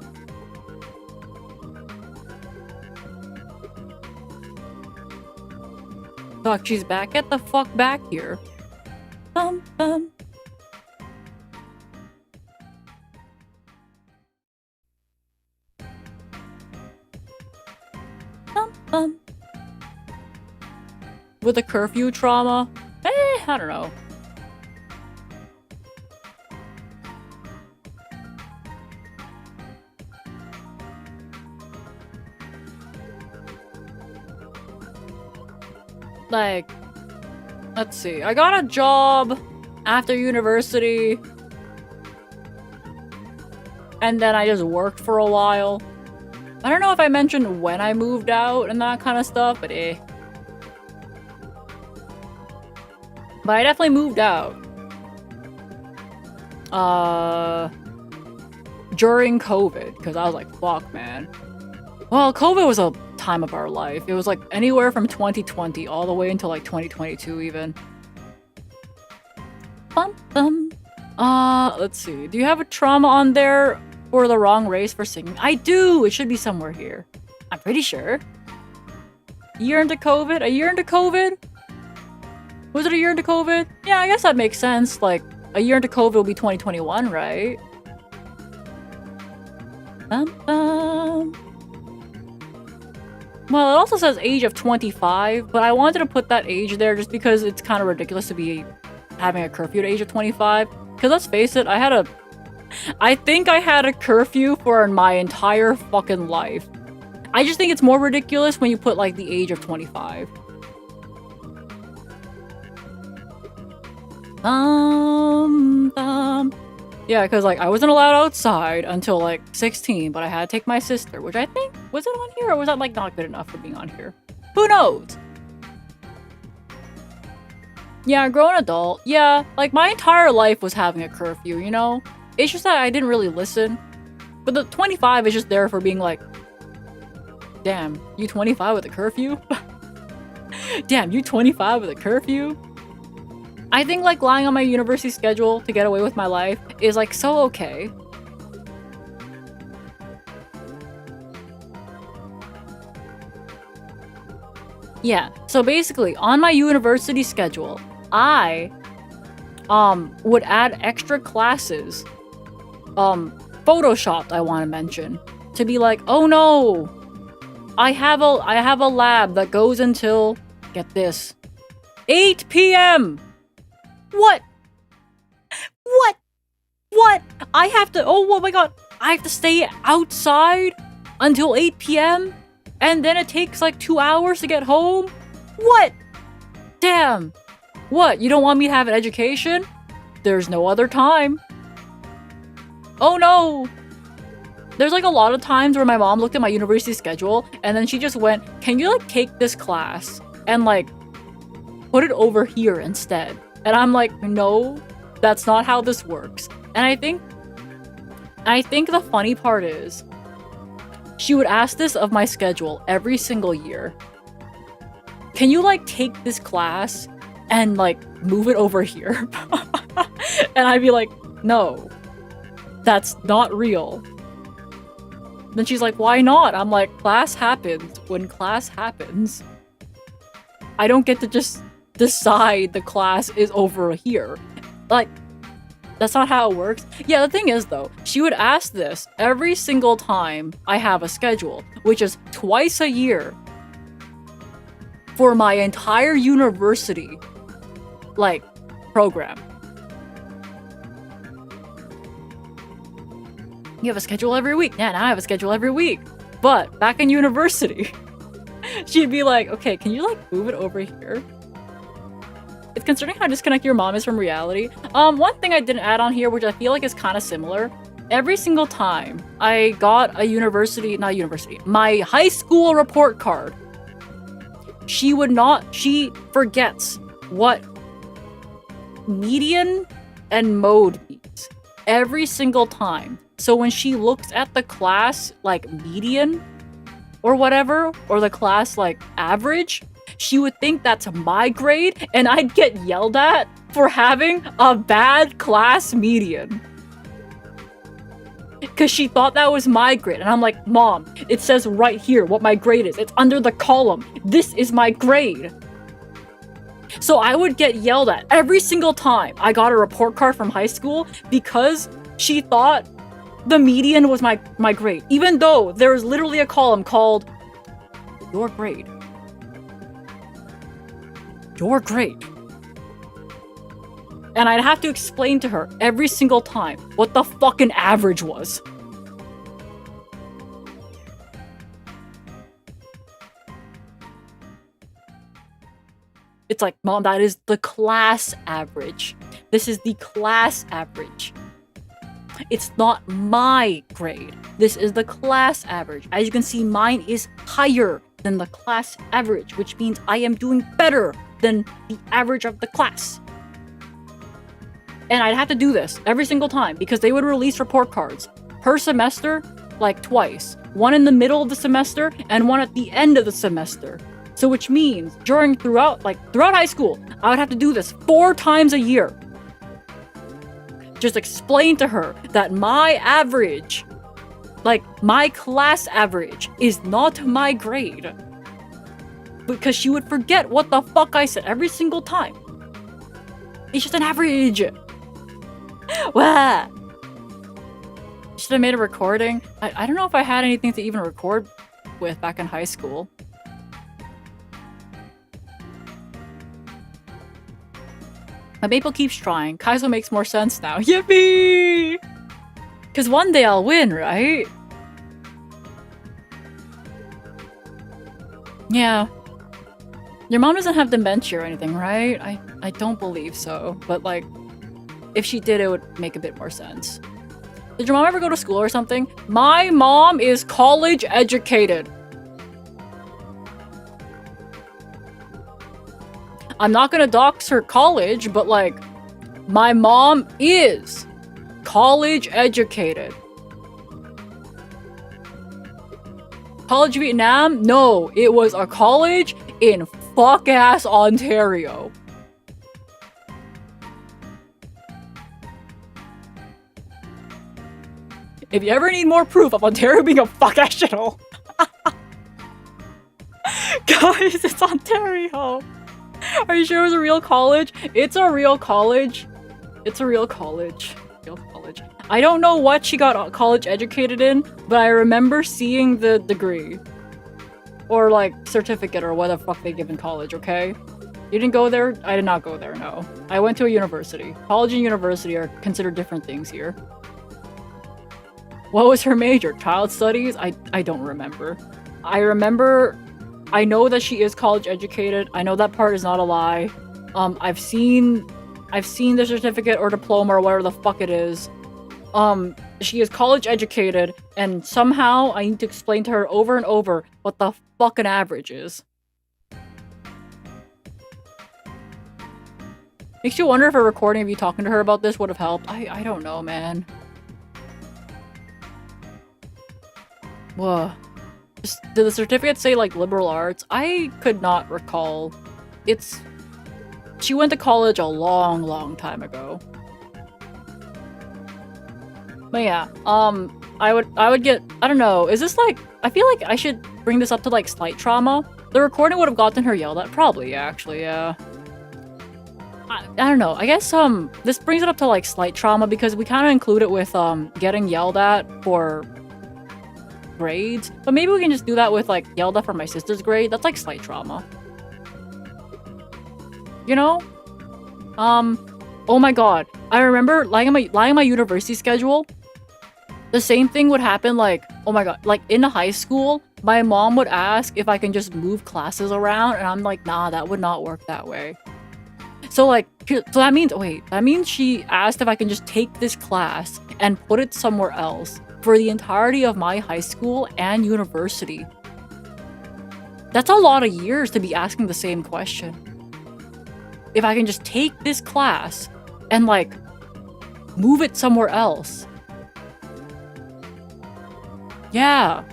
Fuck, she's back. Get the fuck back here. Bum, bum. Bum, bum. With the curfew trauma? I don't know. Like, let's see. I got a job after university. And then I just worked for a while. I don't know if I mentioned when I moved out and that kind of stuff, but eh. But I definitely moved out. During COVID, because I was like, fuck, man. Well, COVID was a time of our life. It was like anywhere from 2020 all the way until like 2022 even. Bum, bum. Let's see. Do you have a trauma on there for the wrong race for singing? I do! It should be somewhere here. I'm pretty sure. A year into COVID? A year into COVID? Was it a year into COVID? Yeah, I guess that makes sense. Like, a year into COVID will be 2021, right? Bum, bum. Well, it also says age of 25, but I wanted to put that age there just because it's kind of ridiculous to be having a curfew at age of 25. Because let's face it, I think I had a curfew for my entire fucking life. I just think it's more ridiculous when you put like the age of 25. Yeah, because like I wasn't allowed outside until like 16, but I had to take my sister, which I think, was it on here or was that like not good enough for being on here? Who knows? Yeah, grown adult. Yeah, like my entire life was having a curfew, you know? It's just that I didn't really listen. But the 25 is just there for being like, damn, you 25 with a curfew? Damn, you 25 with a curfew? I think like lying on my university schedule to get away with my life is like so okay. Yeah, so basically on my university schedule, I would add extra classes, photoshopped I want to mention, to be like, oh no, I have a lab that goes until, get this, 8 p.m. What? I have to, oh my god, I have to stay outside until 8 p.m. and then it takes like 2 hours to get home? What? Damn. What, you don't want me to have an education? There's no other time. Oh no. There's like a lot of times where my mom looked at my university schedule and then she just went, can you like take this class and like put it over here instead? And I'm like, no, that's not how this works. And I think the funny part is, she would ask this of my schedule every single year. Can you like take this class and like move it over here? And I'd be like, no, that's not real. Then she's like, why not? I'm like, class happens when class happens. I don't get to just decide the class is over here. Like, that's not how it works. Yeah, the thing is though, she would ask this every single time I have a schedule, which is twice a year for my entire university, like, program. You have a schedule every week. Yeah, now I have a schedule every week. But back in university, she'd be like, okay, can you like move it over here? It's concerning how disconnected your mom is from reality. One thing I didn't add on here, which I feel like is kind of similar. Every single time I got a my high school report card, she forgets what median and mode means every single time. So when she looks at the class like median or whatever, or the class like average, she would think that's my grade and I'd get yelled at for having a bad class median. because she thought that was my grade. And I'm like, Mom, it says right here what my grade is. It's under the column. This is my grade. So I would get yelled at every single time I got a report card from high school because she thought the median was my grade, even though there was literally a column called your grade. Your grade. And I'd have to explain to her every single time what the fucking average was. It's like, Mom, that is the class average. This is the class average. It's not my grade. This is the class average. As you can see, mine is higher than the class average, which means I am doing better than the average of the class. And I'd have to do this every single time because they would release report cards per semester, like twice. One in the middle of the semester and one at the end of the semester. So which means throughout high school, I would have to do this 4 times a year. Just explain to her that my average, like my class average, is not my grade. Because she would forget what the fuck I said every single time. It's just an average. Wah. Should have made a recording. I don't know if I had anything to even record with back in high school. My Maple keeps trying. Kaizo makes more sense now. Yippee! Because one day I'll win, right? Yeah. Your mom doesn't have dementia or anything, right? I don't believe so. But like, if she did, it would make a bit more sense. Did your mom ever go to school or something? My mom is college educated. I'm not gonna dox her college, but like, my mom is college educated. College Vietnam? No, it was a college in fuck-ass Ontario. If you ever need more proof of Ontario being a fuck-ass shithole. Guys, it's Ontario. Are you sure it was a real college? It's a real college. It's a real college. Real college. I don't know what she got college educated in, but I remember seeing the degree. Or like certificate or what the fuck they give in college, okay? You didn't go there? I did not go there, no. I went to a university. College and university are considered different things here. What was her major? Child studies? I don't remember. I know that she is college educated. I know that part is not a lie. I've seen the certificate or diploma or whatever the fuck it is. She is college educated, and somehow I need to explain to her over and over what the fucking average is. Makes you wonder if a recording of you talking to her about this would have helped. I don't know, man. Whoa. Did the certificate say like liberal arts? I could not recall. She went to college a long time ago. But yeah, I would get, I don't know, is this like, I feel like I should bring this up to like slight trauma. The recording would have gotten her yelled at, probably, actually, yeah. I don't know, I guess, this brings it up to like slight trauma because we kind of include it with, getting yelled at for grades. But maybe we can just do that with like yelled at for my sister's grade. That's like slight trauma. You know? Oh my god. I remember lying on my university schedule. The same thing would happen like, oh my god, like in high school, my mom would ask if I can just move classes around, and I'm like, nah, that would not work that way. So like, so that means she asked if I can just take this class and put it somewhere else for the entirety of my high school and university. That's a lot of years to be asking the same question. If I can just take this class and like move it somewhere else. Yeah.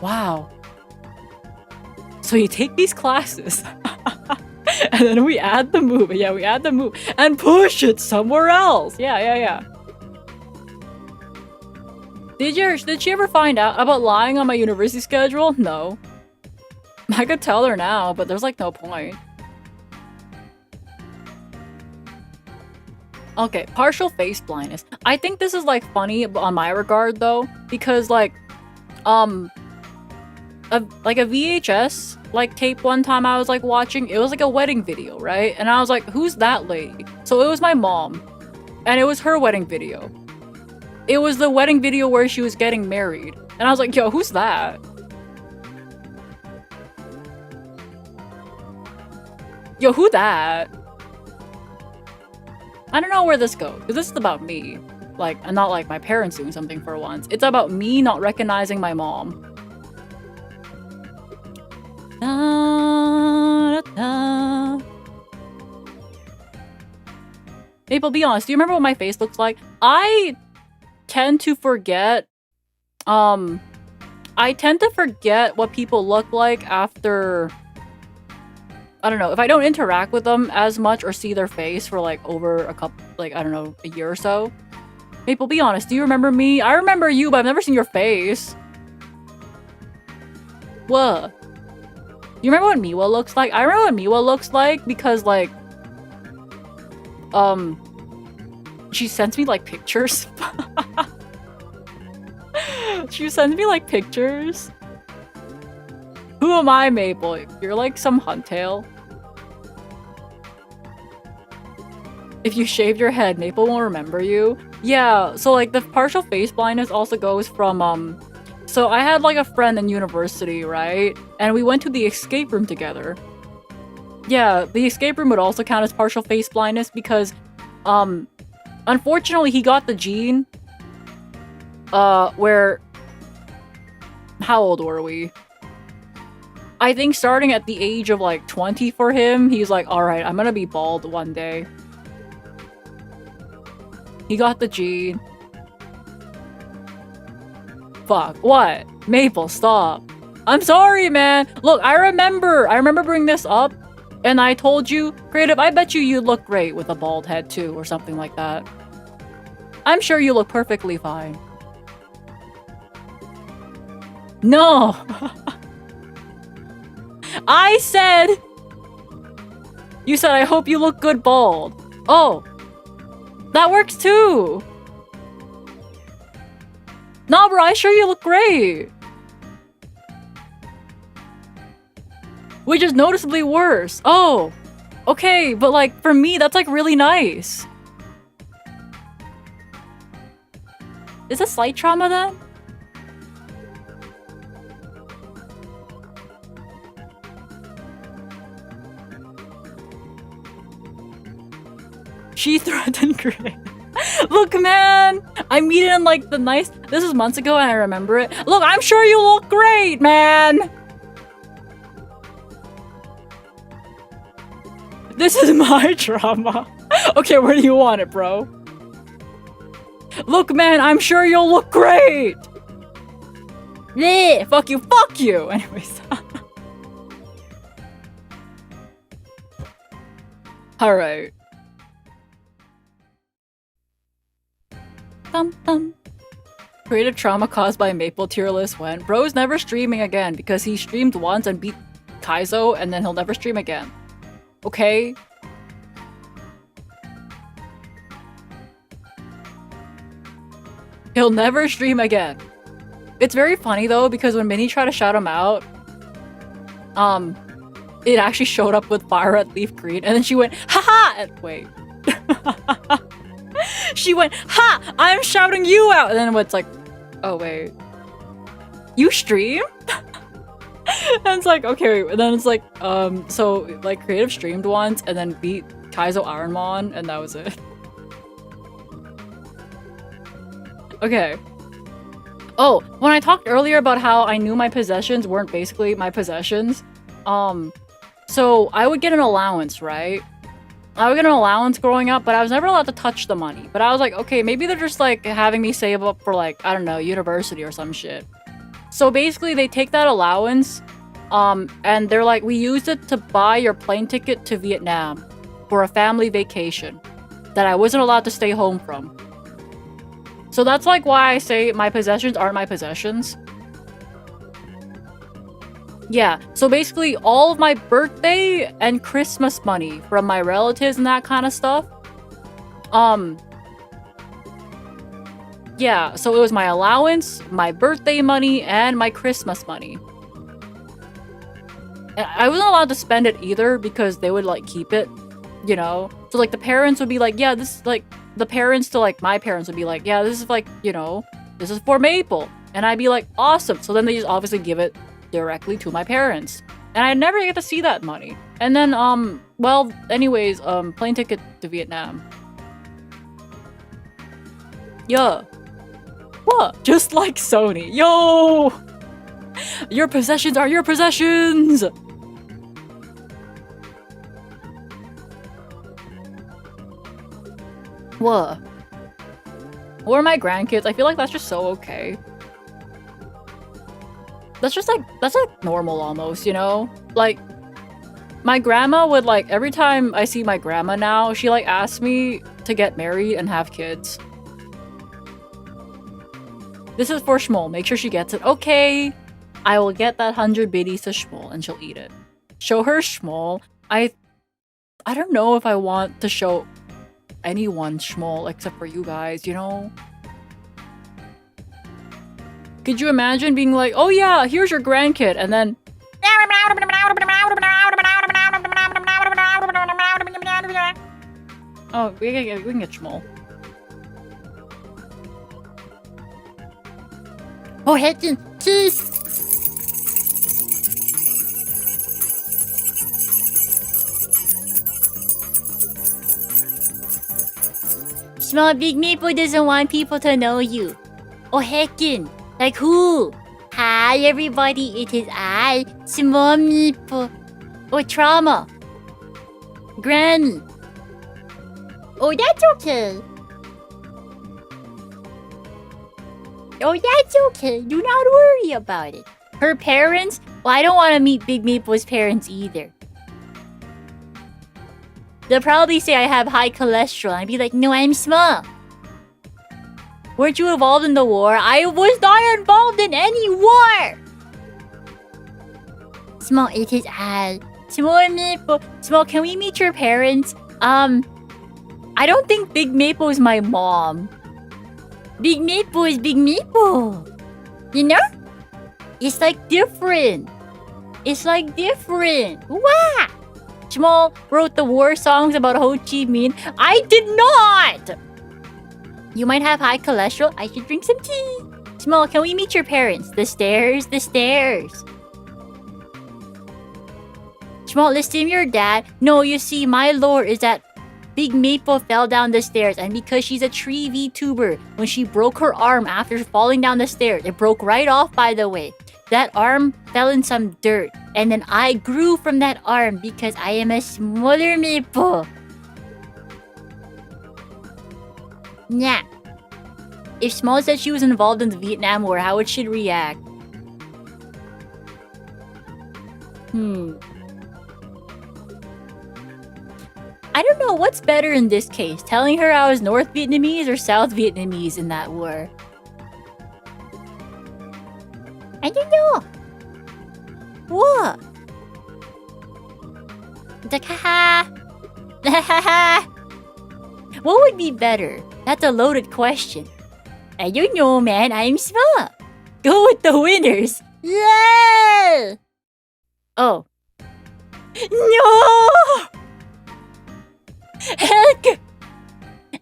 Wow. So you take these classes and then we add the move. Yeah, we add the move and push it somewhere else. Yeah. Did she ever find out about lying on my university schedule? No. I could tell her now, but there's like no point. Okay, partial face blindness. I think this is like funny on my regard though, because like a VHS like tape one time I was like watching, it was like a wedding video, right? And I was like, who's that lady? So it was my mom, and it was her wedding video. It was the wedding video where she was getting married, and I was like, yo, who's that? Yo, who that? I don't know where this goes, because this is about me. Like, and not like my parents doing something for once. It's about me not recognizing my mom. Da, da, da. Maple, be honest, do you remember what my face looks like? I tend to forget what people look like after, I don't know, if I don't interact with them as much or see their face for like over a couple, like, I don't know, a year or so. Maple, be honest, do you remember me? I remember you, but I've never seen your face. What? Do you remember what Miwa looks like? I remember what Miwa looks like because like, she sends me like pictures. She sends me like pictures. Who am I, Maple? You're like some huntail. If you shaved your head, Maple won't remember you. Yeah, so like the partial face blindness also goes from so I had like a friend in university, right? And we went to the escape room together. Yeah, the escape room would also count as partial face blindness because unfortunately he got the gene where, how old were we? I think starting at the age of like 20 for him, he's like, all right, I'm gonna be bald one day. He got the gene. Fuck, what? Maple, stop. I'm sorry, man. Look, I remember bringing this up, and I told you, Creative, I bet you look great with a bald head too, or something like that. I'm sure you look perfectly fine. No! I said... You said, I hope you look good bald. Oh. That works too! Nah, bro, I sure you look great! Which is noticeably worse. Oh! Okay, but like, for me, that's like really nice. Is this slight trauma then? She threatened Gray. Look, man! I meet it in like the nice... This is months ago and I remember it. Look, I'm sure you look great, man! This is my trauma. Okay, where do you want it, bro? Look, man, I'm sure you'll look great! Yeah, fuck you, fuck you! Anyways. Alright. Creative trauma caused by Maple tier list when bro's never streaming again because he streamed once and beat Kaizo and then he'll never stream again. Okay? He'll never stream again. It's very funny though because when Minnie tried to shout him out, it actually showed up with fire at leaf green and then she went, haha! And wait. She went, ha! I'm shouting you out! And then it's like, oh wait. You stream? And it's like, okay. And then it's like, so like Creative streamed once and then beat Kaizo Ironmon and that was it. Okay. Oh, when I talked earlier about how I knew my possessions weren't basically my possessions, so I would get an allowance, right? I would get an allowance growing up, but I was never allowed to touch the money. But I was like, okay, maybe they're just like having me save up for like, I don't know, university or some shit. So basically they take that allowance, and they're like, we used it to buy your plane ticket to Vietnam for a family vacation that I wasn't allowed to stay home from. So that's like why I say my possessions aren't my possessions. Yeah, so basically all of my birthday and Christmas money from my relatives and that kind of stuff. Yeah, so it was my allowance, my birthday money, and my Christmas money. And I wasn't allowed to spend it either because they would like keep it, you know? So like the parents would be like, yeah, this is like, the parents to like my parents would be like, yeah, this is like, you know, this is for Maple. And I'd be like, awesome. So then they just obviously give it directly to my parents. And I never get to see that money. And then, well, anyways, plane ticket to Vietnam. Yeah. What? Just like Sony. Yo! Your possessions are your possessions! What? Or my grandkids. I feel like that's just so okay. That's like normal almost, you know? Like, my grandma would like, every time I see my grandma now, she like asks me to get married and have kids. This is for Shmuel. Make sure she gets it. Okay. I will get that 100 biddies to Shmuel and she'll eat it. Show her Shmuel. I don't know if I want to show anyone Shmuel except for you guys, you know? Could you imagine being like, oh yeah, here's your grandkid, and then... Oh, we can get Shmuel. Oh, Hedgen, cheese! Small Big Maple doesn't want people to know you. Oh, Hedgen, like who? Hi, everybody, it is I, Small Maple. Oh, Trauma. Granny. Oh, that's okay. Oh, that's okay. Do not worry about it. Her parents? Well, I don't want to meet Big Maple's parents either. They'll probably say I have high cholesterol. I'd be like, no, I'm small. Weren't you involved in the war? I was not involved in any war! Small, it is I. Small Maple. Small, can we meet your parents? I don't think Big Maple is my mom. Big Maple is Big Maple. You know? It's like different. It's like different. Wow! Small wrote the war songs about Ho Chi Minh. I did not! You might have high cholesterol. I should drink some tea. Small, can we meet your parents? The stairs, the stairs. Small, listen to your dad. No, you see, my lore is that Big Maple fell down the stairs, and because she's a tree Vtuber, when she broke her arm after falling down the stairs, it broke right off, by the way. That arm fell in some dirt, and then I grew from that arm because I am a smaller maple. Yeah. If Small said she was involved in the Vietnam War, how would she react? I don't know what's better in this case, telling her I was North Vietnamese or South Vietnamese in that war. I don't know. What? What would be better? That's a loaded question. I don't know, man. I'm small. Go with the winners. Yeah! Oh. No! Heck!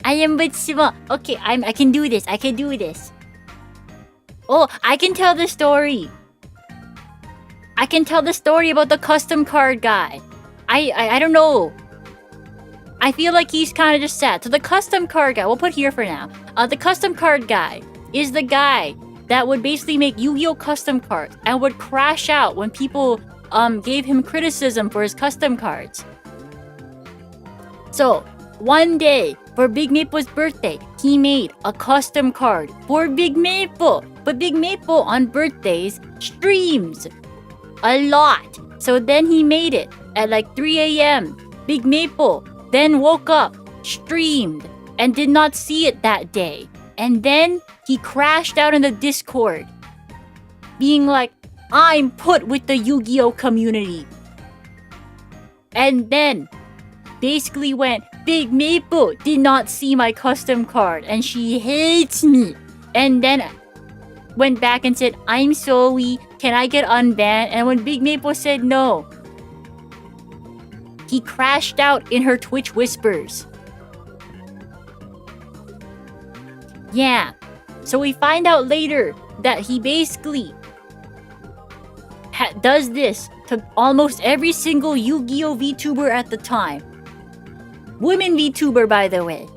I am but small. Okay, I can do this. I can do this. Oh, I can tell the story. I can tell the story about the custom card guy. I don't know. I feel like he's kind of just sad. So the custom card guy, we'll put here for now. The custom card guy is the guy that would basically make Yu-Gi-Oh custom cards and would crash out when people gave him criticism for his custom cards. So one day for Big Maple's birthday, he made a custom card for Big Maple. But Big Maple on birthdays streams a lot. So then he made it at like 3 a.m. Big Maple then woke up, streamed, and did not see it that day. And then he crashed out in the Discord, being like, I'm put with the Yu-Gi-Oh community. And then basically went, Big Maple did not see my custom card and she hates me. And then went back and said, I'm sorry, can I get unbanned? And when Big Maple said no, he crashed out in her Twitch whispers. Yeah, so we find out later that he basically does this to almost every single Yu-Gi-Oh VTuber at the time. Women VTuber, by the way.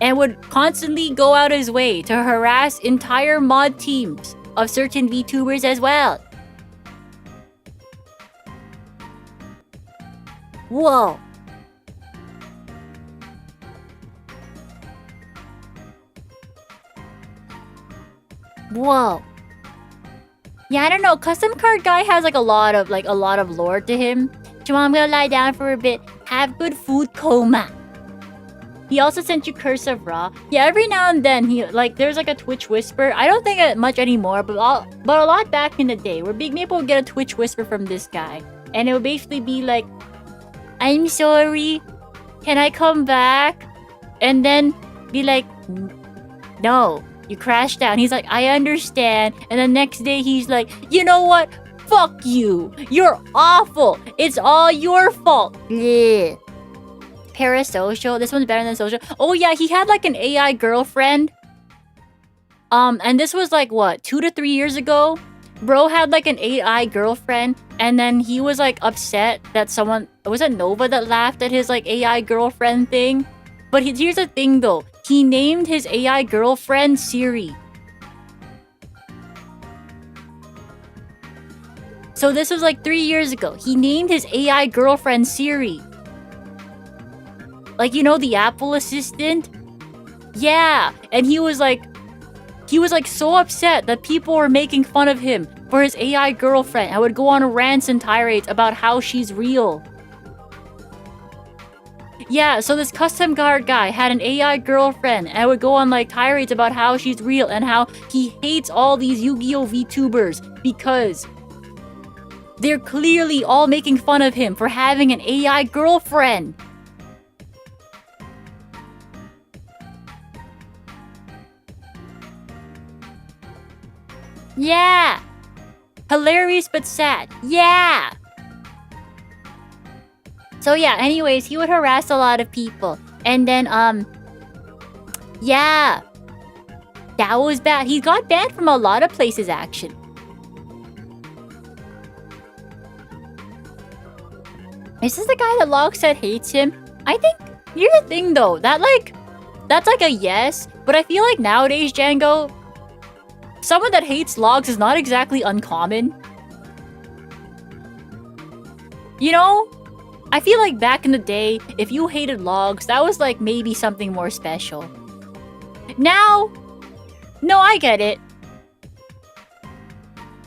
And would constantly go out his way to harass entire mod teams of certain VTubers as well. Whoa. Whoa. Yeah, I don't know. Custom card guy has like a lot of lore to him. Jamal, I'm gonna lie down for a bit. Have good food coma. He also sent you Curse of Ra. Yeah, every now and then he there's like a Twitch whisper. I don't think it much anymore, but a lot back in the day where Big Maple would get a Twitch whisper from this guy, and it would basically be like, "I'm sorry, can I come back?" And then be like, "No, you crashed out." And he's like, "I understand." And the next day he's like, "You know what? Fuck you. You're awful. It's all your fault." Bleh. Parasocial. This one's better than social. Oh yeah, he had like an AI girlfriend. And this was like what, 2 to 3 years ago? Bro had like an AI girlfriend, and then he was like upset that was it Nova that laughed at his like AI girlfriend thing? But here's the thing though. He named his AI girlfriend Siri. So this was like 3 years ago. He named his AI girlfriend Siri. Like, you know, the Apple Assistant? Yeah. And he was like so upset that people were making fun of him for his AI girlfriend. I would go on rants and tirades about how she's real. Yeah, so this custom card guy had an AI girlfriend, and I would go on like tirades about how she's real and how he hates all these Yu-Gi-Oh VTubers because they're clearly all making fun of him for having an AI girlfriend. Yeah. Hilarious but sad. Yeah. So yeah, anyways, he would harass a lot of people. And then, yeah. That was bad. He got banned from a lot of places, actually. Is this the guy that Log said hates him? I think, here's the thing though, that's like a yes, but I feel like nowadays, Django, someone that hates Logs is not exactly uncommon. You know? I feel like back in the day, if you hated Logs, that was like maybe something more special. Now, no, I get it.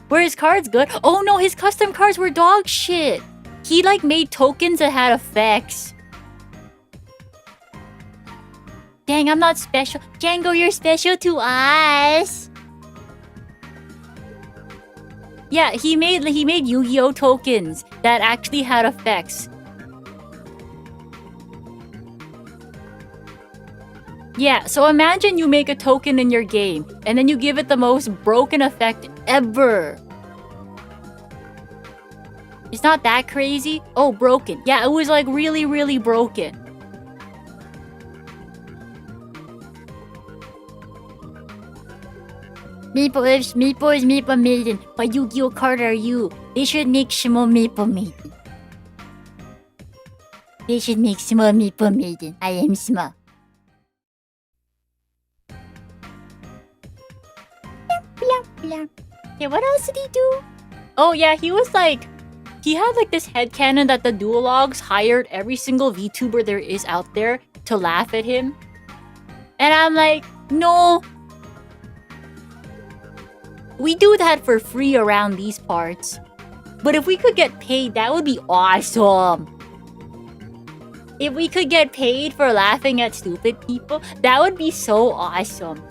Were his cards good? Oh no, his custom cards were dog shit. He like made tokens that had effects. Dang, I'm not special. Django, you're special to us. Yeah, he made Yu-Gi-Oh tokens that actually had effects. Yeah, so imagine you make a token in your game and then you give it the most broken effect ever. It's not that crazy. Oh, broken. Yeah, it was like really, really broken. Meepo is Meepo Maiden. What Yu-Gi-Oh card are you? They should make Shimo Meepo Maiden. They should make Shimo Meepo Maiden. I am Shimo. Yeah, what else did he do? Oh yeah, he had like this headcanon that the Duologs hired every single VTuber there is out there to laugh at him. And I'm like, no. We do that for free around these parts. But if we could get paid, that would be awesome. If we could get paid for laughing at stupid people, that would be so awesome.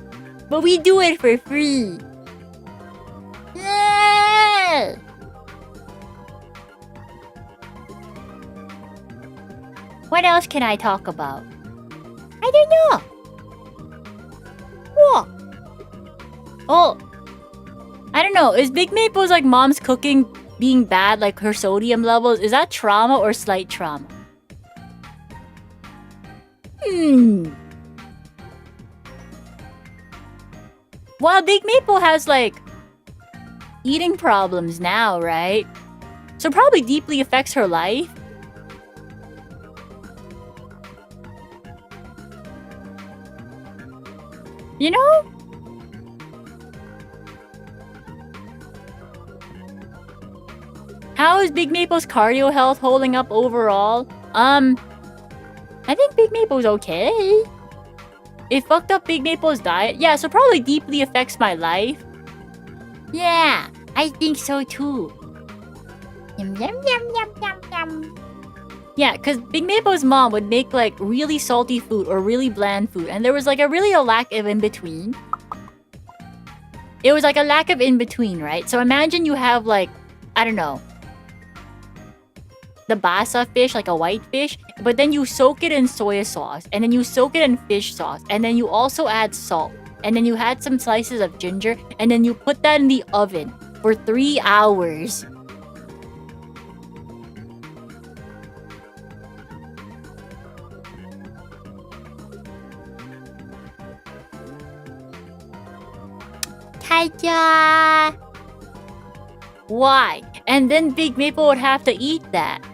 But we do it for free. Yeah. What else can I talk about? I don't know. What? Oh. I don't know. Is Big Maple's like mom's cooking being bad, like her sodium levels? Is that trauma or slight trauma? Well, Big Maple has like eating problems now, right? So probably deeply affects her life. You know? How is Big Maple's cardio health holding up overall? I think Big Maple's okay. It fucked up Big Maple's diet. Yeah, so probably deeply affects my life. Yeah, I think so too. Yum, yum, yum, yum, yum, yum. Yeah, because Big Maple's mom would make like really salty food or really bland food, and there was like a lack of in between. It was like a lack of in between, right? So imagine you have like, I don't know, the basa fish, like a white fish, but then you soak it in soy sauce, and then you soak it in fish sauce, and then you also add salt, and then you had some slices of ginger, and then you put that in the oven for 3 hours. Taija! Why? And then Big Maple would have to eat that.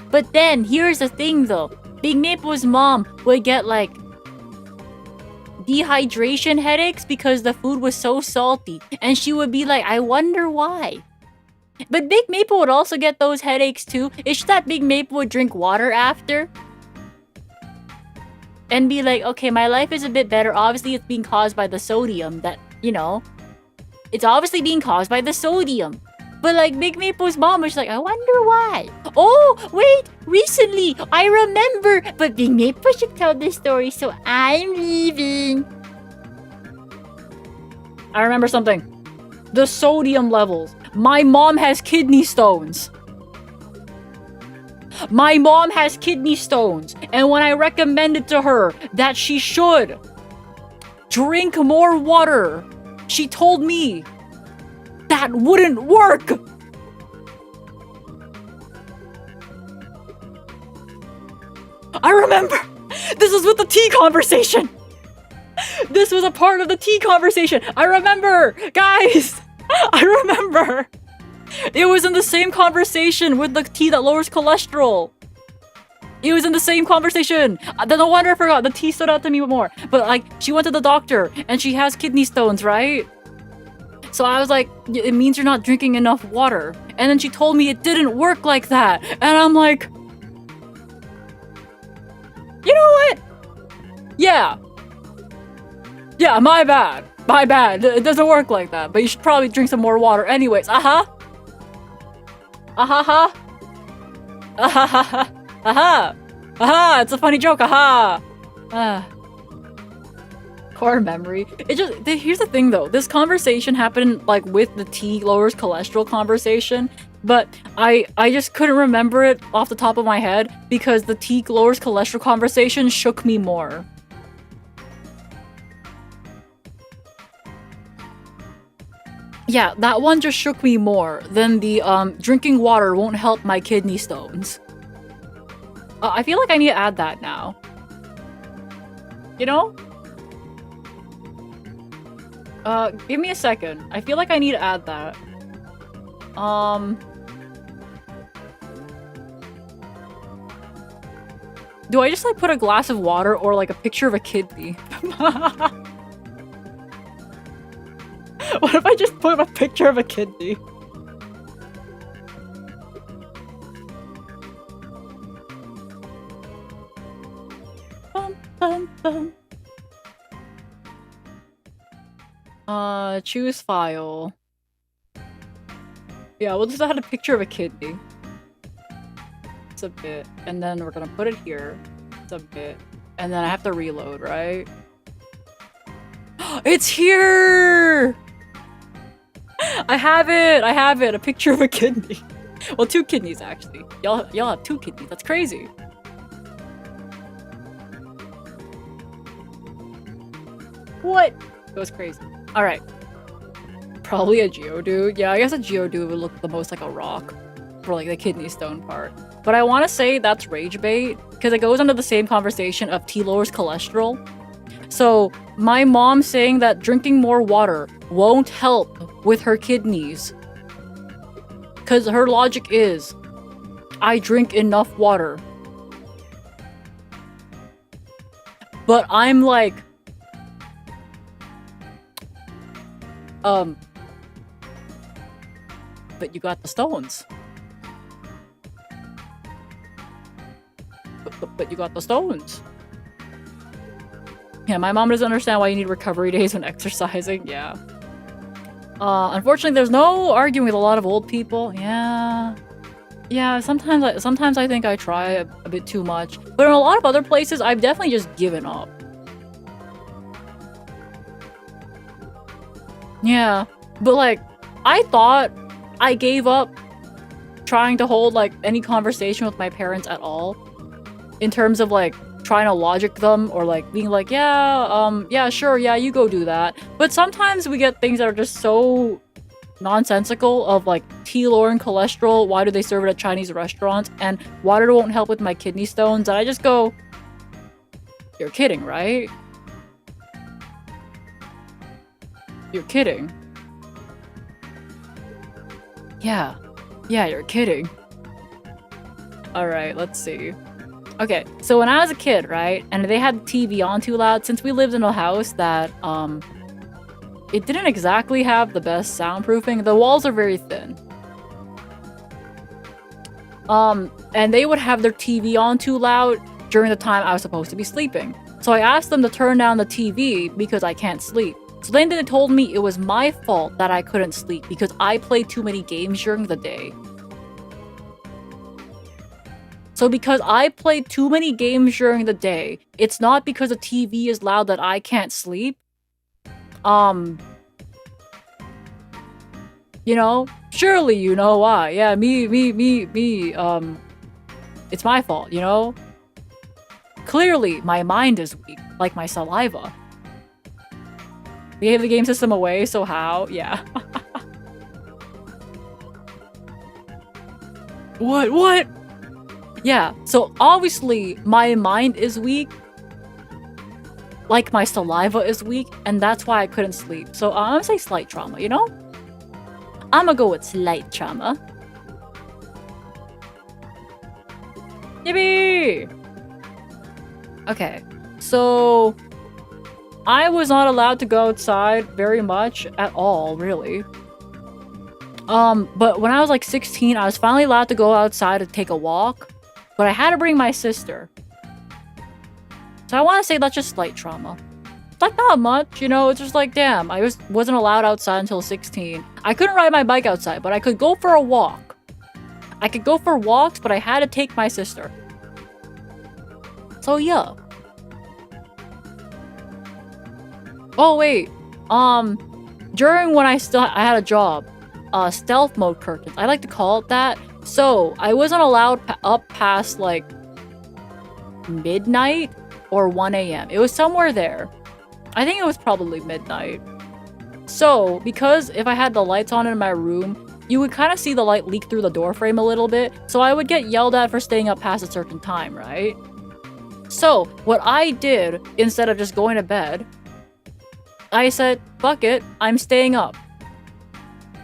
But then, here's the thing though. Big Maple's mom would get like dehydration headaches because the food was so salty. And she would be like, I wonder why. But Big Maple would also get those headaches too. It's just that Big Maple would drink water after. And be like, okay, my life is a bit better. Obviously, it's being caused by the sodium that, you know. It's obviously being caused by the sodium. But like Big Maple's mom was like, I wonder why. Oh, wait, recently, I remember. But Big Maple should tell this story, so I'm leaving. I remember something. The sodium levels. My mom has kidney stones. My mom has kidney stones. And when I recommended to her that she should drink more water, she told me that wouldn't work. I remember. This was with the tea conversation. This was a part of the tea conversation. I remember. Guys, I remember. It was in the same conversation with the tea that lowers cholesterol. It was in the same conversation. No wonder I forgot. The tea stood out to me more. But like, she went to the doctor and she has kidney stones, right? So I was like, it means you're not drinking enough water. And then she told me it didn't work like that. And I'm like, you know what? Yeah. Yeah, my bad. My bad. It doesn't work like that. But you should probably drink some more water. Anyways, aha. Aha. Aha. Aha. Aha. It's a funny joke. Aha. Ah. Core memory. It just here's the thing though. This conversation happened like with the tea lowers cholesterol conversation, but I just couldn't remember it off the top of my head because the tea lowers cholesterol conversation shook me more. Yeah, that one just shook me more than the drinking water won't help my kidney stones. I feel like I need to add that now. You know? Give me a second. I feel like I need to add that. Do I just like put a glass of water or like a picture of a kidney? What if I just put a picture of a kidney? Bum, bum, bum. Choose file. Yeah, we'll just add a picture of a kidney. Submit. And then we're gonna put it here. Submit. And then I have to reload, right? It's here! I have it! I have it! A picture of a kidney. Well, 2 kidneys, actually. Y'all have 2 kidneys. That's crazy. What? It was crazy. Alright. Probably a Geodude. Yeah, I guess a Geodude would look the most like a rock for like the kidney stone part. But I want to say that's rage bait because it goes under the same conversation of tea lowers cholesterol. So my mom saying that drinking more water won't help with her kidneys. Because her logic is, I drink enough water. But I'm like, but you got the stones. But you got the stones. Yeah, my mom doesn't understand why you need recovery days when exercising. Yeah. Unfortunately, there's no arguing with a lot of old people. Yeah. Yeah, sometimes I think I try a bit too much. But in a lot of other places, I've definitely just given up. Yeah. But like, I thought I gave up trying to hold like any conversation with my parents at all. In terms of like trying to logic them or like being like, yeah, sure, yeah, you go do that. But sometimes we get things that are just so nonsensical of like tea lowering cholesterol, why do they serve it at Chinese restaurants, and water won't help with my kidney stones, and I just go, you're kidding, right? You're kidding. Yeah, you're kidding. Alright, let's see. Okay, so when I was a kid, right, and they had the TV on too loud, since we lived in a house that, it didn't exactly have the best soundproofing. The walls are very thin. And they would have their TV on too loud during the time I was supposed to be sleeping. So I asked them to turn down the TV because I can't sleep. So then they told me it was my fault that I couldn't sleep because I played too many games during the day. So because I played too many games during the day, it's not because the TV is loud that I can't sleep. You know, surely you know why. Yeah, me, it's my fault, you know? Clearly, my mind is weak, like my saliva. They gave the game system away, so how? Yeah. What? Yeah, so obviously my mind is weak, like my saliva is weak, and that's why I couldn't sleep. So I'm gonna say slight trauma, you know? I'm gonna go with slight trauma. Yippee! Okay, so I was not allowed to go outside very much at all, really. But when I was like 16, I was finally allowed to go outside to take a walk. But I had to bring my sister. So I want to say that's just slight trauma. It's like not much, you know, it's just like, damn, I wasn't allowed outside until 16. I couldn't ride my bike outside, but I could go for a walk. I could go for walks, but I had to take my sister. So yeah. Oh wait, during when I had a job, stealth mode curtains, I like to call it that. So, I wasn't allowed up past, like, midnight or 1 a.m. It was somewhere there. I think it was probably midnight. So, because if I had the lights on in my room, you would kind of see the light leak through the door frame a little bit, so I would get yelled at for staying up past a certain time, right? So, what I did, instead of just going to bed, I said, fuck it, I'm staying up.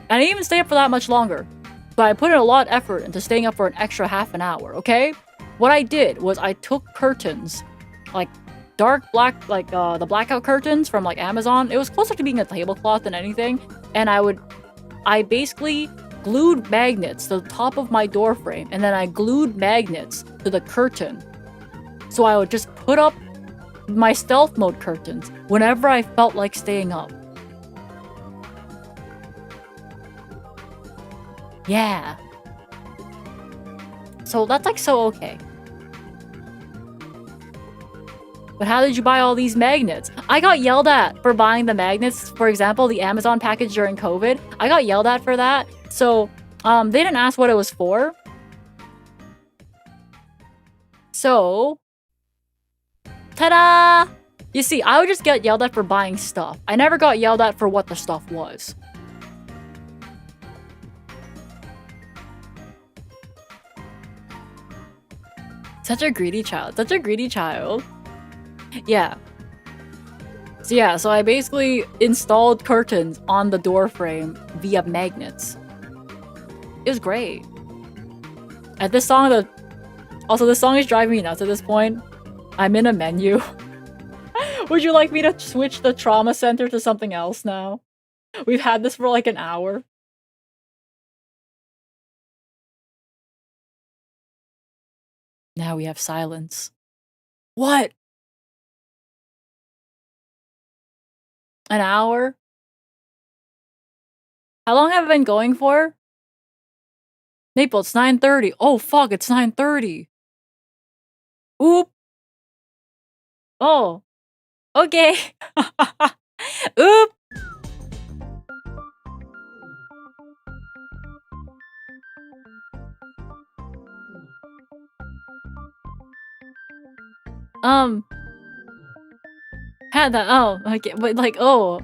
And I didn't even stay up for that much longer. But I put in a lot of effort into staying up for an extra half an hour, okay? What I did was I took curtains, like dark black, like the blackout curtains from like Amazon. It was closer to being a tablecloth than anything. And I basically glued magnets to the top of my door frame, and then I glued magnets to the curtain. So I would just put up my stealth mode curtains whenever I felt like staying up. Yeah. So that's like so okay. But how did you buy all these magnets? I got yelled at for buying the magnets. For example, the Amazon package during COVID. I got yelled at for that. So they didn't ask what it was for. So, ta-da! You see, I would just get yelled at for buying stuff. I never got yelled at for what the stuff was. Such a greedy child. Such a greedy child. Yeah. So I basically installed curtains on the door frame via magnets. It was great. At this song, also this song is driving me nuts at this point. I'm in a menu. Would you like me to switch the trauma center to something else now? We've had this for like an hour. Now we have silence. What? An hour? How long have I been going for? Maple, it's 9:30. Oh fuck, it's 9:30. Oop. Oh. Okay. Oop. Had that. Oh, okay, but like, oh.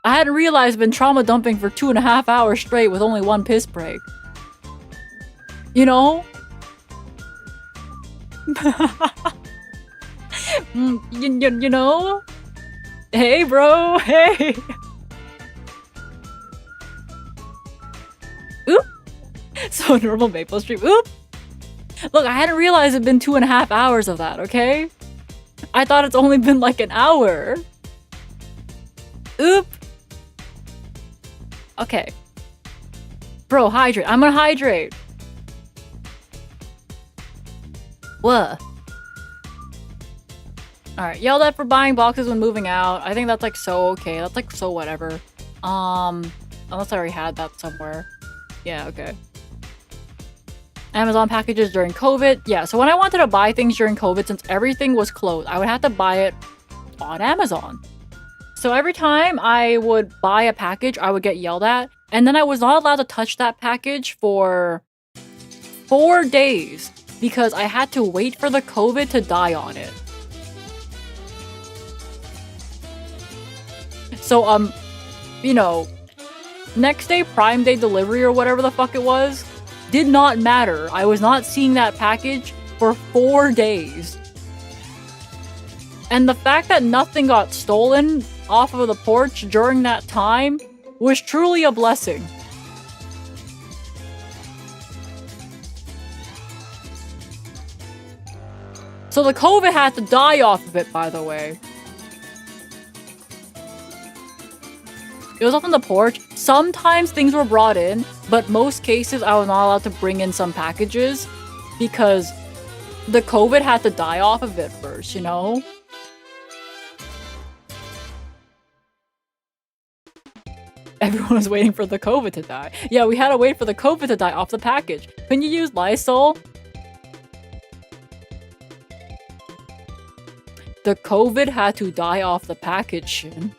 I hadn't realized I've been trauma dumping for 2.5 hours straight with only one piss break. You know? You know? Hey, bro. Hey. Oop. So normal Maple Street. Oop. Look, I hadn't realized it'd been 2.5 hours of that, okay? I thought it's only been like an hour. Oop. Okay. Bro, hydrate. I'm gonna hydrate. What? Alright, yelled at for buying boxes when moving out. I think that's like so okay. That's like so whatever. Unless I already had that somewhere. Yeah, okay. Amazon packages during COVID. Yeah, so when I wanted to buy things during COVID, since everything was closed, I would have to buy it on Amazon. So every time I would buy a package, I would get yelled at. And then I was not allowed to touch that package for 4 days because I had to wait for the COVID to die on it. So, you know, next day, Prime Day delivery or whatever the fuck it was, did not matter. I was not seeing that package for 4 days. And the fact that nothing got stolen off of the porch during that time was truly a blessing. So the COVID had to die off of it, by the way. It was up on the porch. Sometimes things were brought in, but most cases I was not allowed to bring in some packages because the COVID had to die off of it first, you know? Everyone was waiting for the COVID to die. Yeah, we had to wait for the COVID to die off the package. Can you use Lysol? The COVID had to die off the package, Shin.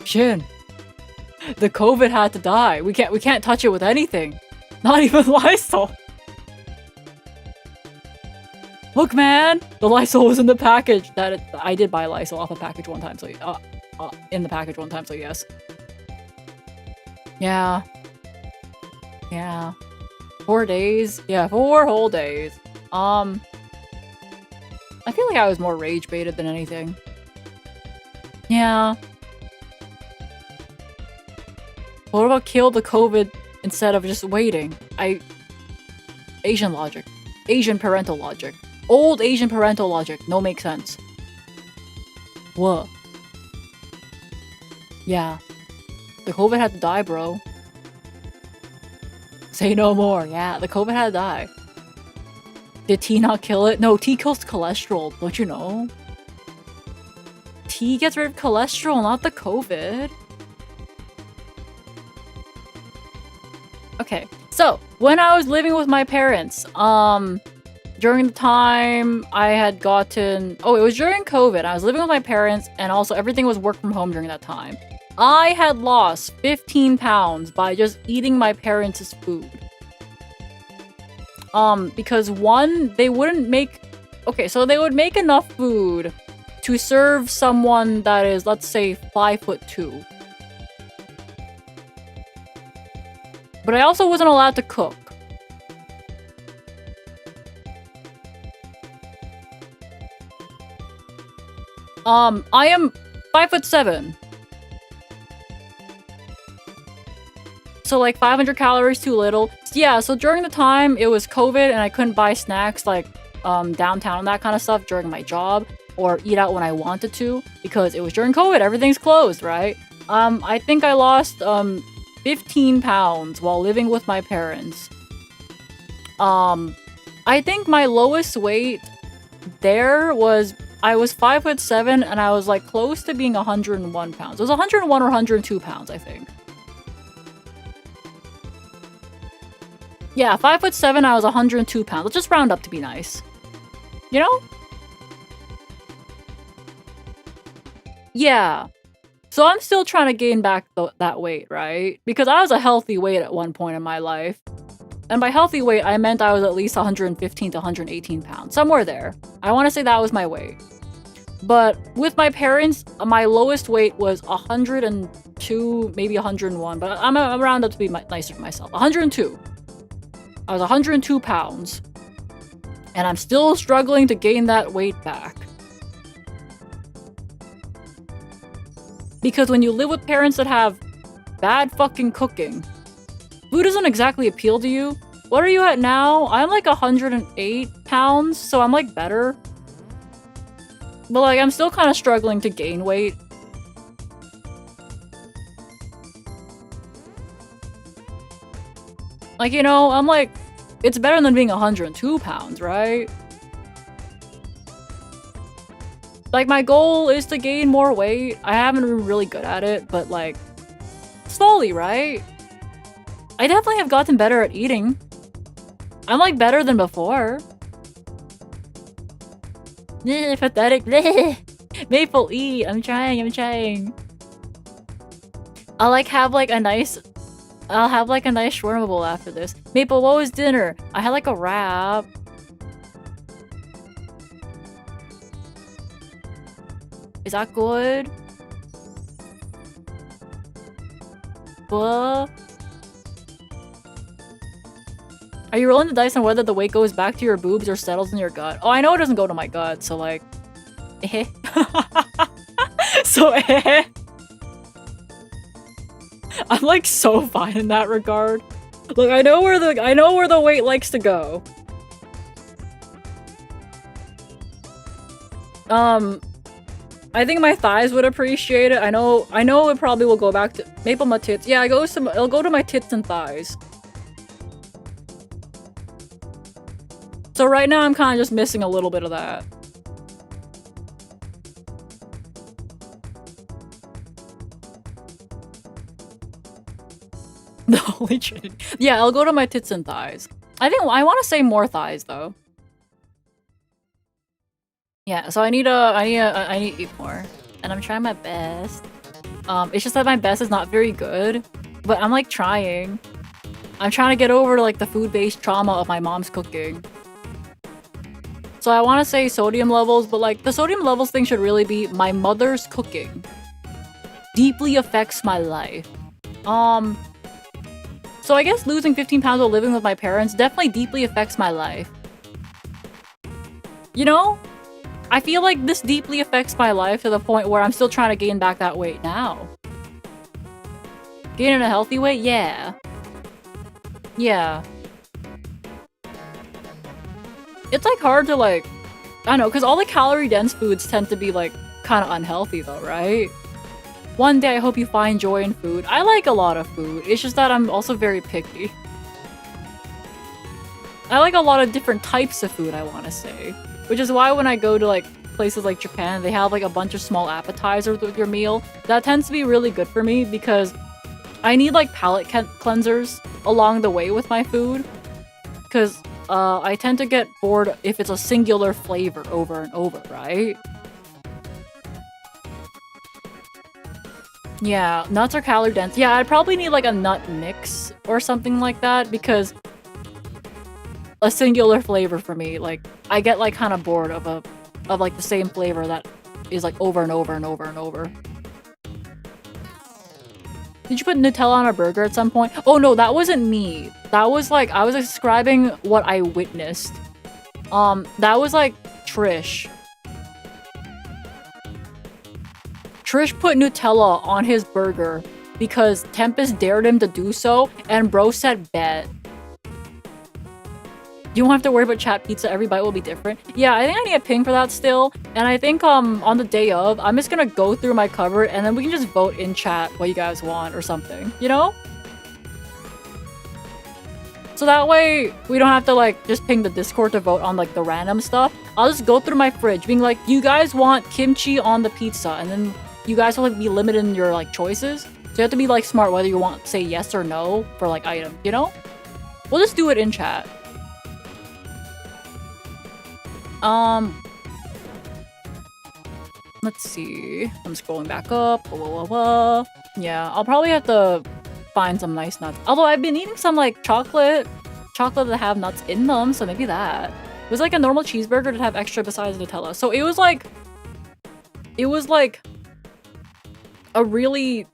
Shin. The COVID had to die. We can't touch it with anything. Not even Lysol. Look, man! The Lysol was in the package. I did buy Lysol off a package one time, so in the package one time, so yes. Yeah. Yeah. 4 days? Yeah, 4 whole days. I feel like I was more rage baited than anything. Yeah. What about kill the COVID instead of just waiting? Asian logic. Asian parental logic. Old Asian parental logic. No make sense. What? Yeah. The COVID had to die, bro. Say no more. Yeah, the COVID had to die. Did tea not kill it? No, tea kills cholesterol. Don't you know? Tea gets rid of cholesterol, not the COVID. Okay, so when I was living with my parents, during the time I had gotten... Oh, it was during COVID. I was living with my parents, and also everything was work from home during that time. I had lost 15 pounds by just eating my parents' food. Because one, they wouldn't make... Okay, so they would make enough food to serve someone that is, let's say, 5'2". But I also wasn't allowed to cook. I am 5'7". So like 500 calories too little. Yeah, so during the time it was COVID and I couldn't buy snacks like downtown and that kind of stuff during my job or eat out when I wanted to because it was during COVID, everything's closed, right? I think I lost 15 pounds while living with my parents. I think my lowest weight there was I was 5'7" and I was like close to being 101 pounds. It was 101 or 102 pounds, I think. Yeah, 5'7", I was 102 pounds. Let's just round up to be nice. You know? Yeah. So I'm still trying to gain back that weight, right? Because I was a healthy weight at one point in my life. And by healthy weight, I meant I was at least 115 to 118 pounds. Somewhere there. I want to say that was my weight. But with my parents, my lowest weight was 102, maybe 101. But I'm round up to be nicer to myself. 102. I was 102 pounds. And I'm still struggling to gain that weight back. Because when you live with parents that have bad fucking cooking, food doesn't exactly appeal to you. What are you at now? I'm like 108 pounds, so I'm like better. But like, I'm still kind of struggling to gain weight. Like, you know, I'm like, it's better than being 102 pounds, right? Like, my goal is to gain more weight. I haven't been really good at it, but like, slowly, right? I definitely have gotten better at eating. I'm like better than before. Pathetic. Maple eat. I'm trying. I'll have like a nice shawarma bowl after this. Maple, what was dinner? I had like a wrap. Is that good? What? Are you rolling the dice on whether the weight goes back to your boobs or settles in your gut? Oh, I know it doesn't go to my gut, so like... Eh. So eh. I'm like so fine in that regard. Look, I know where the weight likes to go. I think my thighs would appreciate it. I know it probably will go back to Maple my tits. Yeah, it'll go to my tits and thighs. So right now I'm kind of just missing a little bit of that. The Holy Trinity. Yeah, I'll go to my tits and thighs. I want to say more thighs though. Yeah, so I need to eat more, and I'm trying my best. It's just that my best is not very good, but I'm like trying. I'm trying to get over like the food-based trauma of my mom's cooking. So I want to say sodium levels, but like the sodium levels thing should really be my mother's cooking deeply affects my life. So I guess losing 15 pounds while living with my parents definitely deeply affects my life. You know? I feel like this deeply affects my life to the point where I'm still trying to gain back that weight now. Gaining a healthy weight? Yeah. Yeah. It's like hard to like... I don't know, because all the calorie-dense foods tend to be like kind of unhealthy though, right? One day I hope you find joy in food. I like a lot of food. It's just that I'm also very picky. I like a lot of different types of food, I want to say. Which is why when I go to like places like Japan, they have like a bunch of small appetizers with your meal. That tends to be really good for me because I need like palate cleansers along the way with my food. Because I tend to get bored if it's a singular flavor over and over, right? Yeah, nuts are calorie dense. Yeah, I'd probably need like a nut mix or something like that because a singular flavor for me, like I get like kind of bored of like the same flavor that is like over and over and over and over. Did you put Nutella on a burger at some point? Oh no, that wasn't me. That was like, I was describing what I witnessed. That was like Trish. Trish put Nutella on his burger because Tempest dared him to do so, and bro said bet. You won't have to worry about chat pizza, every bite will be different. Yeah, I think I need a ping for that still. And I think on the day of, I'm just gonna go through my cupboard and then we can just vote in chat what you guys want or something, you know? So that way, we don't have to like just ping the Discord to vote on like the random stuff. I'll just go through my fridge being like, you guys want kimchi on the pizza, and then you guys will like be limited in your like choices. So you have to be like smart whether you want to say yes or no for like items, you know? We'll just do it in chat. Let's see. I'm scrolling back up. Yeah, I'll probably have to find some nice nuts. Although I've been eating some like chocolate that have nuts in them, so maybe that. It was like a normal cheeseburger to have extra besides Nutella. So it was like a really,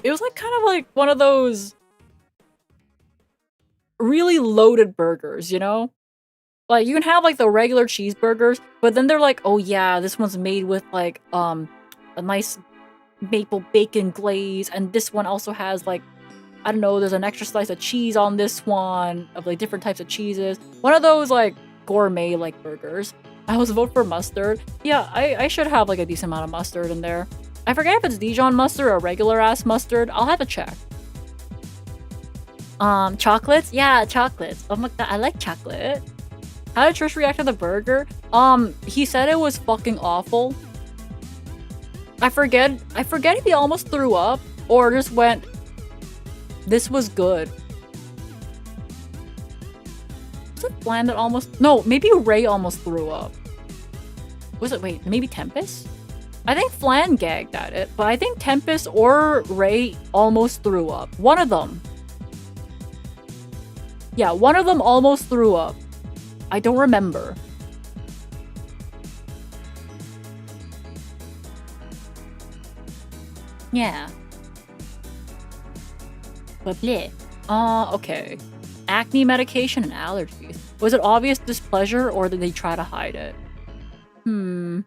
it was like kind of like one of those really loaded burgers, you know? Like, you can have, like, the regular cheeseburgers, but then they're like, oh yeah, this one's made with, like, a nice maple bacon glaze, and this one also has, like, I don't know, there's an extra slice of cheese on this one, of, like, different types of cheeses. One of those, like, gourmet, like, burgers. I was vote for mustard. Yeah, I should have, like, a decent amount of mustard in there. I forget if it's Dijon mustard or regular-ass mustard. I'll have to check. Chocolates? Yeah, chocolates. Oh my god, I like chocolate. How did Trish react to the burger? He said it was fucking awful. I forget if he almost threw up or just went, this was good. Was it Flan that almost? No, maybe Ray almost threw up. Was it, wait, maybe Tempest? I think Flan gagged at it, but I think Tempest or Ray almost threw up. One of them. Yeah, one of them almost threw up. I don't remember. Yeah. But bleh. Okay. Acne medication and allergies. Was it obvious displeasure or did they try to hide it? I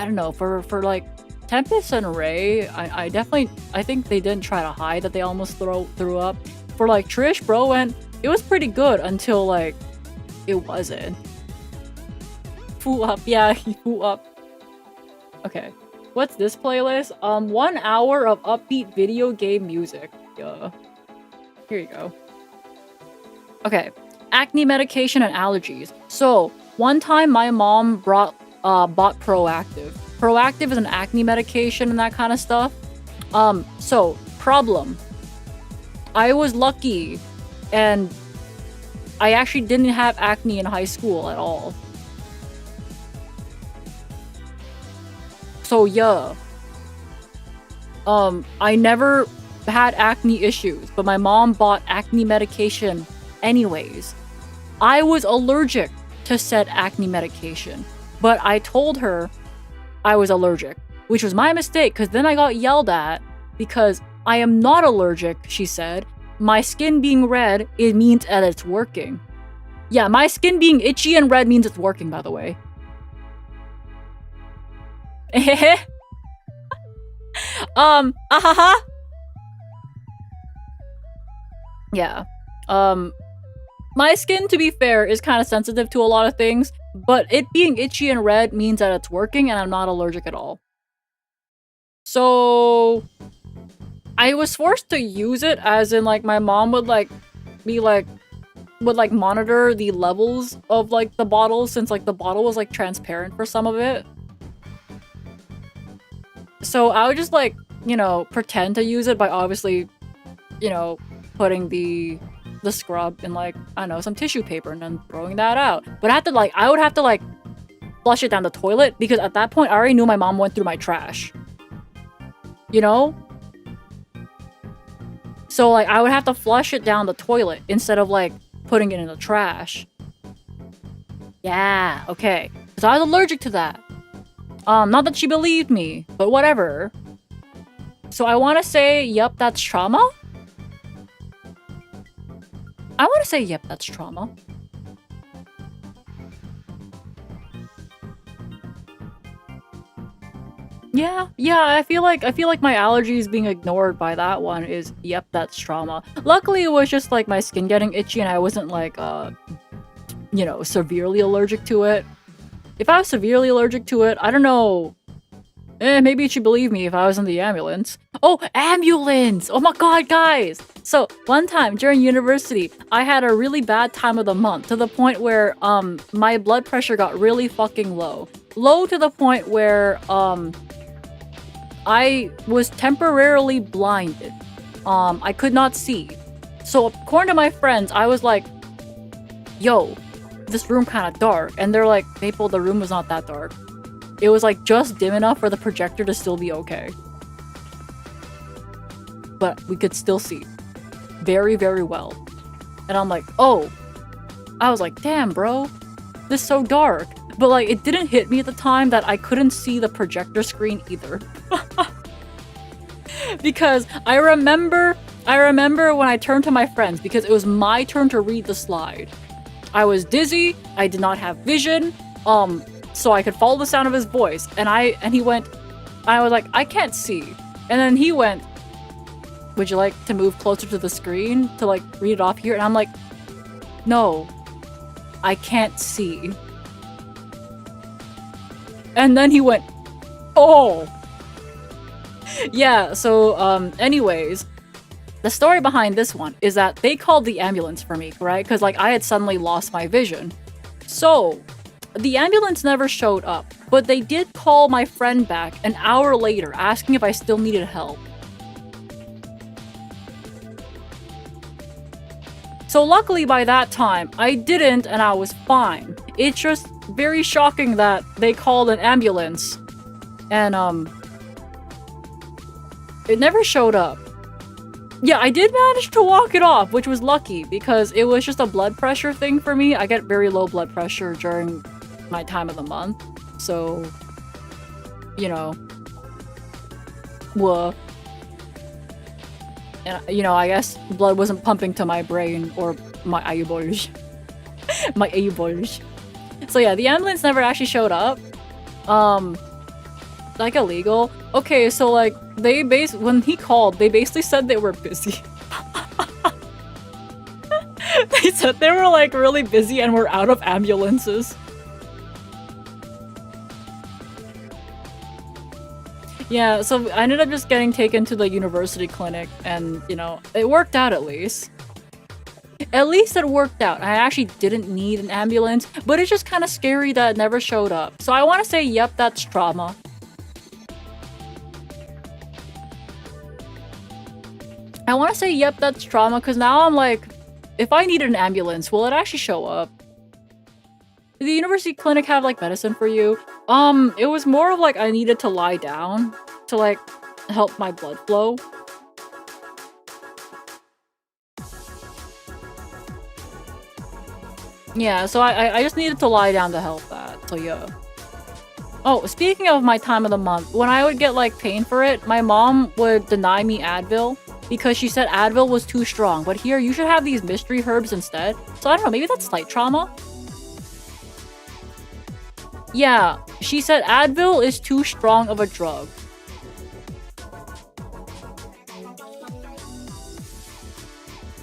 don't know. For like Tempest and Ray, I think they didn't try to hide that they almost threw up. For like Trish, bro went, it was pretty good until like it wasn't. Foo up, yeah, he foo up. Okay, what's this playlist? 1 hour of upbeat video game music. Yeah, here you go. Okay, acne medication and allergies. So one time my mom bought Proactive. Proactive is an acne medication and that kind of stuff. So problem. I was lucky and I actually didn't have acne in high school at all. So yeah. I never had acne issues, but my mom bought acne medication anyways. I was allergic to said acne medication, but I told her I was allergic, which was my mistake because then I got yelled at because I am not allergic, she said. My skin being red, it means that it's working. Yeah, my skin being itchy and red means it's working, by the way. Yeah. My skin, to be fair, is kind of sensitive to a lot of things, but it being itchy and red means that it's working and I'm not allergic at all. So I was forced to use it, as in like my mom would like monitor the levels of like the bottle, since like the bottle was like transparent for some of it. So I would just like you know, pretend to use it by obviously, you know, putting the scrub in like, I don't know, some tissue paper and then throwing that out. But I would have to like flush it down the toilet because at that point I already knew my mom went through my trash. You know? So like I would have to flush it down the toilet instead of like putting it in the trash. Yeah, okay. Because I was allergic to that. Not that she believed me, but whatever. So I want to say, yep, that's trauma. I want to say, yep, that's trauma. Yeah, I feel like my allergies being ignored by that one is, yep, that's trauma. Luckily, it was just like my skin getting itchy and I wasn't like, you know, severely allergic to it. If I was severely allergic to it, I don't know. Maybe she'd believe me if I was in the ambulance. Oh, ambulance! Oh my god, guys! So, one time during university, I had a really bad time of the month to the point where, my blood pressure got really fucking low. Low to the point where, I was temporarily blinded. I could not see. So, according to my friends, I was like, yo, this room kind of dark. And they're like, Maple, the room was not that dark. It was like just dim enough for the projector to still be okay. But we could still see. Very, very well. And I'm like, oh. I was like, damn, bro. This is so dark. But like, it didn't hit me at the time that I couldn't see the projector screen either. Because I remember when I turned to my friends because it was my turn to read the slide. I was dizzy, I did not have vision, so I could follow the sound of his voice. And he went, I was like, I can't see. And then he went, would you like to move closer to the screen to like read it off here? And I'm like, no, I can't see. And then he went, oh. Yeah, so, anyways, the story behind this one is that they called the ambulance for me, right? Because, like, I had suddenly lost my vision. So, the ambulance never showed up, but they did call my friend back an hour later asking if I still needed help. So luckily by that time, I didn't and I was fine. It's just very shocking that they called an ambulance and, it never showed up. Yeah, I did manage to walk it off, which was lucky because it was just a blood pressure thing for me. I get very low blood pressure during my time of the month. So, you know, and, you know, I guess blood wasn't pumping to my brain or my eyeballs. My eyeballs. So yeah, the ambulance never actually showed up. Like illegal. Okay, so like when he called, they basically said they were busy. They said they were like really busy and were out of ambulances. Yeah, so I ended up just getting taken to the university clinic and, you know, it worked out at least. At least it worked out. I actually didn't need an ambulance, but it's just kind of scary that it never showed up. So I want to say, yep, that's trauma. I want to say, yep, that's trauma, because now I'm like, if I needed an ambulance, will it actually show up? Did the university clinic have, like, medicine for you? It was more of, like, I needed to lie down to, like, help my blood flow. Yeah, so I just needed to lie down to help that, so yeah. Oh, speaking of my time of the month, when I would get, like, pain for it, my mom would deny me Advil because she said Advil was too strong, but here, you should have these mystery herbs instead. So I don't know, maybe that's slight trauma? Yeah, she said Advil is too strong of a drug.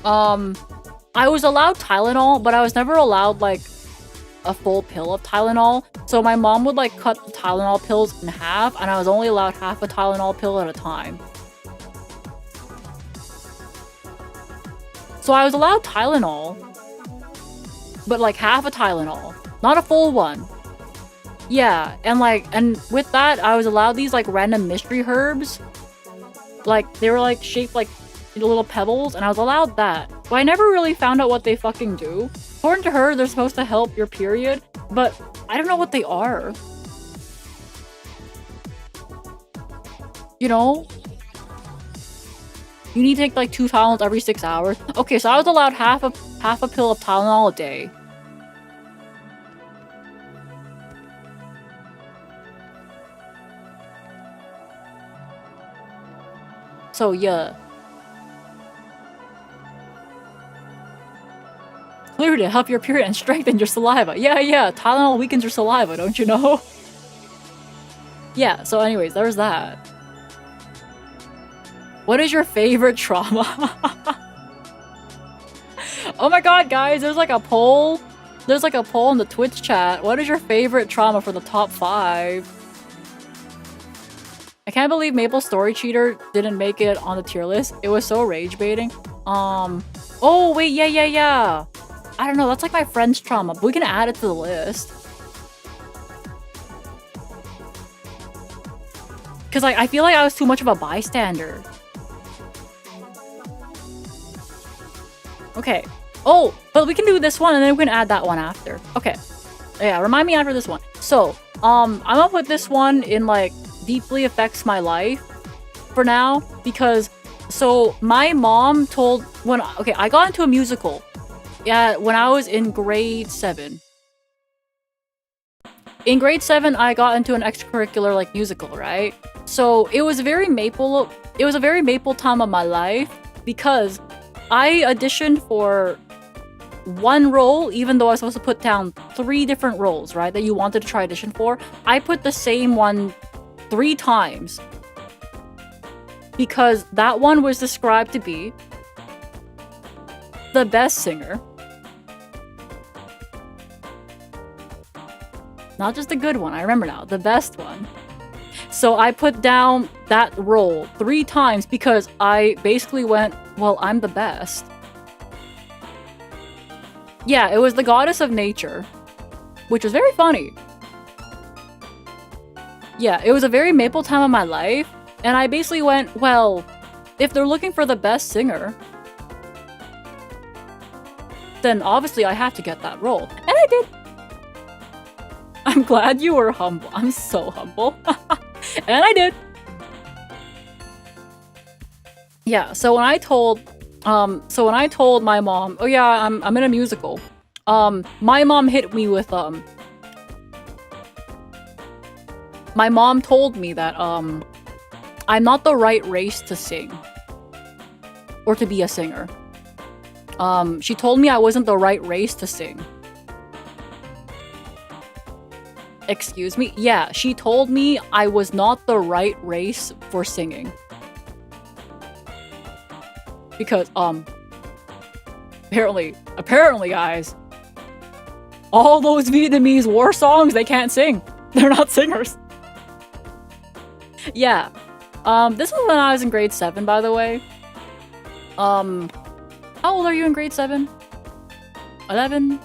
I was allowed Tylenol, but I was never allowed, like, a full pill of Tylenol. So my mom would, like, cut the Tylenol pills in half, and I was only allowed half a Tylenol pill at a time. So I was allowed Tylenol, but, like, half a Tylenol, not a full one. Yeah, and with that, I was allowed these, like, random mystery herbs. like they were like shaped like little pebbles, and I was allowed that. But I never really found out what they fucking do. According to her, they're supposed to help your period, but I don't know what they are. You know? You need to take like 2 Tylenols every 6 hours. Okay, so I was allowed half a pill of Tylenol a day. So yeah. Clearly to help your period and strengthen your saliva. Yeah, Tylenol weakens your saliva, don't you know? Yeah, so anyways, there's that. What is your favorite trauma? Oh my god, guys, there's like a poll. There's like a poll in the Twitch chat. What is your favorite trauma for the top 5? I can't believe Maple Story Cheater didn't make it on the tier list. It was so rage baiting. Oh wait, yeah. I don't know, that's like my friend's trauma, but we can add it to the list. Cause like I feel like I was too much of a bystander. Okay. Oh, but we can do this one and then we can add that one after. Okay. Yeah, remind me after this one. So, I'm gonna put this one in like deeply affects my life for now because so my mom told I got into a musical. Yeah, when I was in grade 7. In grade 7, I got into an extracurricular like musical, right? So it was a very maple time of my life because I auditioned for one role, even though I was supposed to put down 3 different roles, right? That you wanted to try audition for. I put the same one 3 times because that one was described to be the best singer. Not just a good one, I remember now, the best one. So I put down that role 3 times because I basically went, well, I'm the best. Yeah, it was the goddess of nature, which was very funny. Yeah, it was a very maple time of my life, and I basically went, well, if they're looking for the best singer, then obviously I have to get that role. And I did. I'm glad you were humble. I'm so humble. And I did. Yeah, so when I told my mom, oh yeah, I'm in a musical. My mom hit me with my mom told me that I'm not the right race to sing or to be a singer. She told me I wasn't the right race to sing. Excuse me? Yeah, she told me I was not the right race for singing. Because, apparently, guys, all those Vietnamese war songs, they can't sing. They're not singers. Yeah. This was when I was in grade 7, by the way. How old are you in grade 7? 11?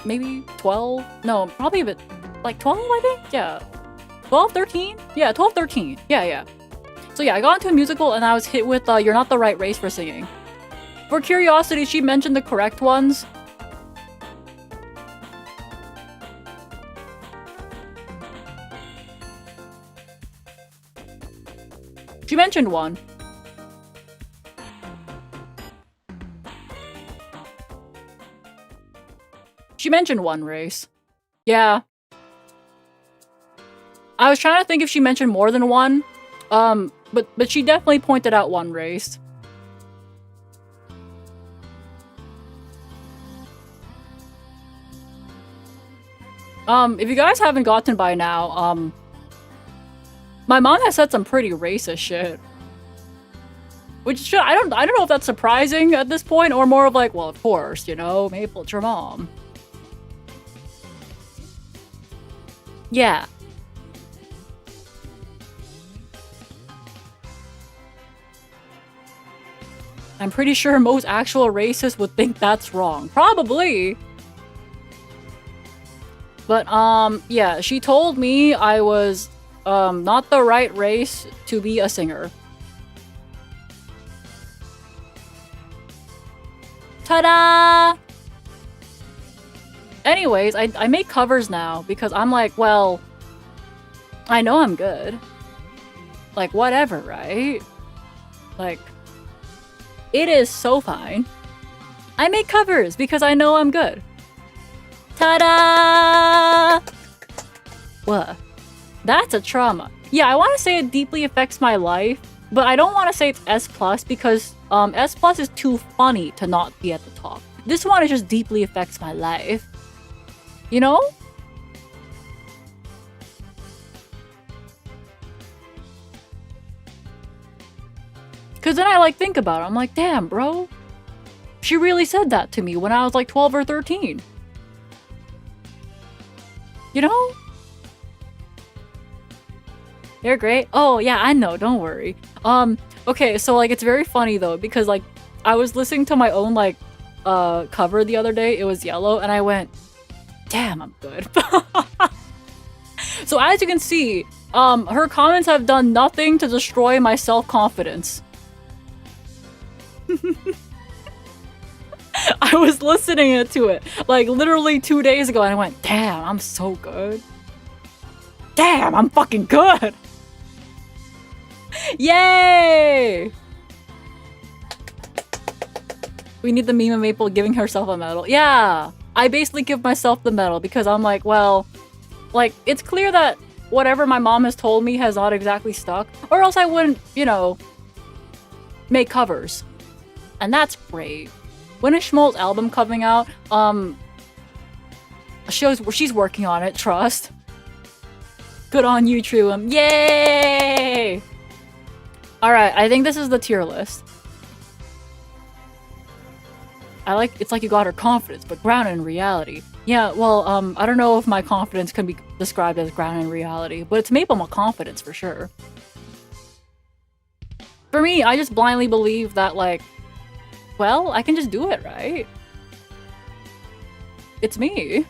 Maybe 12? No, probably a bit... like 12, I think? Yeah. 12, 13? Yeah, 12, 13. Yeah. So yeah, I got into a musical and I was hit with, you're not the right race for singing. For curiosity, she mentioned the correct ones. She mentioned one. She mentioned one race. Yeah. I was trying to think if she mentioned more than one. But she definitely pointed out one race. If you guys haven't gotten by now, my mom has said some pretty racist shit. Which I don't know if that's surprising at this point or more of like, well, of course, you know, Maple, it's your mom. Yeah. I'm pretty sure most actual racists would think that's wrong. Probably. But, yeah, she told me I was, not the right race to be a singer. Ta-da! Anyways, I make covers now because I'm like, well, I know I'm good. Like, whatever, right? Like, it is so fine. I make covers because I know I'm good. Ta-da! What? That's a trauma. Yeah, I want to say it deeply affects my life, but I don't want to say it's S+ because S+ is too funny to not be at the top. This one it just deeply affects my life. You know? Cause then I like think about it. I'm like, damn, bro. She really said that to me when I was like 12 or 13. You know? You're great. Oh yeah, I know, don't worry. Okay, so like it's very funny though, because like I was listening to my own like cover the other day, it was yellow, and I went, damn, I'm good. So as you can see, her comments have done nothing to destroy my self-confidence. I was listening to it like literally 2 days ago and I went, damn, I'm so good. Damn, I'm fucking good. Yay! We need the meme of Maple giving herself a medal. Yeah, I basically give myself the medal because I'm like, well, like it's clear that whatever my mom has told me has not exactly stuck, or else I wouldn't, you know, make covers. And that's great. When is Schmoll's album coming out? She's working on it, trust. Good on you, Truum. Yay! Alright, I think this is the tier list. It's like you got her confidence, but grounded in reality. Yeah, well, I don't know if my confidence can be described as grounded in reality, but it's Maple my confidence for sure. For me, I just blindly believe that, like, well, I can just do it, right? It's me.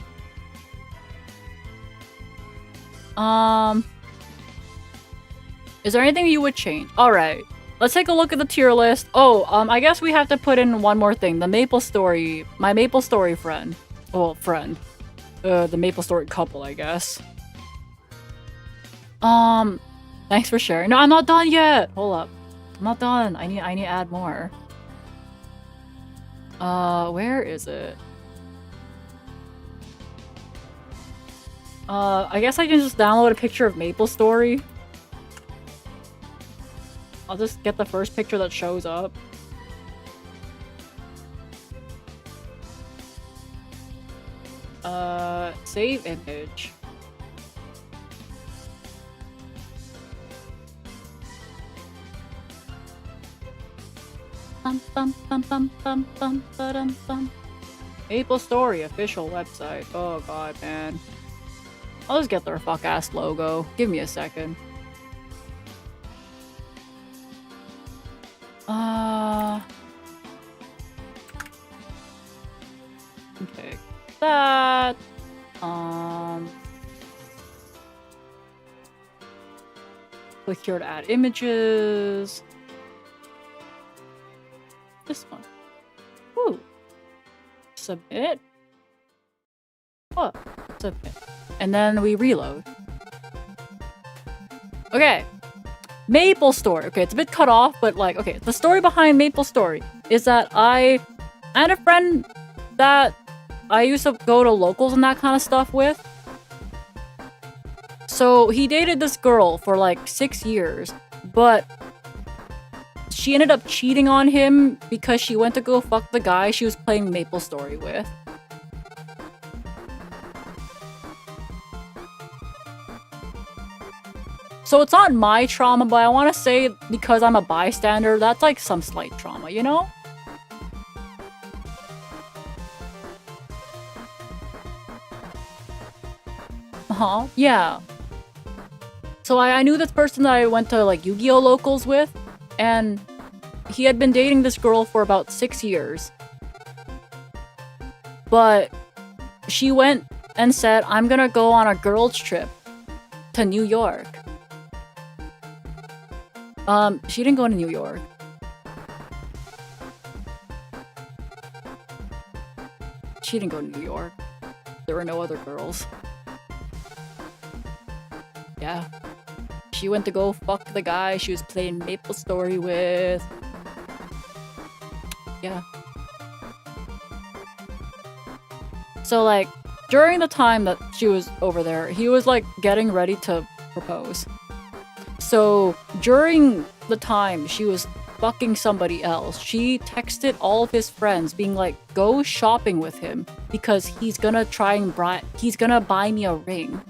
Is there anything you would change? Alright, let's take a look at the tier list. Oh, I guess we have to put in one more thing. The Maple Story, my Maple Story friend. Well, friend. The Maple Story couple, I guess. Thanks for sharing. No, I'm not done yet! Hold up. I'm not done. I need to add more. Where is it? I guess I can just download a picture of Maple Story. I'll just get the first picture that shows up. Save image. Maple Story official website. Oh god, man. I'll just get their fuck-ass logo. Give me a second. Okay. That. Click here to add images. This one. Woo. Submit. What? Submit. And then we reload. Okay. Maple Story. Okay, it's a bit cut off, but like, okay. The story behind Maple Story is that I had a friend that I used to go to locals and that kind of stuff with. So he dated this girl for like 6 years, but she ended up cheating on him because she went to go fuck the guy she was playing Maple Story with. So it's not my trauma, but I want to say because I'm a bystander, that's like some slight trauma, you know? Uh-huh, yeah. So I knew this person that I went to like Yu-Gi-Oh! Locals with, and he had been dating this girl for about 6 years. But she went and said, I'm gonna go on a girls' trip to New York. She didn't go to New York. She didn't go to New York. There were no other girls. Yeah. She went to go fuck the guy she was playing MapleStory with. Yeah. So, like, during the time that she was over there, he was, like, getting ready to propose. So, during the time she was fucking somebody else, she texted all of his friends being like, go shopping with him because he's gonna he's gonna buy me a ring.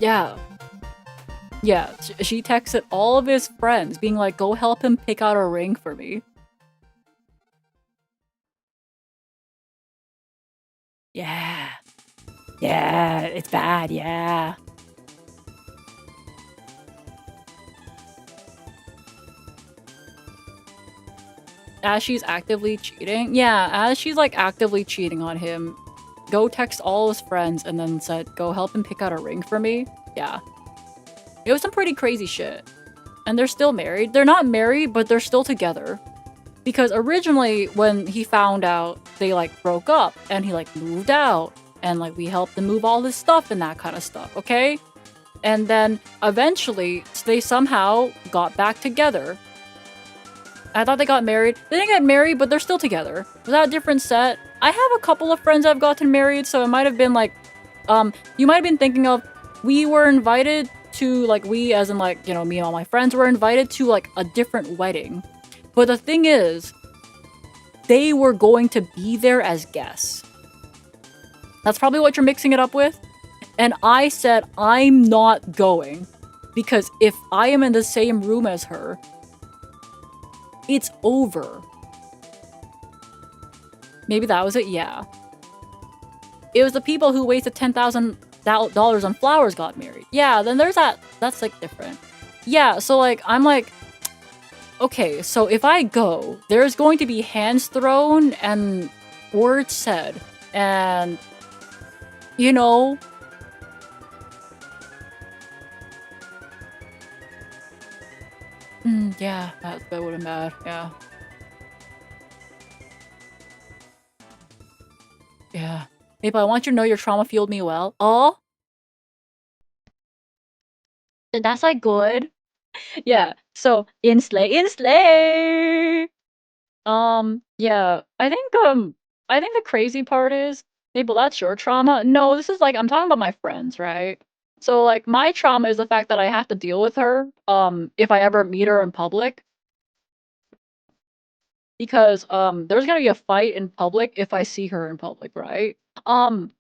Yeah. Yeah, she texted all of his friends being like, go help him pick out a ring for me. Yeah. Yeah, it's bad, yeah. As she's actively cheating? Yeah, as she's like actively cheating on him, go text all his friends and then said, go help him pick out a ring for me. Yeah. It was some pretty crazy shit. And they're still married. They're not married, but they're still together. Because originally, when he found out, they like broke up and he like moved out. And like we helped him move all his stuff and that kind of stuff, okay? And then eventually, they somehow got back together. I thought they got married. They didn't get married, but they're still together. Was that a different set? I have a couple of friends that have gotten married, so it might have been like, you might have been thinking of, we were invited to, like, we as in like, you know, me and all my friends were invited to like a different wedding. But the thing is, they were going to be there as guests. That's probably what you're mixing it up with. And I said, I'm not going. Because if I am in the same room as her, it's over. Maybe that was it? Yeah. It was the people who wasted $10,000 on flowers got married. Yeah, then there's that. That's like different. Yeah, so like, I'm like, okay, so if I go, there's going to be hands thrown and words said. And, you know, yeah, that would have been bad. Yeah. Yeah. Maple, I want you to know your trauma fueled me well. Oh, that's like good. Yeah. So in slay. Yeah. I think the crazy part is, Maple, that's your trauma. No, this is like I'm talking about my friends, right? So like my trauma is the fact that I have to deal with her if I ever meet her in public. Because there's gonna be a fight in public if I see her in public, right? Um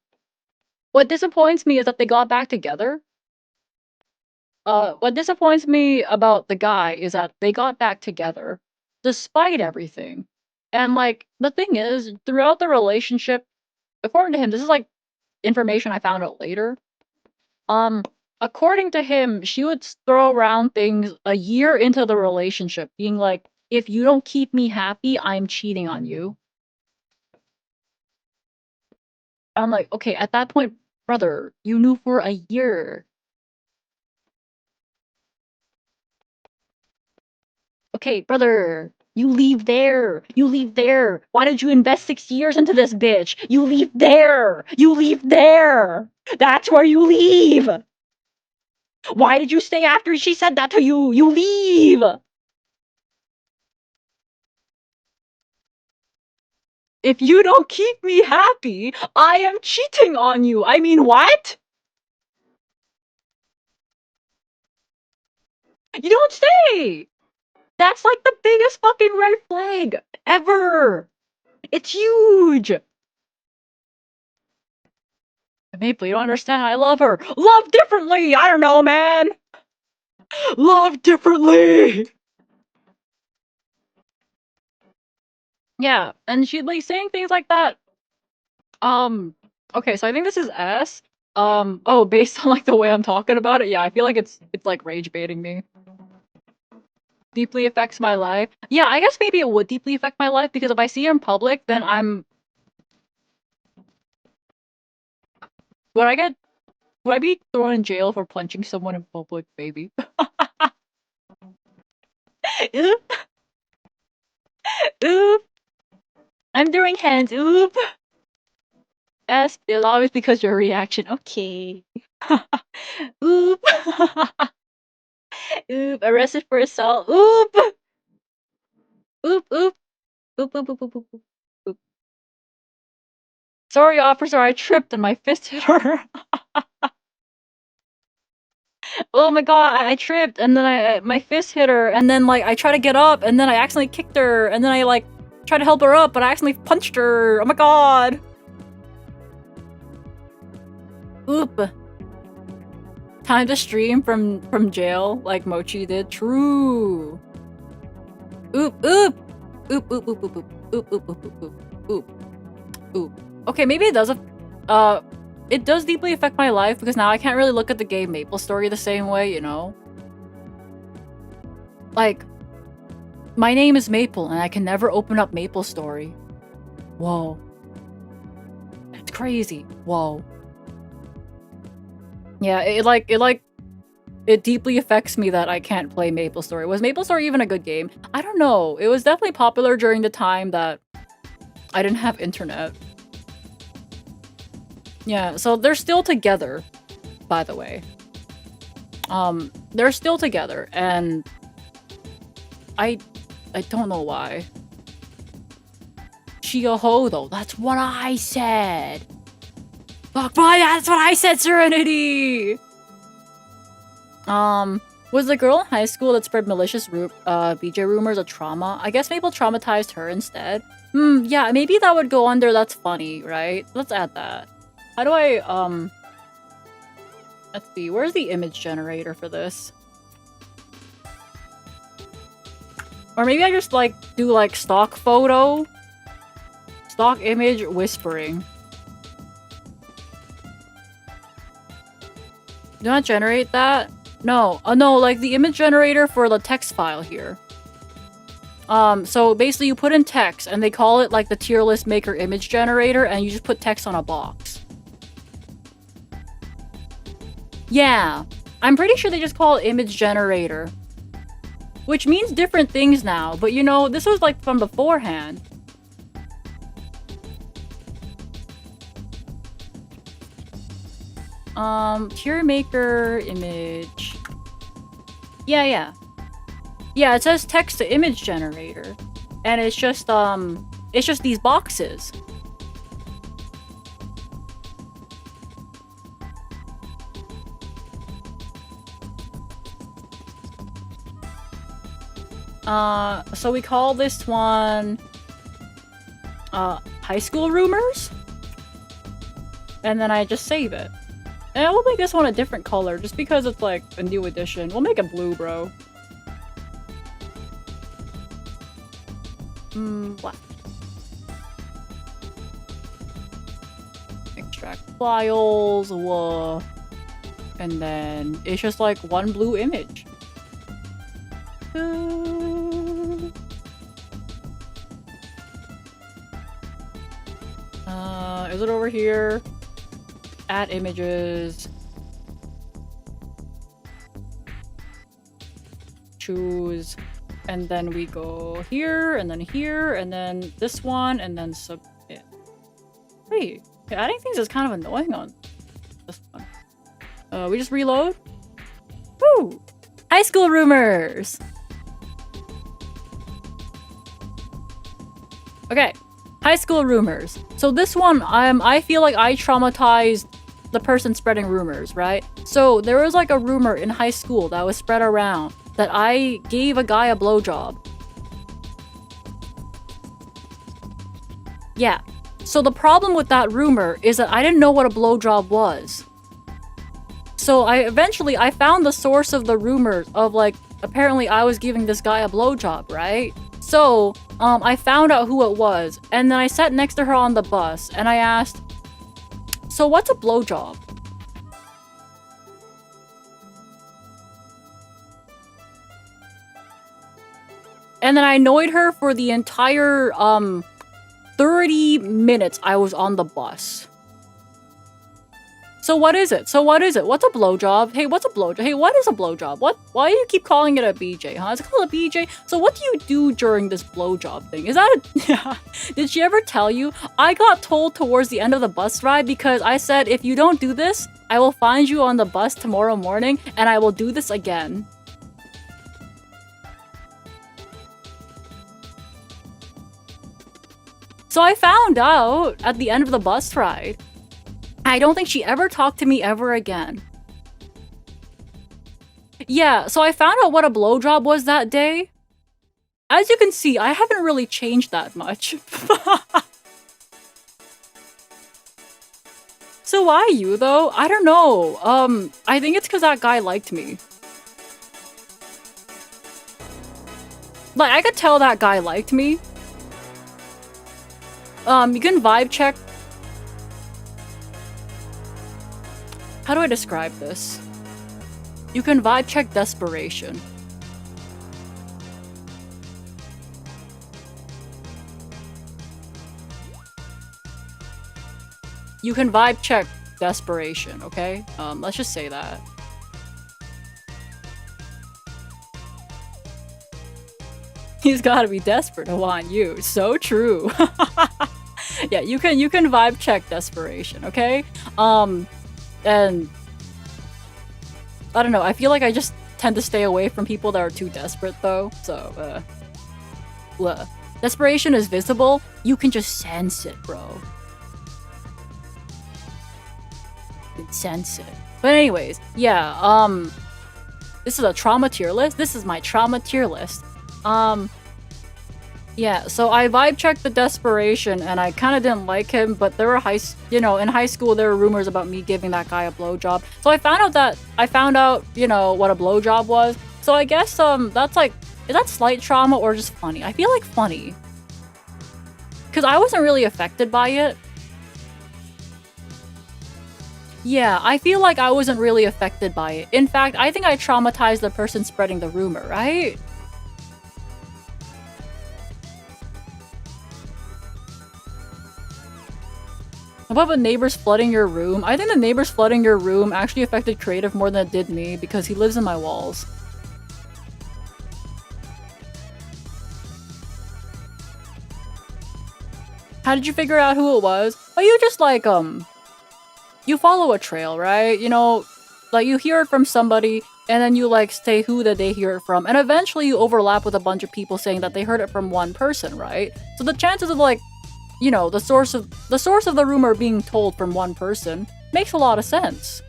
what disappoints me is that they got back together. What disappoints me about the guy is that they got back together despite everything. And like the thing is, throughout the relationship, according to him, this is like information I found out later. Um, according to him, she would throw around things a year into the relationship, being like, if you don't keep me happy, I'm cheating on you. I'm like, okay, at that point, brother, you knew for a year. Okay, brother, you leave there. You leave there. Why did you invest 6 years into this bitch? You leave there. You leave there. That's where you leave. Why did you stay after she said that to you? You leave. If you don't keep me happy, I am cheating on you. I mean, what? You don't say. That's like the biggest fucking red flag ever. It's huge. Maple, you don't understand. I love her. Love differently. I don't know, man. Love differently. Yeah, and she'd like saying things like that. Okay, so I think this is S. Oh, based on like the way I'm talking about it, yeah, I feel like it's like rage baiting me. Deeply affects my life. Yeah, I guess maybe it would deeply affect my life because if I see her in public, then would I get would I be thrown in jail for punching someone in public, baby? Oop. Oop. I'm doing hands. Oop. S. It's always because your reaction. Okay. Oop. Oop. Arrested for assault. Oop. Oop. Oop. Oop. Oop. Oop. Oop. Oop. Oop. Sorry, officer. I tripped and my fist hit her. Oh my god, I tripped and then my fist hit her and then like I tried to get up and then I accidentally kicked her and then I like tried to help her up but I accidentally punched her. Oh my god. Oop. Time to stream from jail like Mochi did. True. Oop oop. Oop oop oop oop oop oop oop oop oop oop oop. Okay, maybe it does it does deeply affect my life because now I can't really look at the game MapleStory the same way, you know? Like, my name is Maple and I can never open up MapleStory. Whoa. That's crazy. Whoa. Yeah, it deeply affects me that I can't play MapleStory. Was MapleStory even a good game? I don't know. It was definitely popular during the time that I didn't have internet. Yeah, so they're still together, by the way. They're still together, and I don't know why. She a hoe, though. That's what I said. Fuck, boy, that's what I said, Serenity! Was the girl in high school that spread malicious BJ rumors a trauma? I guess Maple traumatized her instead. Yeah, maybe that would go under that's funny, right? Let's add that. How do I, let's see, where's the image generator for this? Or maybe I just, like, do, like, stock photo? Stock image whispering. Do not generate that? No. No, like, the image generator for the text file here. So basically you put in text, and they call it, like, the tier list maker image generator, and you just put text on a box. Yeah, I'm pretty sure they just call it image generator. Which means different things now, but you know, this was like from beforehand. Tier maker image. Yeah, it says text to image generator. And it's just these boxes. So we call this one high school rumors, and then I just save it. And we'll make this one a different color just because it's like a new edition. We'll make it blue, bro. Black. Extract files, whoa. And then it's just like one blue image. Is it over here? Add images. Choose. And then we go here, and then this one, and then submit. Wait, adding things is kind of annoying on this one. We just reload? Woo! High school rumors! Okay, high school rumors. So this one, I feel like I traumatized the person spreading rumors, right? So there was like a rumor in high school that was spread around that I gave a guy a blowjob. Yeah. So the problem with that rumor is that I didn't know what a blowjob was. So I found the source of the rumors of like, apparently I was giving this guy a blowjob, right? So, I found out who it was, and then I sat next to her on the bus, and I asked, so what's a blowjob? And then I annoyed her for the entire, 30 minutes I was on the bus. So what is it? So what is it? What's a blowjob? Hey, what's a blowjob? Hey, what is a blowjob? What? Why do you keep calling it a BJ, huh? Is it called a BJ? So what do you do during this blowjob thing? Is that a... Did she ever tell you? I got told towards the end of the bus ride because I said, if you don't do this, I will find you on the bus tomorrow morning and I will do this again. So I found out at the end of the bus ride. I don't think she ever talked to me ever again. Yeah, so I found out what a blowjob was that day. As you can see, I haven't really changed that much. So why you, though? I don't know. I think it's because that guy liked me. Like, I could tell that guy liked me. You can vibe check. How do I describe this? You can vibe check desperation. You can vibe check desperation, okay? Let's just say that. He's gotta be desperate to want you. So true. Yeah, you can vibe check desperation, okay? And I don't know, I feel like I just tend to stay away from people that are too desperate though. So desperation is visible. You can just sense it, bro. You can sense it. But anyways, yeah, this is a trauma tier list. This is my trauma tier list. Yeah, so I vibe checked the desperation and I kind of didn't like him, but there were in high school there were rumors about me giving that guy a blowjob. So I found out, you know, what a blowjob was. So I guess that's like, is that slight trauma or just funny? I feel like funny. Cuz I wasn't really affected by it. Yeah, I feel like I wasn't really affected by it. In fact, I think I traumatized the person spreading the rumor, right? What about the neighbors flooding your room? I think the neighbors flooding your room actually affected Creative more than it did me because he lives in my walls. How did you figure out who it was? Oh, you just like, you follow a trail, right? You know, like you hear it from somebody and then you like say who did they hear it from, and eventually you overlap with a bunch of people saying that they heard it from one person, right? So the chances of like, you know, the source of the rumor being told from one person makes a lot of sense.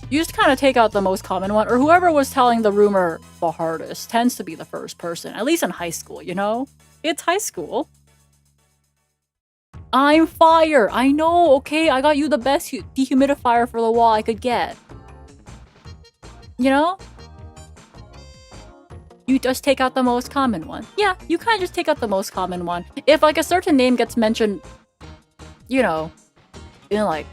You just kind of take out the most common one, or whoever was telling the rumor the hardest tends to be the first person, at least in high school, you know? It's high school. I'm fire! I know, okay? I got you the best dehumidifier for the wall I could get. You know? You just take out the most common one. Yeah, you kind of just take out the most common one. If like a certain name gets mentioned, you know, in like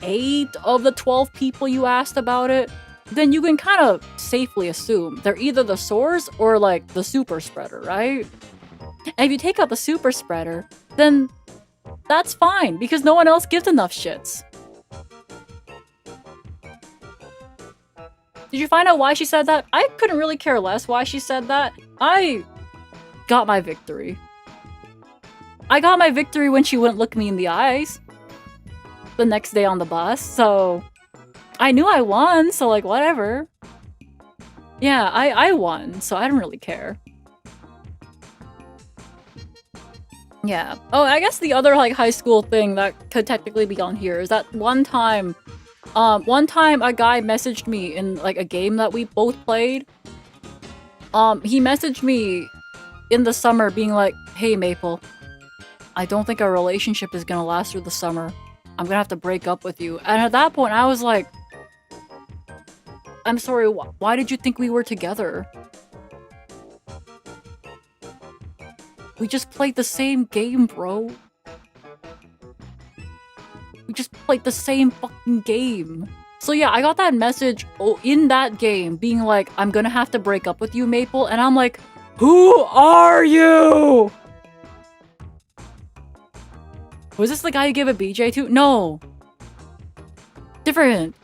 8 of the 12 people you asked about it, then you can kind of safely assume they're either the source or like the super spreader, right? And if you take out the super spreader, then that's fine because no one else gives enough shits. Did you find out why she said that? I couldn't really care less why she said that. I got my victory. I got my victory when she wouldn't look me in the eyes the next day on the bus, so I knew I won, so like whatever. Yeah, I won, so I don't really care. Yeah. Oh, I guess the other like high school thing that could technically be on here is that one time a guy messaged me in like a game that we both played. He messaged me in the summer being like, "Hey Maple, I don't think our relationship is gonna last through the summer. I'm gonna have to break up with you." And at that point I was like, I'm sorry, why did you think we were together? We just played the same game, bro. We just played the same fucking game. So yeah, I got that message in that game being like, I'm gonna have to break up with you, Maple. And I'm like, who are you? Was this the guy you gave a BJ to? No. different.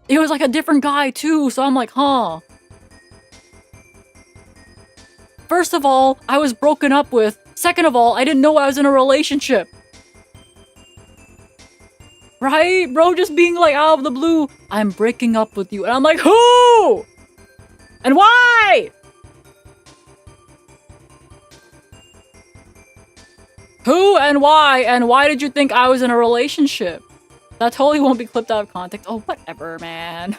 It was like a different guy too, so I'm like, huh. First of all, I was broken up with. Second of all, I didn't know I was in a relationship. Right? Bro just being like out of the blue, I'm breaking up with you. And I'm like, who? And why? Who and why? And why did you think I was in a relationship? That totally won't be clipped out of context. Oh, whatever, man.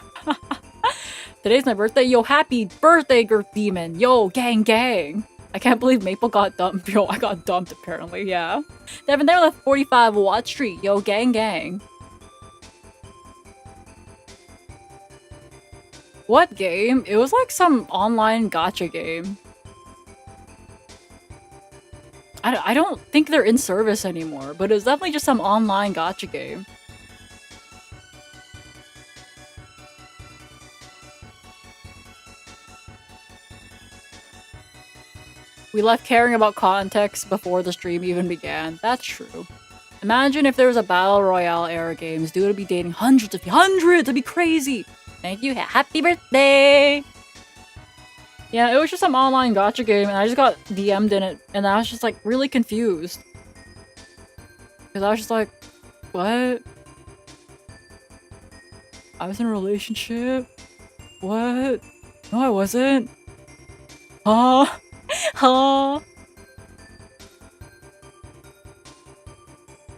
Today's my birthday. Yo, happy birthday, Girth Demon. Yo, gang, gang. I can't believe Maple got dumped. Yo, I got dumped apparently, yeah. Devin there with 45 Watt Street. Yo, gang, gang. What game? It was like some online gacha game. I don't think they're in service anymore, but it was definitely just some online gacha game. We left caring about context before the stream even began. That's true. Imagine if there was a Battle Royale era games. Dude would be dating hundreds! It'd be crazy! Thank you, happy birthday! Yeah, it was just some online gacha game and I just got DM'd in it and I was just like really confused. Because I was just like, what? I was in a relationship? What? No, I wasn't. Huh? Huh?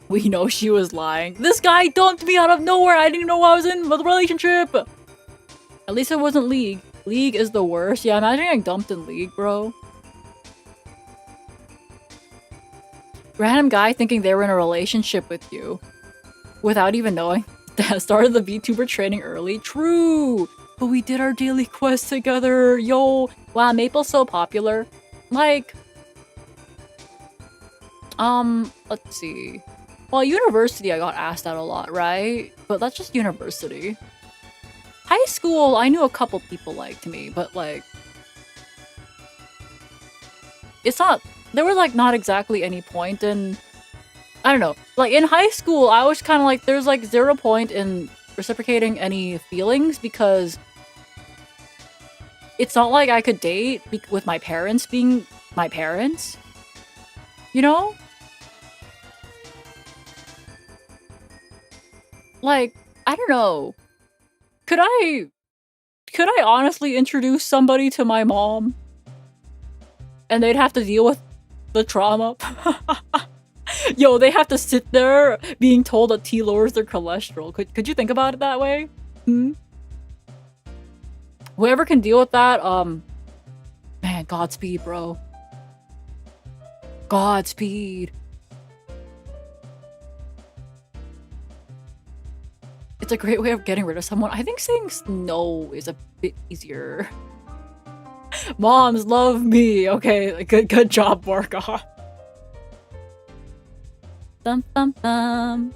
We know she was lying. This guy dumped me out of nowhere. I didn't know I was in a relationship. At least it wasn't League. League is the worst. Yeah, imagine getting dumped in League, bro. Random guy thinking they were in a relationship with you. Without even knowing. Started the VTuber training early. True! But we did our daily quest together. Yo! Wow, Maple's so popular. Like... let's see. Well, university I got asked out a lot, right? But that's just university. High school, I knew a couple people liked me, but like... It's not... There was like not exactly any point in... I don't know. Like in high school, I was kind of like, there's like 0 point in reciprocating any feelings because... It's not like I could date with my parents being my parents. You know? Like, I don't know. Could I honestly introduce somebody to my mom? And they'd have to deal with the trauma? Yo, they have to sit there being told that tea lowers their cholesterol. Could you think about it that way? Hmm? Whoever can deal with that, man, Godspeed, bro. Godspeed. It's a great way of getting rid of someone. I think saying no is a bit easier. Moms love me. Okay, good job, Marka. Thump thump thump.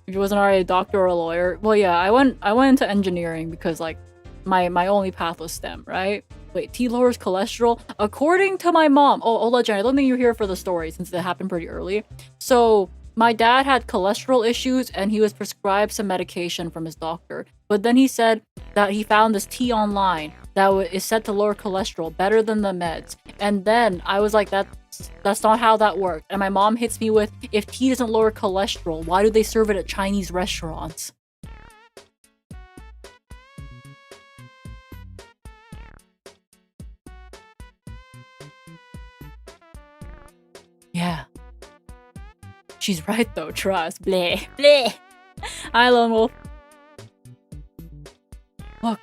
If you wasn't already a doctor or a lawyer, well, yeah, I went into engineering because like my only path was STEM, right? Wait, tea lowers cholesterol? According to my mom. Oh, hold on, Jen, I don't think you're here for the story since it happened pretty early. So my dad had cholesterol issues and he was prescribed some medication from his doctor. But then he said that he found this tea online that is said to lower cholesterol better than the meds. And then I was like, that's not how that worked. And my mom hits me with, if tea doesn't lower cholesterol, why do they serve it at Chinese restaurants? Yeah. She's right though, trust. Bleh. Bleh. Hi, Lone Wolf. Look.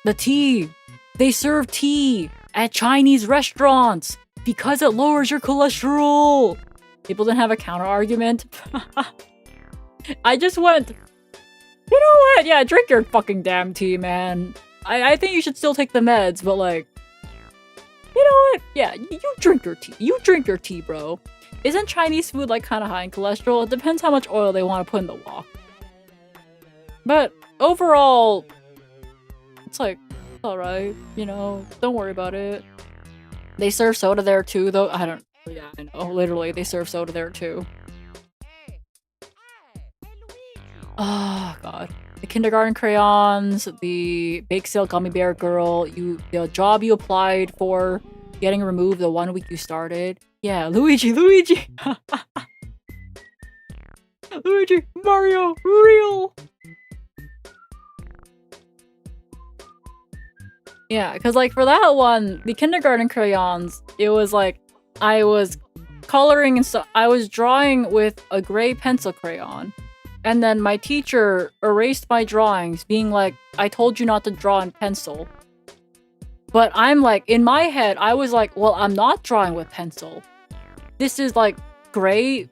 The tea. They serve tea at Chinese restaurants because it lowers your cholesterol. People didn't have a counter argument. I just went, you know what? Yeah, drink your fucking damn tea, man. I think you should still take the meds, but like, you know what? Yeah, you drink your tea. You drink your tea, bro. Isn't Chinese food like kind of high in cholesterol? It depends how much oil they want to put in the wok. But overall, it's like, alright, you know, don't worry about it. They serve soda there too, though. Yeah, I know. Literally, they serve soda there too. Oh god. The kindergarten crayons, the bake sale gummy bear girl, the job you applied for, getting removed the 1 week you started. Yeah, Luigi! Luigi, Mario, real! Yeah, because like for that one, the kindergarten crayons, it was like I was coloring and I was drawing with a gray pencil crayon. And then my teacher erased my drawings, being like, I told you not to draw in pencil. But I'm like, in my head, I was like, well, I'm not drawing with pencil. This is like gray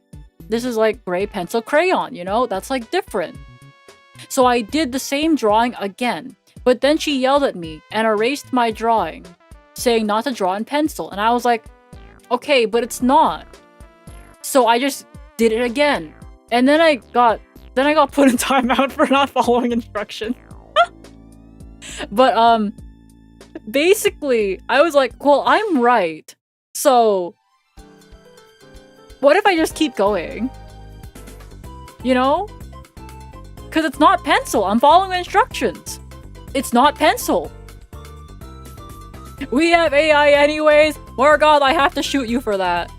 pencil crayon, you know? That's like different. So I did the same drawing again. But then she yelled at me and erased my drawing, saying not to draw in pencil. And I was like, okay, but it's not. So I just did it again. And then I got put in timeout for not following instructions. But basically, I was like, well, I'm right. So what if I just keep going? You know? Because it's not pencil. I'm following instructions. It's not pencil. We have AI anyways. Morgoth, I have to shoot you for that.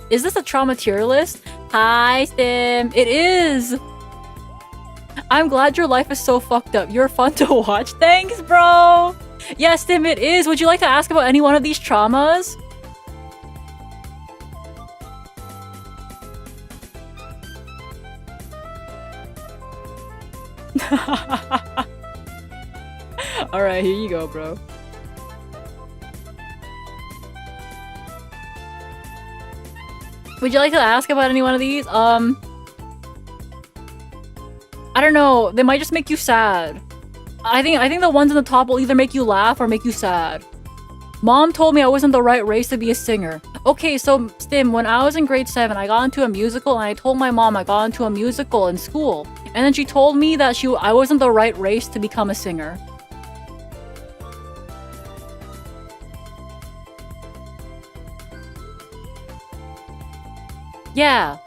Is this a trauma tier list? Hi, Stim. It is. I'm glad your life is so fucked up. You're fun to watch. Thanks, bro. Yes, Stim, it is. Would you like to ask about any one of these traumas? Alright, here you go, bro. Would you like to ask about any one of these? I don't know. They might just make you sad. I think the ones in the top will either make you laugh or make you sad. Mom told me I wasn't the right race to be a singer. Okay, so Stim, when I was in grade 7, I got into a musical and I told my mom I got into a musical in school. And then she told me that I wasn't the right race to become a singer. Yeah.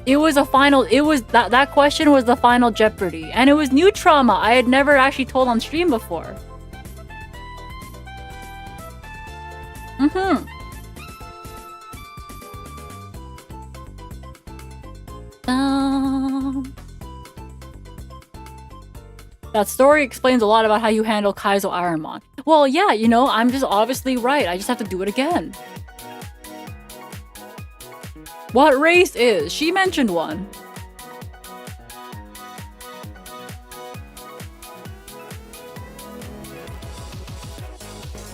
It was that question was the final Jeopardy. And it was new trauma I had never actually told on stream before. That story explains a lot about how you handle Kaizo Ironmon. Well, yeah, you know, I'm just obviously right. I just have to do it again. What race is? She mentioned one.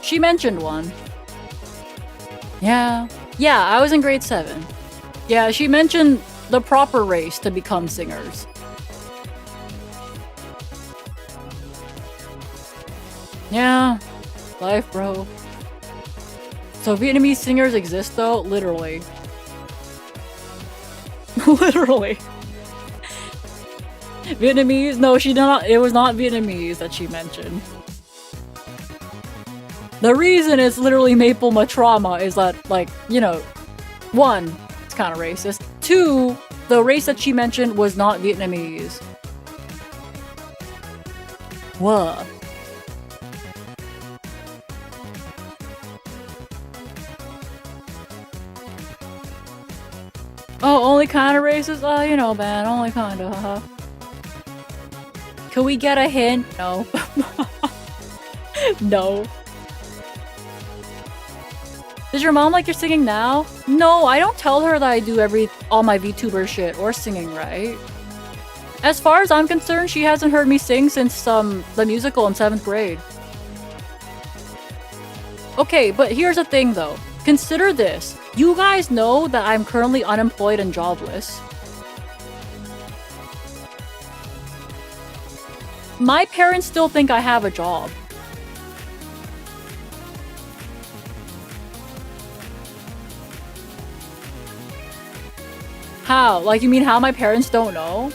She mentioned one. Yeah. Yeah, I was in grade 7. Yeah, she mentioned the proper race to become singers. Yeah. Life, bro. So Vietnamese singers exist though? Literally. Literally. Vietnamese? No, she did not. It was not Vietnamese that she mentioned. The reason it's literally Maple Matrama is that, like, you know, 1, it's kind of racist. 2, the race that she mentioned was not Vietnamese. What? Oh, only kind of racist? Oh, you know, man, only kind of, haha. Could we get a hint? No. No. Does your mom like your singing now? No, I don't tell her that I do all my VTuber shit or singing, right? As far as I'm concerned, she hasn't heard me sing since the musical in 7th grade. Okay, but here's the thing though. Consider this. You guys know that I'm currently unemployed and jobless. My parents still think I have a job. How? Like, you mean how my parents don't know?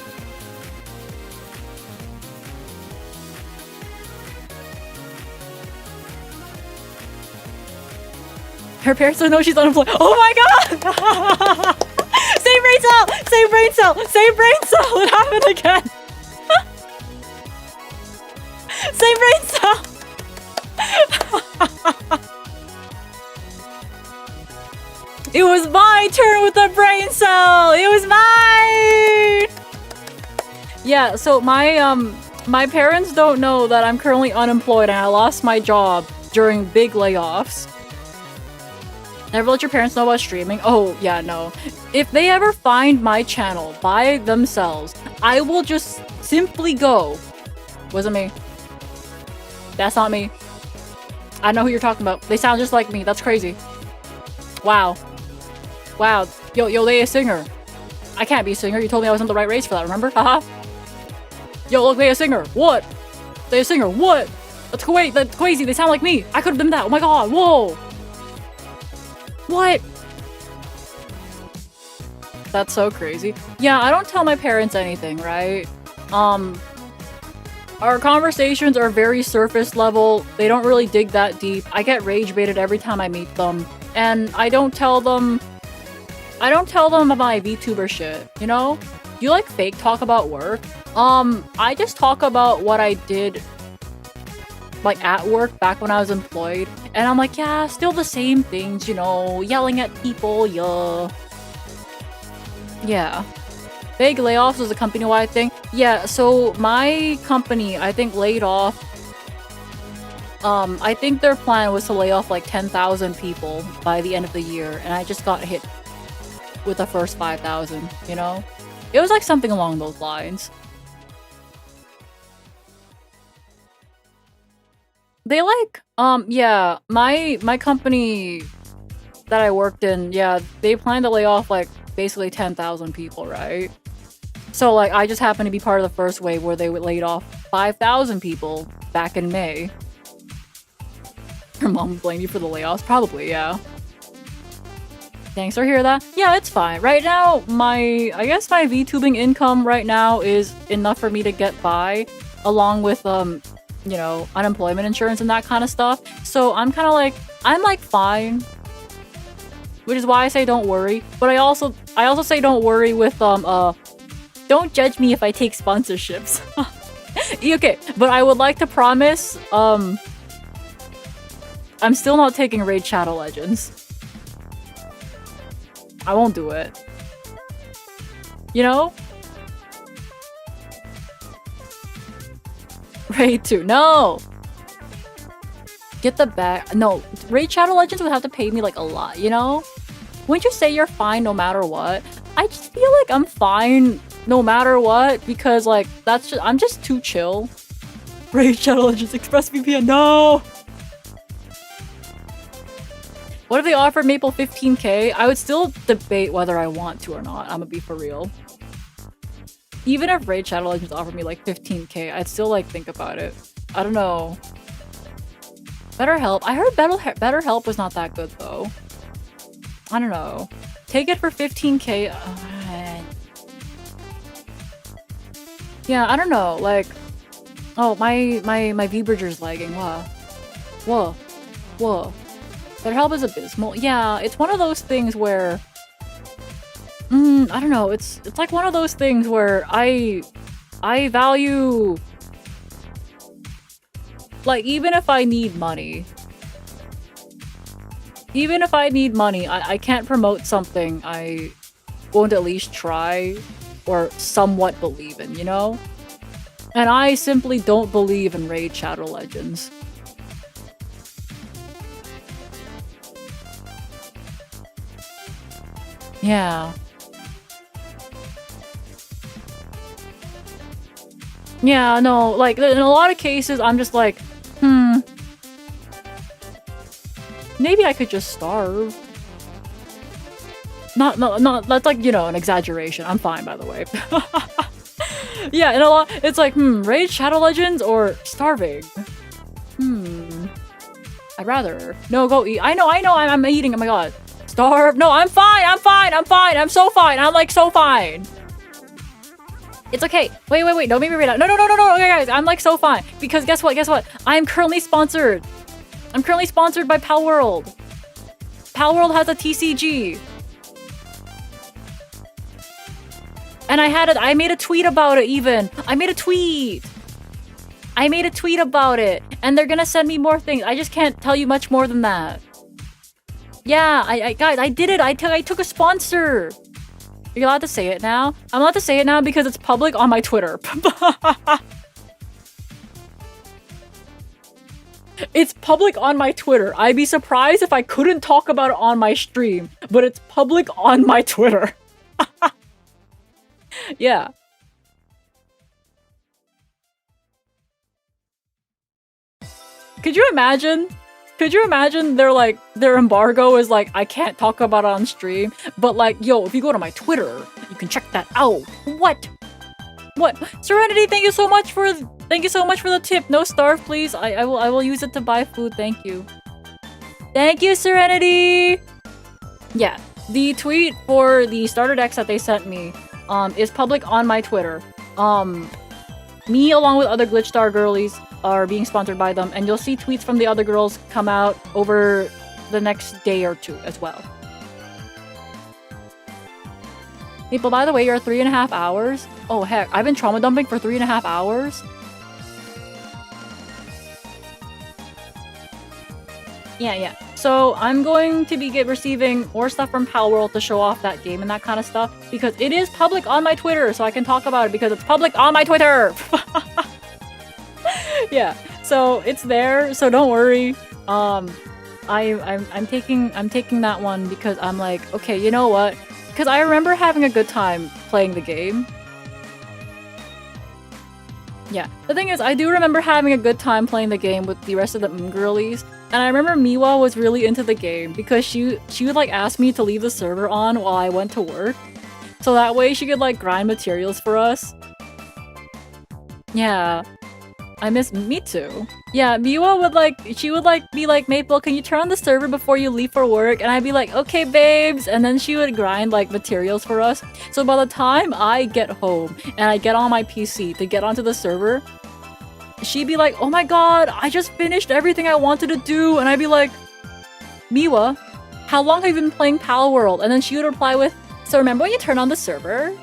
Her parents don't know she's unemployed. Oh my god! Save brain cell! Save brain cell! Save brain cell! It happened again! Save brain cell! It was my turn with the brain cell! It was mine! Yeah, so my parents don't know that I'm currently unemployed and I lost my job during big layoffs. Never let your parents know about streaming. Oh, yeah, no. If they ever find my channel by themselves, I will just simply go. Wasn't me. That's not me. I know who you're talking about. They sound just like me. That's crazy. Wow. Wow. Yo, they a singer. I can't be a singer. You told me I wasn't the right race for that, remember? Haha. Yo, look, they a singer. What? They a singer. What? That's crazy. They sound like me. I could have been that. Oh my god. Whoa. What? That's so crazy. Yeah, I don't tell my parents anything, right? Our conversations are very surface level. They don't really dig that deep. I get rage baited every time I meet them. And I don't tell them about my VTuber shit, you know? You like fake talk about work? I just talk about what I did like at work back when I was employed. And I'm like, yeah, still the same things, you know, yelling at people, yeah. Yeah. Big layoffs was a company-wide thing. Yeah, so my company, I think, laid off. I think their plan was to lay off like 10,000 people by the end of the year, and I just got hit with the first 5,000, you know? It was like something along those lines. They like, yeah, my company that I worked in, yeah, they planned to lay off like basically 10,000 people, right? So like, I just happened to be part of the first wave where they laid off 5,000 people back in May. Your mom would blame you for the layoffs? Probably, yeah. Thanks for hearing that. Yeah, it's fine. Right now, I guess my VTubing income right now is enough for me to get by, along with, you know, unemployment insurance and that kind of stuff. So I'm kind of like, I'm like fine. Which is why I say don't worry. But I also say don't worry with, don't judge me if I take sponsorships. Okay, but I would like to promise, I'm still not taking Raid Shadow Legends. I won't do it. You know? Raid 2. No! Get the bag. No, Raid Shadow Legends would have to pay me like a lot, you know? Wouldn't you say you're fine no matter what? I just feel like I'm fine no matter what because like I'm just too chill. Raid Shadow Legends ExpressVPN. No! What if they offered Maple 15k? I would still debate whether I want to or not. I'm gonna be for real. Even if Raid Shadow Legends offered me like 15k, I'd still like think about it. I don't know. BetterHelp. I heard BetterHelp was not that good though. I don't know. Take it for 15k. Yeah, I don't know. Like, oh, my V-Bridger's lagging. Whoa. BetterHelp is abysmal. Yeah, it's one of those things where I don't know. It's like one of those things where I value, like, even if I need money, I can't promote something I won't at least try or somewhat believe in, you know? And I simply don't believe in Raid Shadow Legends. Yeah. Yeah, no, like, in a lot of cases, I'm just like, maybe I could just starve. Not, that's like, you know, an exaggeration. I'm fine, by the way. Yeah, in a lot, it's like, Raid Shadow Legends or starving? I'd rather. No, go eat. I know, I'm eating, oh my god. Starve? No, I'm fine, I'm so fine, I'm like so fine. It's okay. Wait, don't make me read out. No, okay guys, I'm like so fine. Because guess what? I'm currently sponsored by Palworld. Palworld has a TCG. And I made a tweet about it even. I made a tweet about it. And they're gonna send me more things. I just can't tell you much more than that. Yeah, guys, I did it. I took a sponsor. You're allowed to say it now? I'm allowed to say it now because it's public on my Twitter. It's public on my Twitter. I'd be surprised if I couldn't talk about it on my stream, but it's public on my Twitter. Yeah. Could you imagine? Their embargo is like, I can't talk about it on stream, but like, yo, if you go to my Twitter, you can check that out. What? Serenity, thank you so much for the tip. No starve, please. I will use it to buy food. Thank you. Thank you, Serenity. Yeah, the tweet for the starter decks that they sent me is public on my Twitter. Me along with other Glitch Star girlies are being sponsored by them, and you'll see tweets from the other girls come out over the next day or two as well. People, by the way, you're 3.5 hours. Oh heck, I've been trauma dumping for 3.5 hours. Yeah. So I'm going to be receiving more stuff from Pal World to show off that game and that kind of stuff because it is public on my Twitter, so I can talk about it because it's public on my Twitter. Yeah, so it's there, so don't worry. I'm taking that one because I'm like, okay, you know what? Because I remember having a good time playing the game. Yeah, the thing is, I do remember having a good time playing the game with the rest of the girlies. And I remember Miwa was really into the game because she would like ask me to leave the server on while I went to work. So that way she could like grind materials for us. Yeah. I miss me too. Yeah, Miwa would be like, Maple, can you turn on the server before you leave for work? And I'd be like, okay, babes. And then she would grind like materials for us. So by the time I get home and I get on my PC to get onto the server, she'd be like, oh my god, I just finished everything I wanted to do. And I'd be like, Miwa, how long have you been playing Pal World? And then she would reply with, so remember when you turn on the server?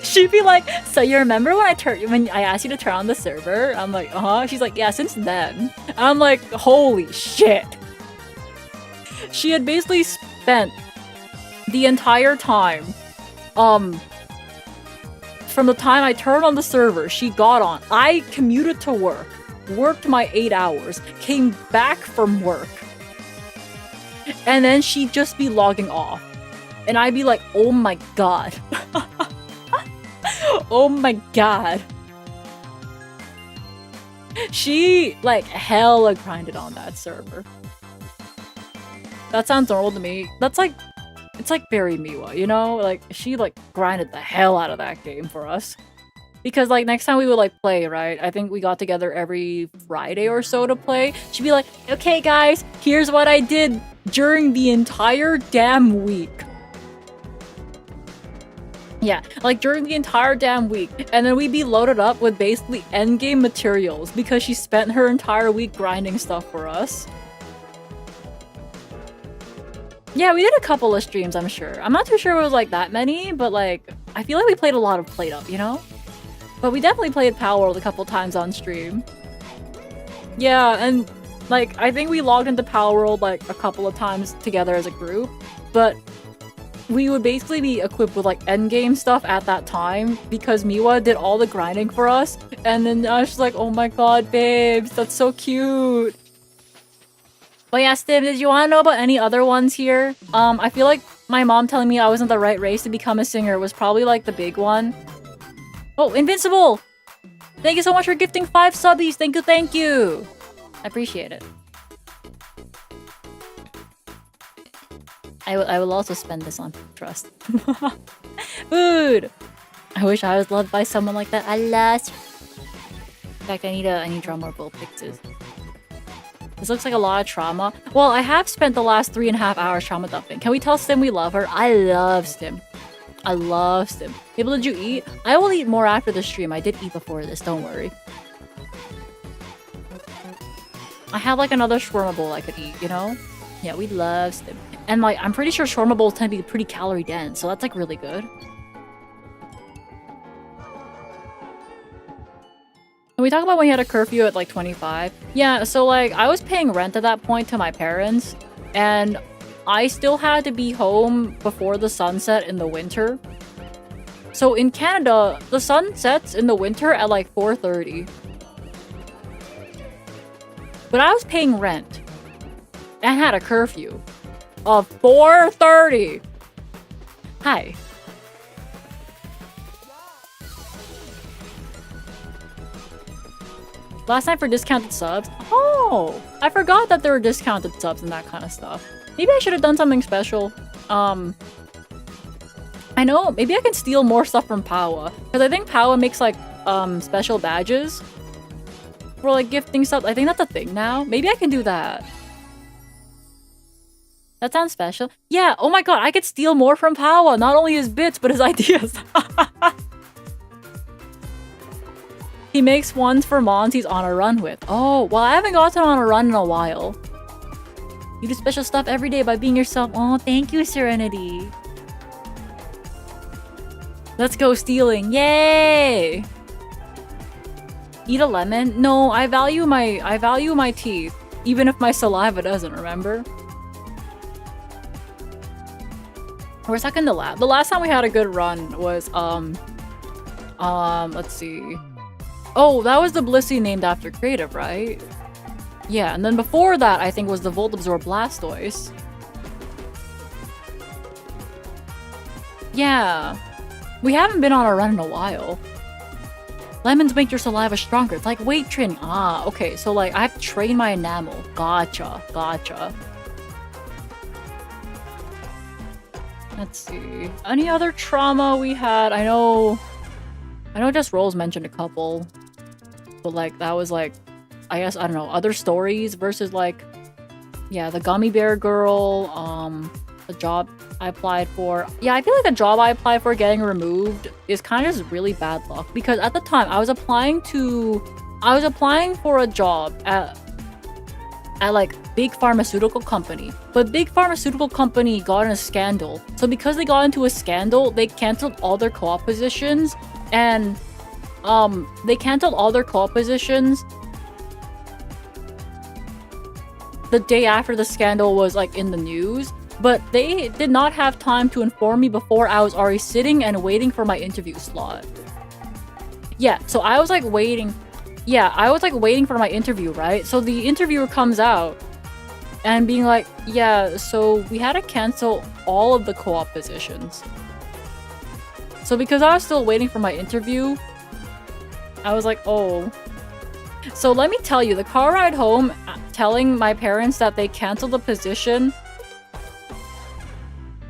She'd be like, so you remember when I asked you to turn on the server? I'm like, uh-huh. She's like, yeah, since then. And I'm like, holy shit. She had basically spent the entire time, from the time I turned on the server, she got on. I commuted to work, worked my 8 hours, came back from work, and then she'd just be logging off. And I'd be like, oh my god. Oh my god. She, like, hella grinded on that server. That sounds normal to me. That's like, it's like very Miwa, you know? Like, she, like, grinded the hell out of that game for us. Because, like, next time we would, like, play, right? I think we got together every Friday or so to play. She'd be like, okay, guys, here's what I did during the entire damn week. Yeah, like during the entire damn week. And then we'd be loaded up with basically endgame materials because she spent her entire week grinding stuff for us. Yeah, we did a couple of streams, I'm sure. I'm not too sure it was like that many, but like, I feel like we played a lot of Plate Up, you know? But we definitely played Power World a couple times on stream. Yeah, and like, I think we logged into Power World like a couple of times together as a group, but we would basically be equipped with like endgame stuff at that time because Miwa did all the grinding for us. And then I was just like, oh my god, babes, that's so cute. But yeah, Stim, did you want to know about any other ones here? I feel like my mom telling me I wasn't the right race to become a singer was probably like the big one. Oh, Invincible! Thank you so much for gifting 5 subbies. Thank you. I appreciate it. I will also spend this on trust. Food! I wish I was loved by someone like that. Alas. In fact, I need drum more bull pictures. This looks like a lot of trauma. Well, I have spent the last 3.5 hours trauma dumping. Can we tell Stim we love her? I love Stim. I love Stim. People, did you eat? I will eat more after the stream. I did eat before this, don't worry. I have like another shawarma bowl I could eat, you know? Yeah, we love Stim. And like, I'm pretty sure shawarma bowls tend to be pretty calorie dense, so that's like really good. And we talk about when you had a curfew at like 25. Yeah, so like, I was paying rent at that point to my parents, and I still had to be home before the sunset in the winter. So in Canada, the sun sets in the winter at like 4:30. But I was paying rent and had a curfew of 4:30. Hi. Last time for discounted subs? Oh, I forgot that there were discounted subs and that kind of stuff. Maybe I should have done something special. I know, maybe I can steal more stuff from Pawa. Because I think Pawa makes like, special badges for like gifting stuff. I think that's a thing now. Maybe I can do that. That sounds special. Yeah, oh my god, I could steal more from Pawa. Not only his bits, but his ideas. He makes ones for mons he's on a run with. Oh, well, I haven't gotten on a run in a while. You do special stuff every day by being yourself. Oh, thank you, Serenity. Let's go stealing. Yay! Eat a lemon? No, I value my teeth. Even if my saliva doesn't, remember? We're stuck in the lab. The last time we had a good run was, let's see. Oh, that was the Blissey named after Creative, right? Yeah, and then before that, I think was the Voltabzor Blastoise. Yeah. We haven't been on a run in a while. Lemons make your saliva stronger. It's like weight training. Ah, okay. So, like, I have to train my enamel. Gotcha. Gotcha. Let's see. Any other trauma we had? I know just Rolls mentioned a couple. But, like, that was, like, I guess, I don't know, other stories versus, like, yeah, the gummy bear girl, the job I applied for. Yeah, I feel like the job I applied for getting removed is kind of just really bad luck. Because at the time, I was applying for a job at like, big pharmaceutical company. But big pharmaceutical company got in a scandal. So because they got into a scandal, they canceled all their co-op positions. And they canceled all their co-op positions the day after the scandal was like in the news, but they did not have time to inform me before I was already sitting and waiting for my interview slot. Yeah, so I was like waiting. Yeah, I was like waiting for my interview, right? So the interviewer comes out and being like, yeah, so we had to cancel all of the co-op positions. So because I was still waiting for my interview, I was like, oh. So let me tell you, the car ride home, telling my parents that they canceled the position,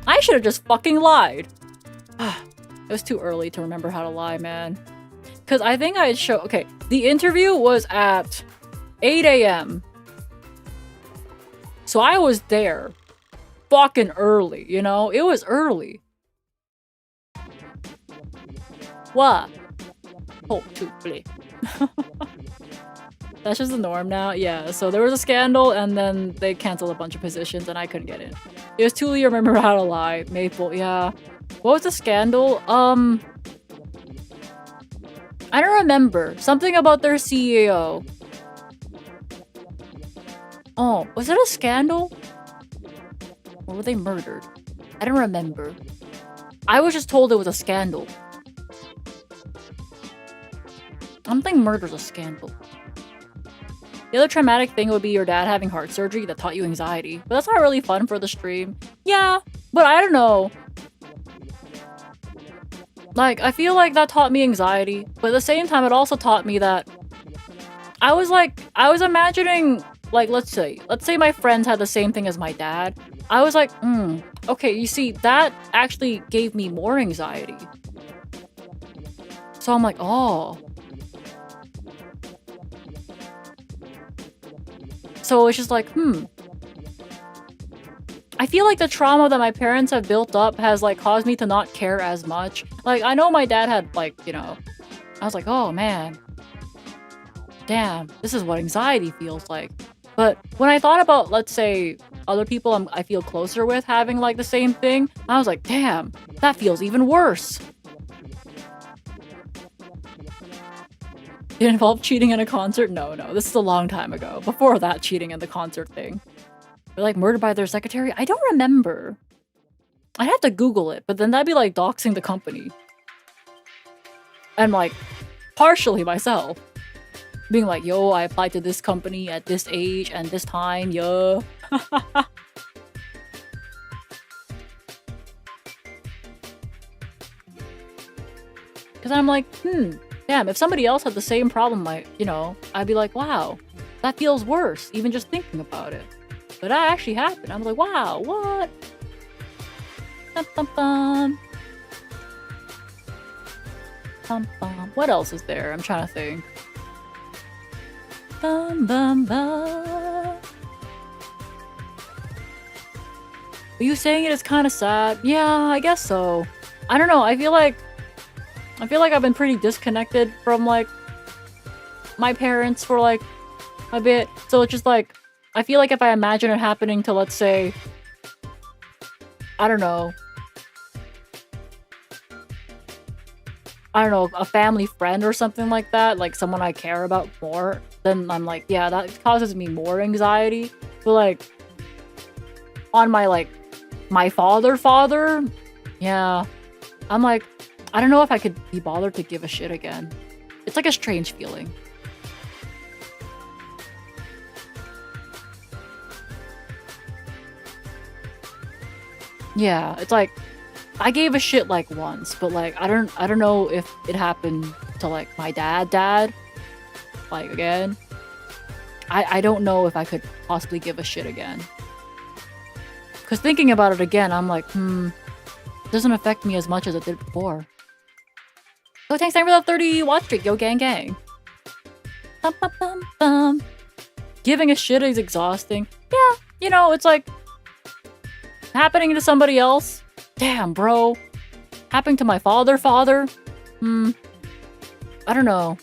I should have just fucking lied. It was too early to remember how to lie, man. Because I think I had okay, the interview was at 8 a.m. So I was there fucking early, you know? It was early. What? Oh, too early. That's just the norm now. Yeah, so there was a scandal and then they canceled a bunch of positions and I couldn't get in. It was too late to remember how to lie. Maple, yeah. What was the scandal? I don't remember. Something about their CEO. Oh, was it a scandal? Or were they murdered? I don't remember. I was just told it was a scandal. I don't think murder's a scandal. The other traumatic thing would be your dad having heart surgery that taught you anxiety. But that's not really fun for the stream. Yeah, but I don't know. Like, I feel like that taught me anxiety. But at the same time, it also taught me that I was imagining, like, let's say my friends had the same thing as my dad. I was like, okay, you see, that actually gave me more anxiety. So I'm like, oh. So it's just like, I feel like the trauma that my parents have built up has, like, caused me to not care as much. Like, I know my dad had, like, you know, I was like, oh, man. Damn, this is what anxiety feels like. But when I thought about, let's say, other people I feel closer with having like the same thing. I was like, damn, that feels even worse. It involved cheating in a concert? No, this is a long time ago. Before that, cheating in the concert thing. They're like murdered by their secretary? I don't remember. I'd have to Google it, but then that'd be like doxing the company. And like, partially myself. Being like, yo, I applied to this company at this age and this time, yo. Because I'm like, damn, if somebody else had the same problem, I'd be like, wow, that feels worse, even just thinking about it. But that actually happened. I'm like, wow, what? Bum, bum, bum. Bum, bum. What else is there? I'm trying to think. Bum, bum, bum. Are you saying it is kind of sad? Yeah, I guess so. I don't know. I feel like I've been pretty disconnected from like my parents for like a bit. So it's just like, I feel like if I imagine it happening to, let's say, I don't know, a family friend or something like that, like someone I care about more, then I'm like, yeah, that causes me more anxiety. But like, on my father, yeah, I'm like, I don't know if I could be bothered to give a shit again. It's like a strange feeling. Yeah, it's like, I gave a shit like once, but like, I don't know if it happened to like my dad, like again. I don't know if I could possibly give a shit again. Cause thinking about it again, I'm like, it doesn't affect me as much as it did before. Oh, thanks for the 30 watch streak, yo gang gang. Bum, bum, bum, bum. Giving a shit is exhausting. Yeah, it's like happening to somebody else. Damn, bro. Happening to my father? I don't know.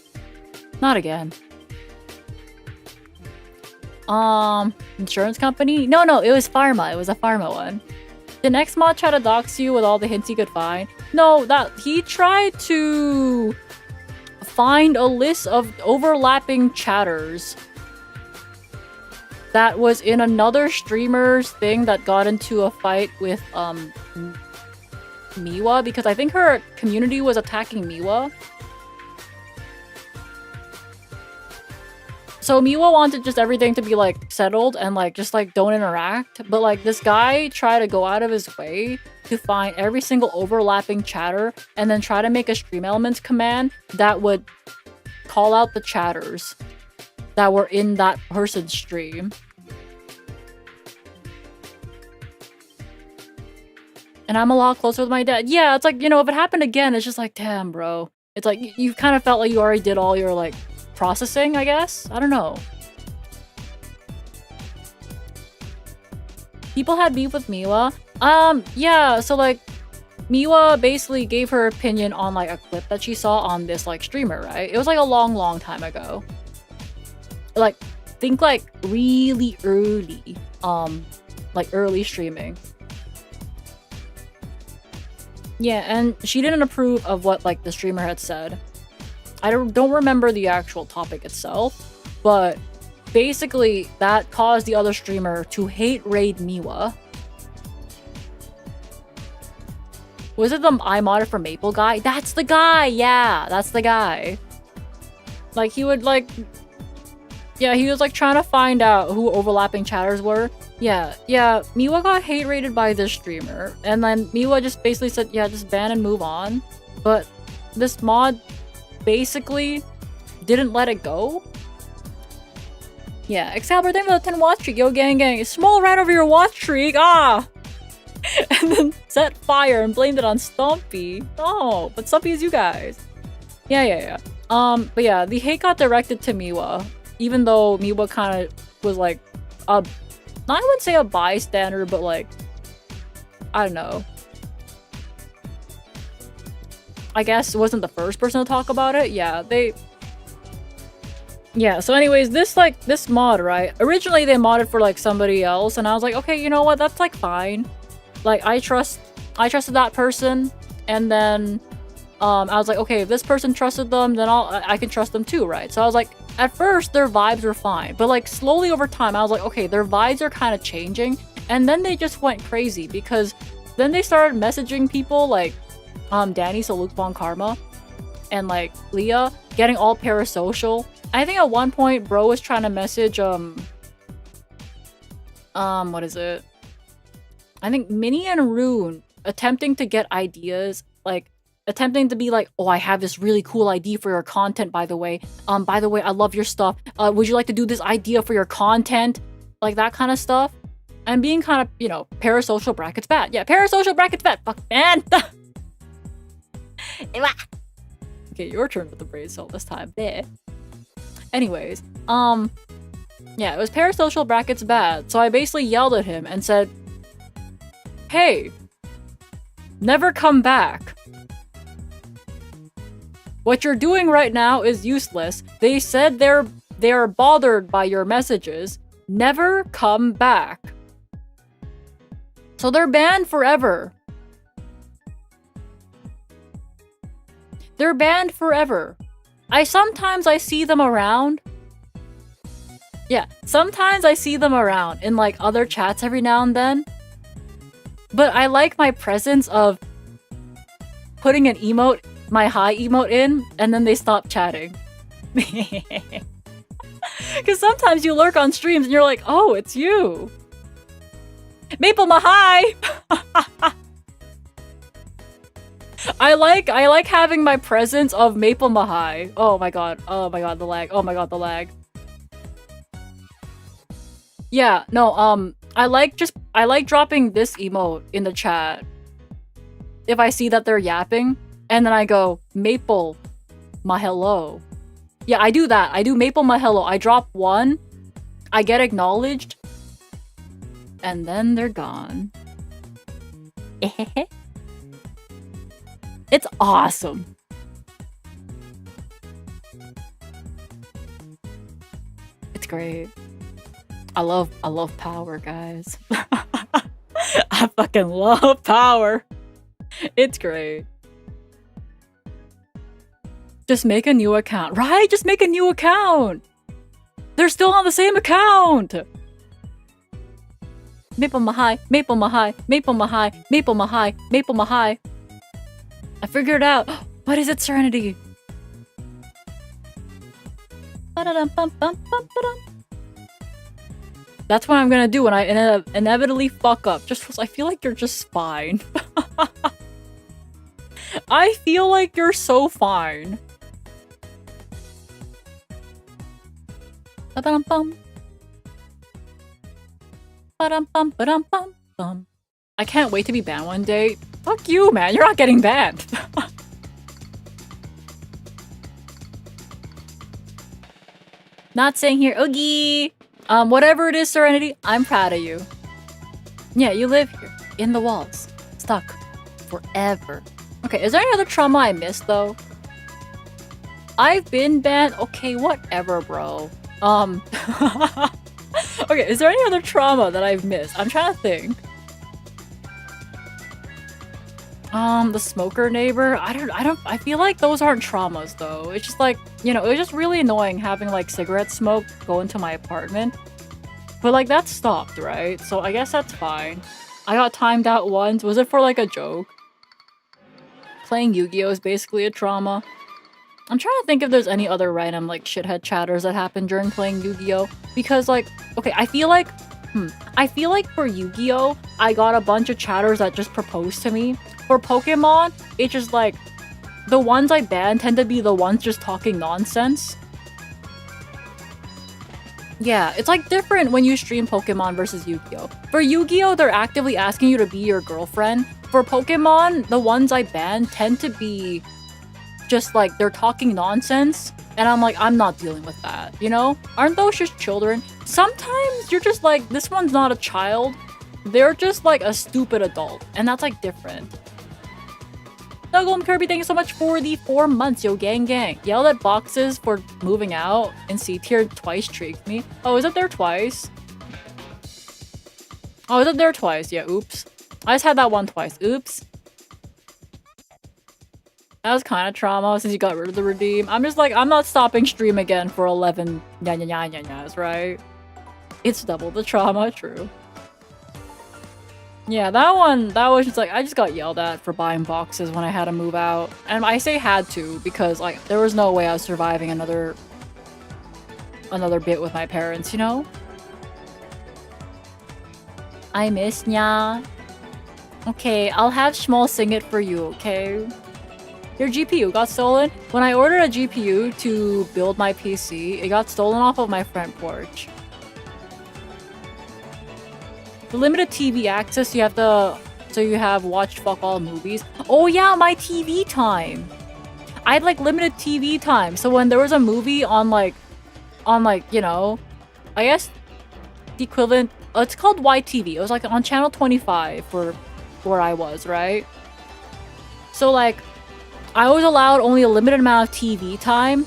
Not again. Insurance company? No, it was pharma. It was a pharma one. Did next mod try to dox you with all the hints he could find? No, that he tried to find a list of overlapping chatters that was in another streamer's thing that got into a fight with Miwa, because I think her community was attacking Miwa. So Miwa wanted just everything to be like settled and like just like don't interact, but like this guy tried to go out of his way to find every single overlapping chatter and then try to make a stream elements command that would call out the chatters that were in that person's stream. And I'm a lot closer with my dad. Yeah, it's like, if it happened again, it's just like, damn, bro. It's like, you kind of felt like you already did all your, like, processing, I guess? I don't know. People had beef with Miwa. Yeah, so, like, Miwa basically gave her opinion on, like, a clip that she saw on this, like, streamer, right? It was, like, a long, long time ago. Like, think, like, really early, early streaming. Yeah, and she didn't approve of what, like, the streamer had said. I don't remember the actual topic itself, but basically that caused the other streamer to hate raid Miwa. Was it the I modded for Maple guy? That's the guy! Yeah, that's the guy. Like, he would, like... Yeah, he was, like, trying to find out who overlapping chatters were. Yeah, Miwa got hate rated by this streamer, and then Miwa just basically said, yeah, just ban and move on. But this mod basically didn't let it go. Yeah, Excalibur, thank you for the 10 watch streak, yo gang gang. Small ran over your watch streak, ah! And then set fire and blamed it on Stumpy. Oh, but Stumpy is you guys. Yeah. But yeah, the hate got directed to Miwa, even though Miwa kind of was like I wouldn't say a bystander, but like, I don't know. I guess it wasn't the first person to talk about it. Yeah, Yeah, so anyways, this mod, right? Originally they modded for like somebody else, and I was like, okay, you know what? That's like fine. Like I trusted that person, and then I was like, okay, if this person trusted them, then I can trust them too, right? So I was like, at first their vibes were fine, but like slowly over time, I was like, okay, their vibes are kind of changing, and then they just went crazy because then they started messaging people like Danny, so Luke Von Karma, and like Leah, getting all parasocial. I think at one point, bro was trying to message what is it? I think Minnie and Rune attempting to get ideas, like attempting to be like, oh, I have this really cool idea for your content, by the way. By the way, I love your stuff. Would you like to do this idea for your content? Like that kind of stuff. And being kind of, you know, parasocial brackets bad. Yeah, parasocial brackets bad. Fuck, man. Okay, your turn with the brain cell this time. Bleh. Anyways, yeah, it was parasocial brackets bad. So I basically yelled at him and said, hey, never come back. What you're doing right now is useless. They said they're bothered by your messages. Never come back. So they're banned forever. They're banned forever. Sometimes I see them around. Yeah, sometimes I see them around in like other chats every now and then. But I like my presence of putting an emote, my hi emote in, and then they stop chatting. Because sometimes you lurk on streams and you're like, oh, it's you. Maple Mahai! I like having my presence of Maple Mahai. Oh my god, the lag. Oh my god, the lag. Yeah, no, I like dropping this emote in the chat if I see that they're yapping, and then I go, Maple Mahelo. Yeah, I do that. I do Maple Mahelo. I drop one, I get acknowledged, and then they're gone. It's awesome. It's great. I love power, guys. I fucking love power. It's great. Just make a new account. Right? Just make a new account. They're still on the same account. Maple Mahai, Maple Mahai, Maple Mahai, Maple Mahai, Maple Mahai. I figured out. What is it, Serenity? That's what I'm gonna do when I inevitably fuck up. Just because I feel like you're just fine. I feel like you're so fine. I can't wait to be banned one day. Fuck you, man. You're not getting banned. Not saying here, Oogie. Whatever it is, Serenity, I'm proud of you. Yeah, you live here, in the walls, stuck, forever. Okay, is there any other trauma I missed, though? I've been banned? Okay, whatever, bro. Okay, is there any other trauma that I've missed? I'm trying to think. The smoker neighbor? I feel like those aren't traumas, though. It's just like, you know, it was just really annoying having, like, cigarette smoke go into my apartment. But, like, that stopped, right? So I guess that's fine. I got timed out once. Was it for, like, a joke? Playing Yu-Gi-Oh! Is basically a trauma. I'm trying to think if there's any other random, like, shithead chatters that happened during playing Yu-Gi-Oh! Because, like, okay, I feel like for Yu-Gi-Oh! I got a bunch of chatters that just proposed to me. For Pokemon, it's just like, the ones I ban tend to be the ones just talking nonsense. Yeah, it's like different when you stream Pokemon versus Yu-Gi-Oh! For Yu-Gi-Oh! They're actively asking you to be your girlfriend. For Pokemon, the ones I ban tend to be just like, they're talking nonsense. And I'm like, I'm not dealing with that, you know? Aren't those just children? Sometimes you're just like, this one's not a child. They're just like a stupid adult. And that's like different. Snuggle Kirby, thank you so much for the 4 months, yo gang gang. Yelled at boxes for moving out in C tier twice tricked me. Oh, is it there twice? Oh, is it there twice? Yeah, oops. I just had that one twice. Oops. That was kind of trauma since you got rid of the redeem. I'm just like, I'm not stopping stream again for 11 nya, right? It's double the trauma, true. Yeah, that was just like, I just got yelled at for buying boxes when I had to move out. And I say had to because like, there was no way I was surviving another bit with my parents, you know? I miss ya. Okay, I'll have Schmoll sing it for you, okay? Your GPU got stolen? When I ordered a GPU to build my PC, it got stolen off of my front porch. For limited TV access, you have to... So you have watched fuck all movies. Oh yeah, my TV time! I had like limited TV time. So when there was a movie on like, you know, I guess the equivalent... it's called YTV. It was like on channel 25 for where I was, right? So like, I was allowed only a limited amount of TV time,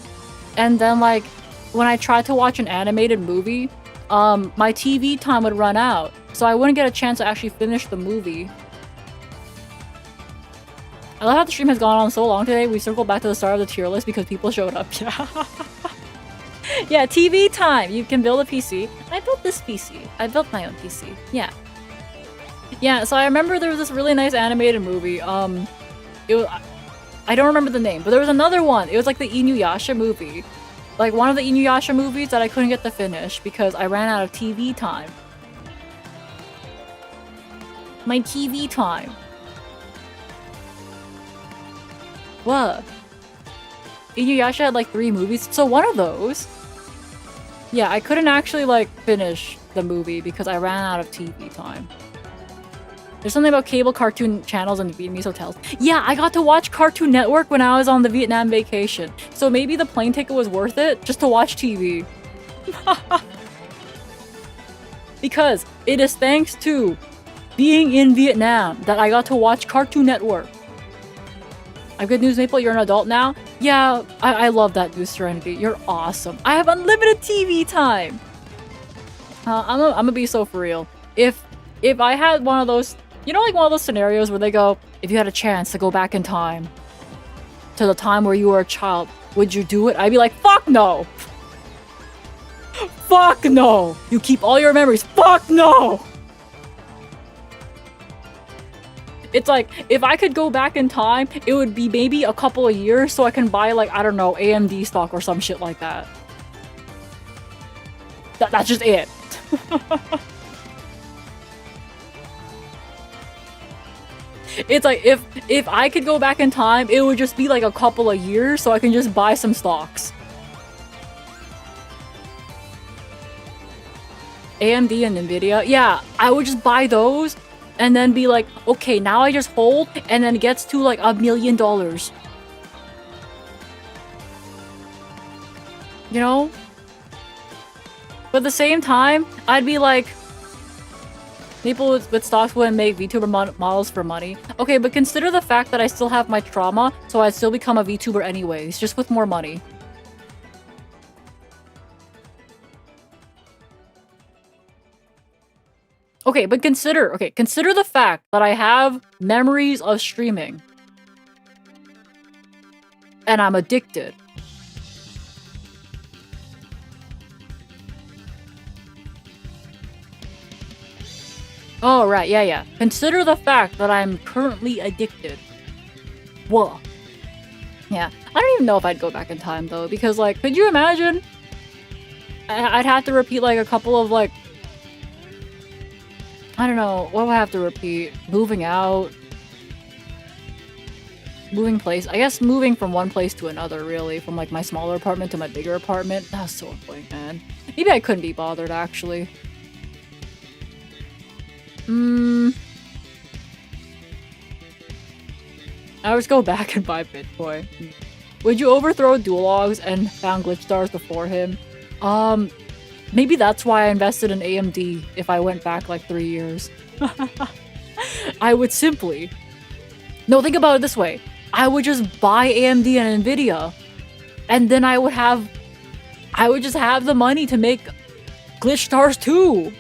and then like, when I tried to watch an animated movie, my TV time would run out, so I wouldn't get a chance to actually finish the movie. I love how the stream has gone on so long today. We circled back to the start of the tier list because people showed up. Yeah. Yeah, TV time. You can build a PC. I built this PC. I built my own PC. Yeah. Yeah, so I remember there was this really nice animated movie. It was, I don't remember the name, but there was another one. It was like the Inuyasha movie. Like one of the Inuyasha movies that I couldn't get to finish because I ran out of TV time. My TV time. What? Inuyasha had like 3 movies, so one of those. Yeah, I couldn't actually like finish the movie because I ran out of TV time. There's something about cable cartoon channels and Vietnamese hotels. Yeah, I got to watch Cartoon Network when I was on the Vietnam vacation. So maybe the plane ticket was worth it just to watch TV. Because it is thanks to being in Vietnam that I got to watch Cartoon Network. I have good news, Maple. You're an adult now? Yeah, I love that news, Serenity. You're awesome. I have unlimited TV time. I'm gonna be so for real. If I had one of those, you know, like one of those scenarios where they go, if you had a chance to go back in time to the time where you were a child, would you do it? I'd be like, fuck no. Fuck no. You keep all your memories. Fuck no. It's like, if I could go back in time, it would be maybe a couple of years so I can buy like, I don't know, AMD stock or some shit like that. That's just it. It's like, if I could go back in time, it would just be like a couple of years so I can just buy some stocks. AMD and Nvidia, yeah, I would just buy those and then be like, okay, now I just hold, and then it gets to like $1 million. You know? But at the same time, I'd be like, people with stocks wouldn't make VTuber models for money. Okay, but consider the fact that I still have my trauma, so I'd still become a VTuber anyways, just with more money. Okay, but consider the fact that I have memories of streaming. And I'm addicted. Oh, right, yeah. Consider the fact that I'm currently addicted. Whoa. Yeah, I don't even know if I'd go back in time, though, because, like, could you imagine? I'd have to repeat, like, a couple of, like, I don't know, what would I have to repeat? Moving out. Moving place. I guess moving from one place to another, really. From, like, my smaller apartment to my bigger apartment. That was so annoying, man. Maybe I couldn't be bothered, actually. I would just go back and buy Bitcoin. Would you overthrow Duologs and found glitch stars before him? Maybe that's why I invested in AMD if I went back like 3 years. I would simply... No, think about it this way. I would just buy AMD and Nvidia. And then I would just have the money to make Glitch Stars 2.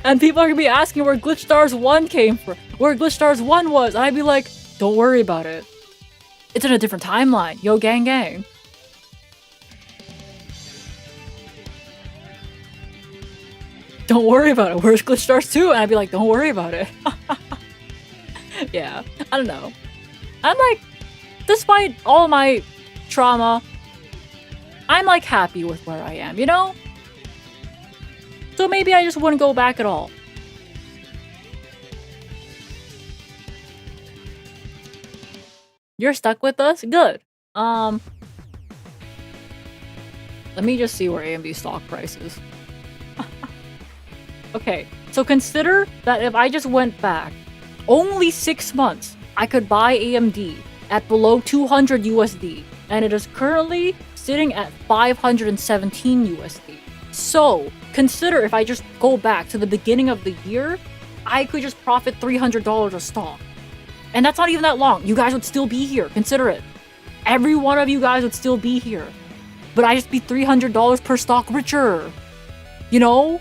And people are gonna be asking where Glitch Stars 1 came from, where Glitch Stars 1 was. And I'd be like, don't worry about it. It's in a different timeline. Yo, gang gang. Don't worry about it. Where's Glitch Stars 2? And I'd be like, don't worry about it. Yeah, I don't know. I'm like, despite all my trauma, I'm like happy with where I am, you know? So maybe I just wouldn't go back at all. You're stuck with us? Good. Let me just see where AMD stock price is. Okay, so consider that if I just went back only 6 months, I could buy AMD at below 200 USD, and it is currently sitting at 517 USD. So consider if I just go back to the beginning of the year, I could just profit $300 a stock. And that's not even that long. You guys would still be here. Consider it. Every one of you guys would still be here. But I just be $300 per stock richer. You know?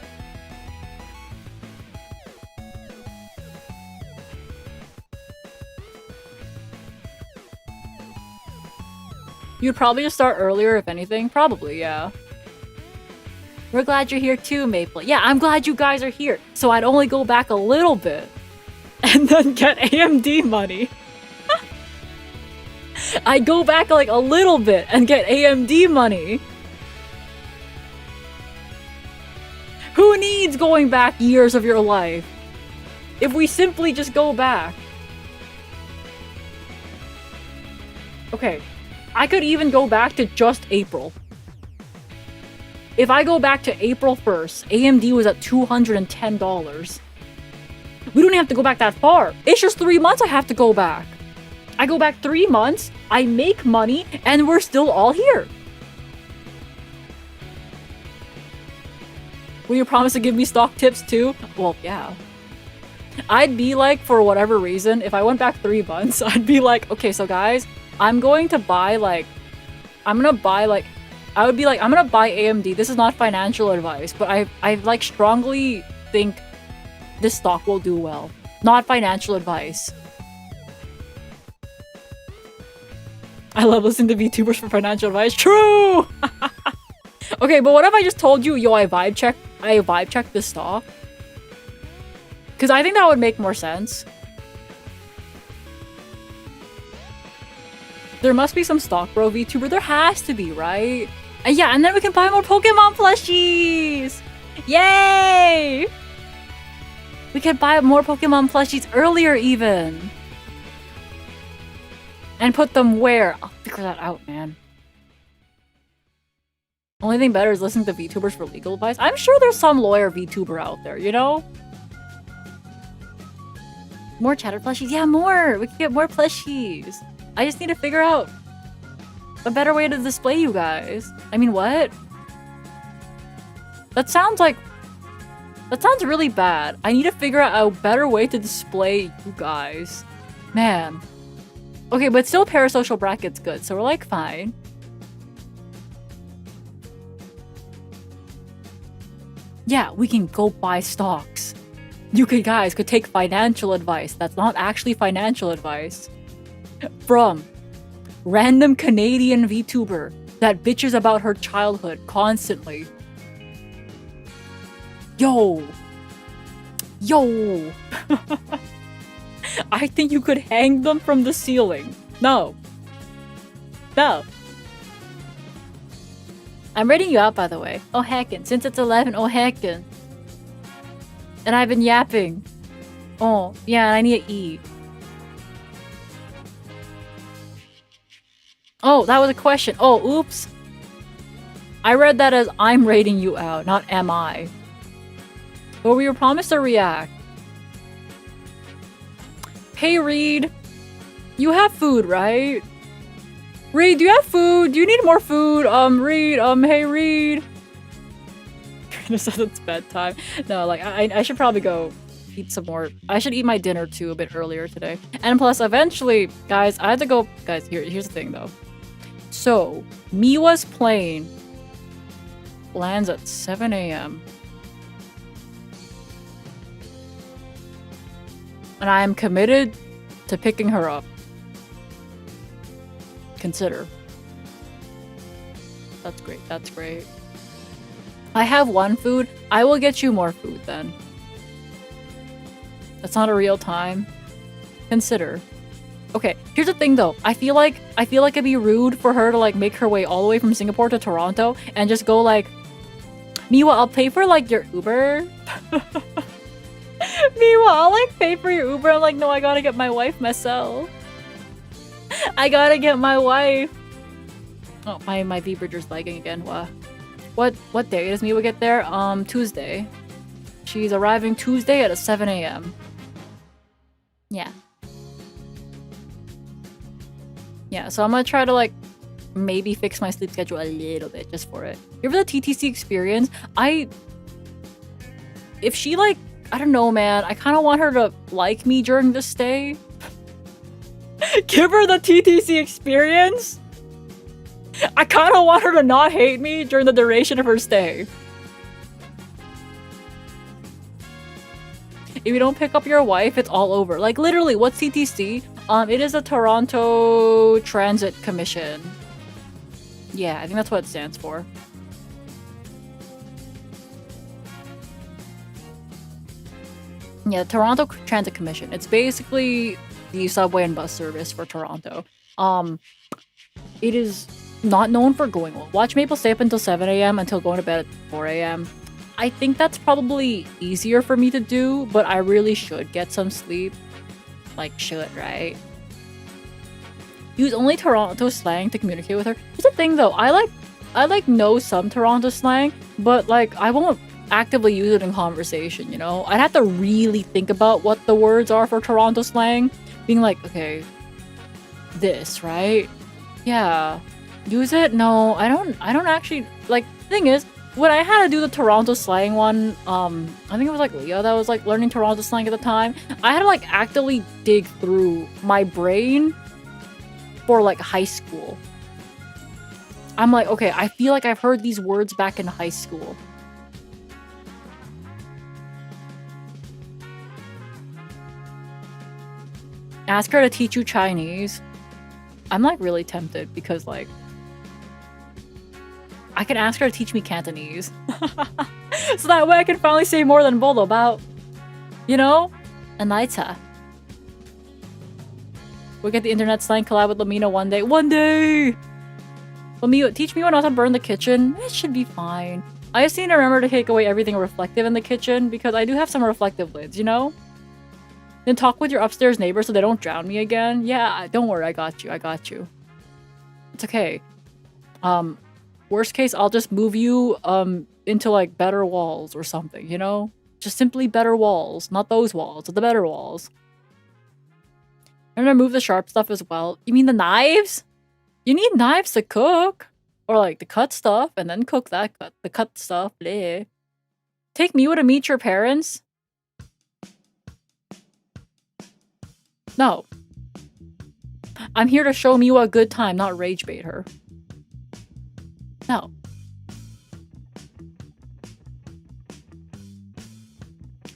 You'd probably just start earlier, if anything. Probably, yeah. We're glad you're here too, Maple. Yeah, I'm glad you guys are here. So I'd only go back a little bit. And then get AMD money. I'd go back like a little bit and get AMD money. Who needs going back years of your life? If we simply just go back. Okay. I could even go back to just April. If I go back to April 1st, AMD was at $210. We don't have to go back that far. It's just 3 months I have to go back. I go back 3 months, I make money, and we're still all here. Will you promise to give me stock tips too? Well, yeah. I'd be like, for whatever reason, if I went back 3 months, I'd be like, okay, so guys, I'm going to buy like, I would be like, I'm gonna buy AMD. This is not financial advice, but I like strongly think this stock will do well. Not financial advice. I love listening to VTubers for financial advice. True! Okay, but what if I just told you, yo, I vibe checked this stock? Because I think that would make more sense. There must be some stock bro VTuber. There has to be, right? And yeah, and then we can buy more Pokemon plushies! Yay! We can buy more Pokemon plushies earlier even. And put them where? I'll figure that out, man. Only thing better is listening to VTubers for legal advice. I'm sure there's some lawyer VTuber out there, you know? More chatter plushies? Yeah, more! We can get more plushies. I just need to figure out a better way to display you guys. I mean, what? That sounds really bad. I need to figure out a better way to display you guys. Man. Okay, but still parasocial bracket's good, so we're like fine. Yeah, we can go buy stocks. You guys could take financial advice. That's not actually financial advice. From random Canadian VTuber that bitches about her childhood constantly. Yo. I think you could hang them from the ceiling. No. I'm rating you out, by the way. Oh heckin', since it's 11, oh heckin'. And I've been yapping. Oh, yeah, I need to eat. Oh, that was a question. Oh, oops. I read that as I'm rating you out, not am I. But we were promised to react. Hey, Reed. You have food, right? Reed, do you have food? Do you need more food? Reed, hey, Reed. It says it's bedtime. No, like, I should probably go eat some more. I should eat my dinner too a bit earlier today. And plus, eventually, guys, I had to go. Guys, here's the thing though. So, Miwa's plane lands at 7 a.m. And I am committed to picking her up. Consider. That's great. That's great. I have one food. I will get you more food then. That's not a real time. Consider. Okay, here's the thing though. I feel like it'd be rude for her to like make her way all the way from Singapore to Toronto and just go like, Miwa, I'll pay for like your Uber. Miwa, I'll like pay for your Uber. I'm like, no, I gotta get my wife myself. I gotta get my wife. Oh, my V-Bridger's lagging again. What day does Miwa get there? Tuesday. She's arriving Tuesday at 7 a.m. Yeah. Yeah, so I'm gonna try to like maybe fix my sleep schedule a little bit just for it. Give her the TTC experience. If she like, I don't know, man. I kind of want her to like me during this stay. Give her the TTC experience. I kind of want her to not hate me during the duration of her stay. If you don't pick up your wife, it's all over. Like literally, what's TTC? It is a Toronto Transit Commission. Yeah, I think that's what it stands for. Yeah, Toronto Transit Commission. It's basically the subway and bus service for Toronto. It is not known for going well. Watch Maple stay up until 7 a.m. until going to bed at 4 a.m. I think that's probably easier for me to do, but I really should get some sleep. Like, should, right? Use only Toronto slang to communicate with her. Here's the thing though, I know some Toronto slang, but like I won't actively use it in conversation, you know? I'd have to really think about what the words are for Toronto slang. Being like, okay, this, right? Yeah. Use it? No, I don't actually, like, the thing is, when I had to do the Toronto slang one, I think it was like Leah that was like learning Toronto slang at the time. I had to like actively dig through my brain for like high school. I'm like, okay, I feel like I've heard these words back in high school. Ask her to teach you Chinese. I'm like really tempted because like I can ask her to teach me Cantonese. So that way I can finally say more than bolo about, you know? Anaita. We'll get the internet slang collab with Lamina one day. One day! Lamina, teach me not to burn the kitchen. It should be fine. I just need to remember to take away everything reflective in the kitchen because I do have some reflective lids, you know? Then talk with your upstairs neighbors so they don't drown me again. Yeah, don't worry, I got you. I got you. It's okay. Worst case, I'll just move you into like better walls or something, you know? Just simply better walls, not those walls, but the better walls. I'm gonna move the sharp stuff as well. You mean the knives? You need knives to cook. Or like to cut stuff and then cook the cut stuff. Bleh. Take Miwa to meet your parents? No. I'm here to show Miwa a good time, not rage bait her. No.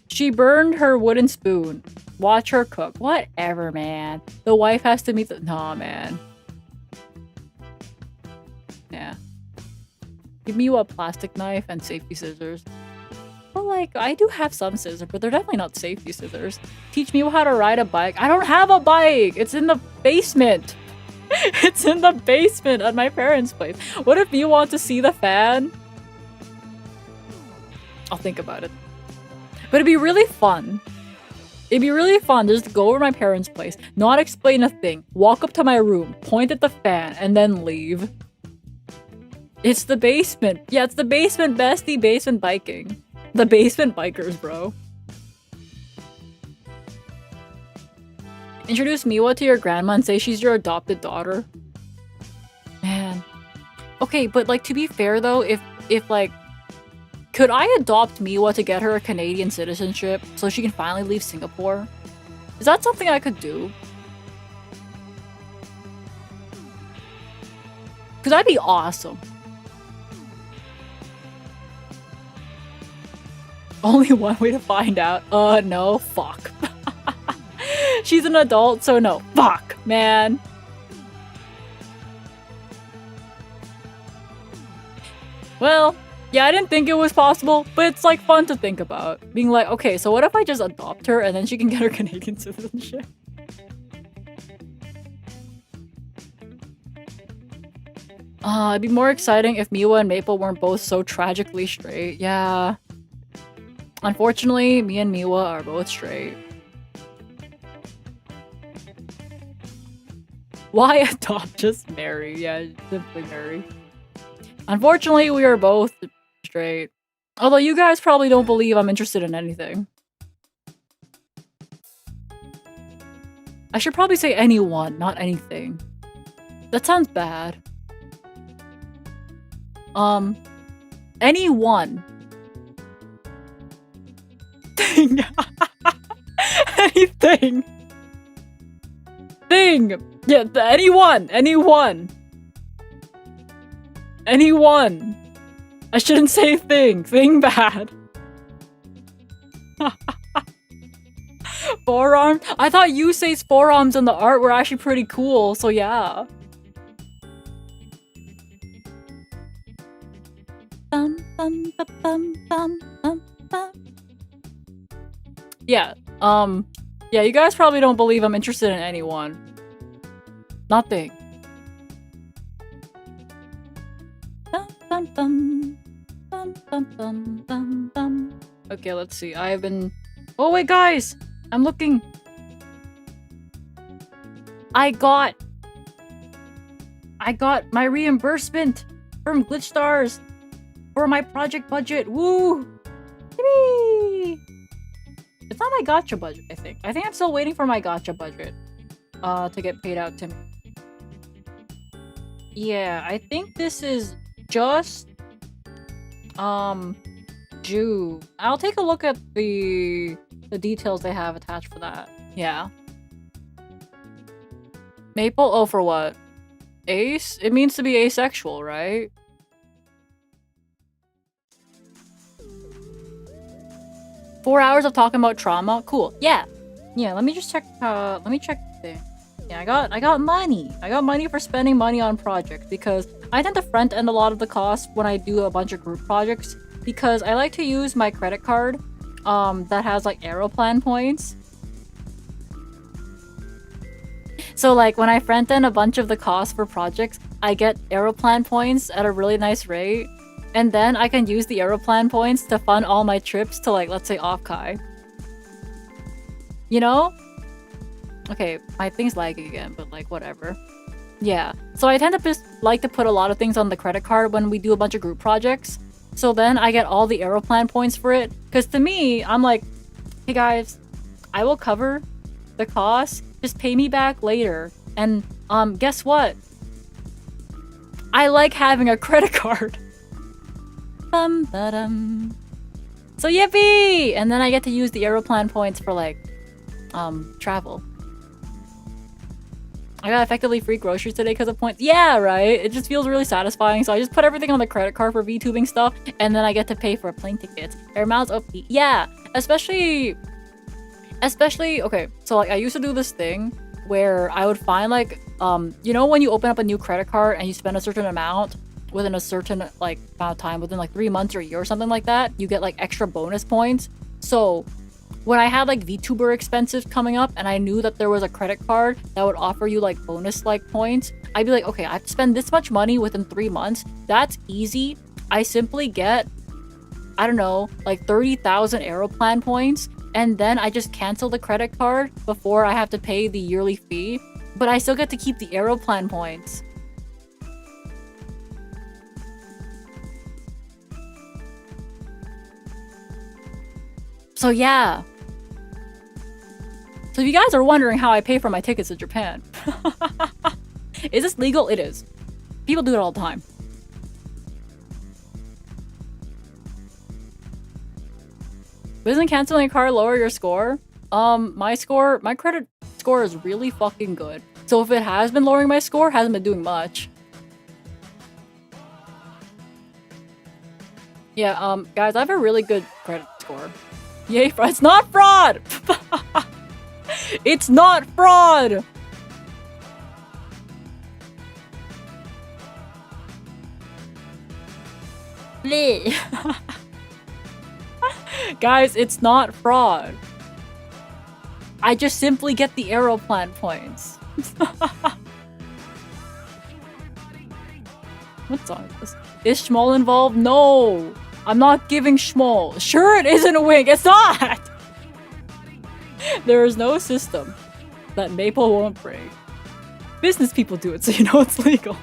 She burned her wooden spoon. Watch her cook. Whatever, man. The wife has to meet the... Nah, man. Yeah. Give me a plastic knife and safety scissors. Well, like, I do have some scissors, but they're definitely not safety scissors. Teach me how to ride a bike. I don't have a bike! It's in the basement! It's in the basement at my parents' place. What if you want to see the fan? I'll think about it. But it'd be really fun. It'd be really fun to just go over to my parents' place, not explain a thing, walk up to my room, point at the fan, and then leave. It's the basement. Yeah, it's the basement bestie, basement biking. The basement bikers, bro. Introduce Miwa to your grandma and say she's your adopted daughter. Man. Okay, but like to be fair though, if like Could I adopt Miwa to get her a Canadian citizenship so she can finally leave Singapore? Is that something I could do? Because that'd be awesome. Only one way to find out. No, fuck. She's an adult, so no. Fuck, man. Well, yeah, I didn't think it was possible, but it's like fun to think about. Being like, okay, so what if I just adopt her and then she can get her Canadian citizenship? It'd be more exciting if Miwa and Maple weren't both so tragically straight. Yeah. Unfortunately, me and Miwa are both straight. Why adopt? Just marry. Yeah, simply marry. Unfortunately, we are both straight. Although you guys probably don't believe I'm interested in anything. I should probably say anyone, not anything. That sounds bad. Anyone. Thing. Anything. Thing. Yeah, anyone. Anyone. Anyone. I shouldn't say thing. Thing bad. Forearm? I thought Yusei's forearms in the art were actually pretty cool, so yeah. Yeah, yeah, you guys probably don't believe I'm interested in anyone. Nothing. Okay, let's see. I have been... Oh wait, guys! I'm looking. I got my reimbursement from Glitch Stars for my project budget. Woo! Yippee! It's not my gacha budget, I think. I think I'm still waiting for my gacha budget to get paid out to me. Yeah, I think this is just June. I'll take a look at the details they have attached for that. Yeah. Maple? Oh, for what? Ace? It means to be asexual, right? Four hours of talking about trauma? Cool. Yeah. Yeah, let me just check, let me check the thing. Yeah, I got money. I got money for spending money on projects because I tend to front end a lot of the costs when I do a bunch of group projects because I like to use my credit card that has like Aeroplan points. So like when I front end a bunch of the costs for projects, I get Aeroplan points at a really nice rate. And then I can use the Aeroplan points to fund all my trips to like, let's say Offkai. You know? Okay, my thing's lagging again, but like whatever. Yeah, so I tend to just like to put a lot of things on the credit card when we do a bunch of group projects. So then I get all the Aeroplan points for it. Because to me, I'm like, hey guys, I will cover the cost. Just pay me back later. And guess what? I like having a credit card. Bum, ba-dum. So yippee! And then I get to use the Aeroplan points for like travel. I got effectively free groceries today because of points. Yeah, right? It just feels really satisfying. So I just put everything on the credit card for VTubing stuff, and then I get to pay for plane tickets. Air miles OP. Yeah, especially, okay, so like I used to do this thing where I would find like, you know when you open up a new credit card and you spend a certain amount within a certain like amount of time, within like 3 months or a year or something like that, you get like extra bonus points. So when I had like VTuber expenses coming up and I knew that there was a credit card that would offer you like bonus like points, I'd be like, okay, I have to spend this much money within 3 months. That's easy. I simply get, I don't know, like 30,000 Aeroplan points, and then I just cancel the credit card before I have to pay the yearly fee, but I still get to keep the Aeroplan points. So yeah. So if you guys are wondering how I pay for my tickets to Japan, is this legal? It is. People do it all the time. Doesn't canceling a card lower your score? My credit score is really fucking good. So if it has been lowering my score, hasn't been doing much. Yeah, guys, I have a really good credit score. Yay, fraud. It's not fraud! It's not fraud! Bleh. Guys, it's not fraud. I just simply get the Aeroplan points. What song is this? Is Schmoll involved? No! I'm not giving Schmoll. Sure, it isn't a wink. It's not! There is no system that Maple won't break. Business people do it, so you know it's legal.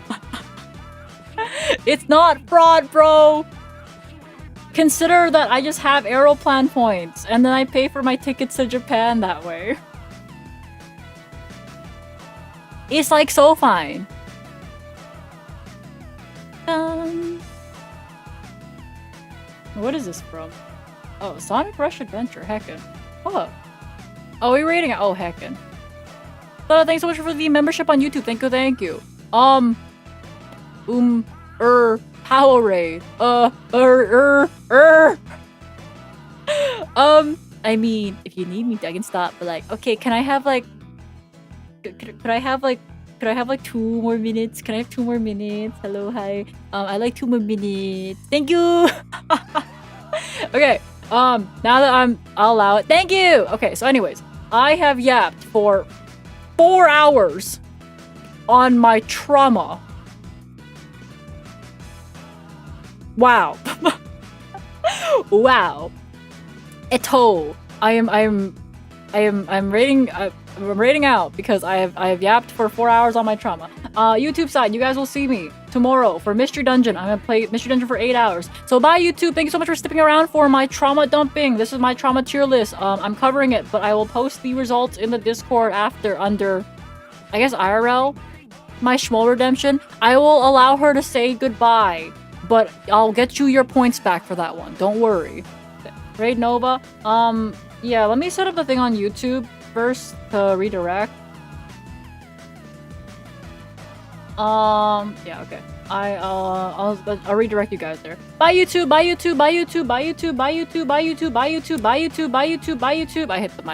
It's not fraud, bro! Consider that I just have Aeroplan points, and then I pay for my tickets to Japan that way. It's like so fine. What is this from? Oh, Sonic Rush Adventure, heckin'. What? Oh, we're rating it. Oh, heckin'. Thanks so much for the membership on YouTube. Thank you. Powerade. I mean, if you need me, I can stop. But like, okay, can I have like, could I have like 2 more minutes? Can I have 2 more minutes? Hello, hi. I like 2 more minutes. Thank you. Okay. Now that I'll allow it. Thank you. Okay. So, anyways, I have yapped for 4 hours on my trauma. Wow. Wow. Eto. I'm rating out because I have yapped for 4 hours on my trauma. YouTube side, you guys will see me tomorrow for Mystery Dungeon. I'm gonna play Mystery Dungeon for 8 hours. So bye YouTube. Thank you so much for sticking around for my trauma dumping. This is my trauma tier list. I'm covering it, but I will post the results in the Discord after under, I guess, IRL. My Schmoll redemption. I will allow her to say goodbye, but I'll get you your points back for that one. Don't worry. Raid Nova. Yeah, let me set up the thing on YouTube first to redirect. Yeah, okay. I'll redirect you guys there. Bye YouTube, bye YouTube, bye YouTube, bye YouTube, bye YouTube, bye YouTube, bye YouTube, bye YouTube, bye YouTube, bye YouTube. I hit the mic.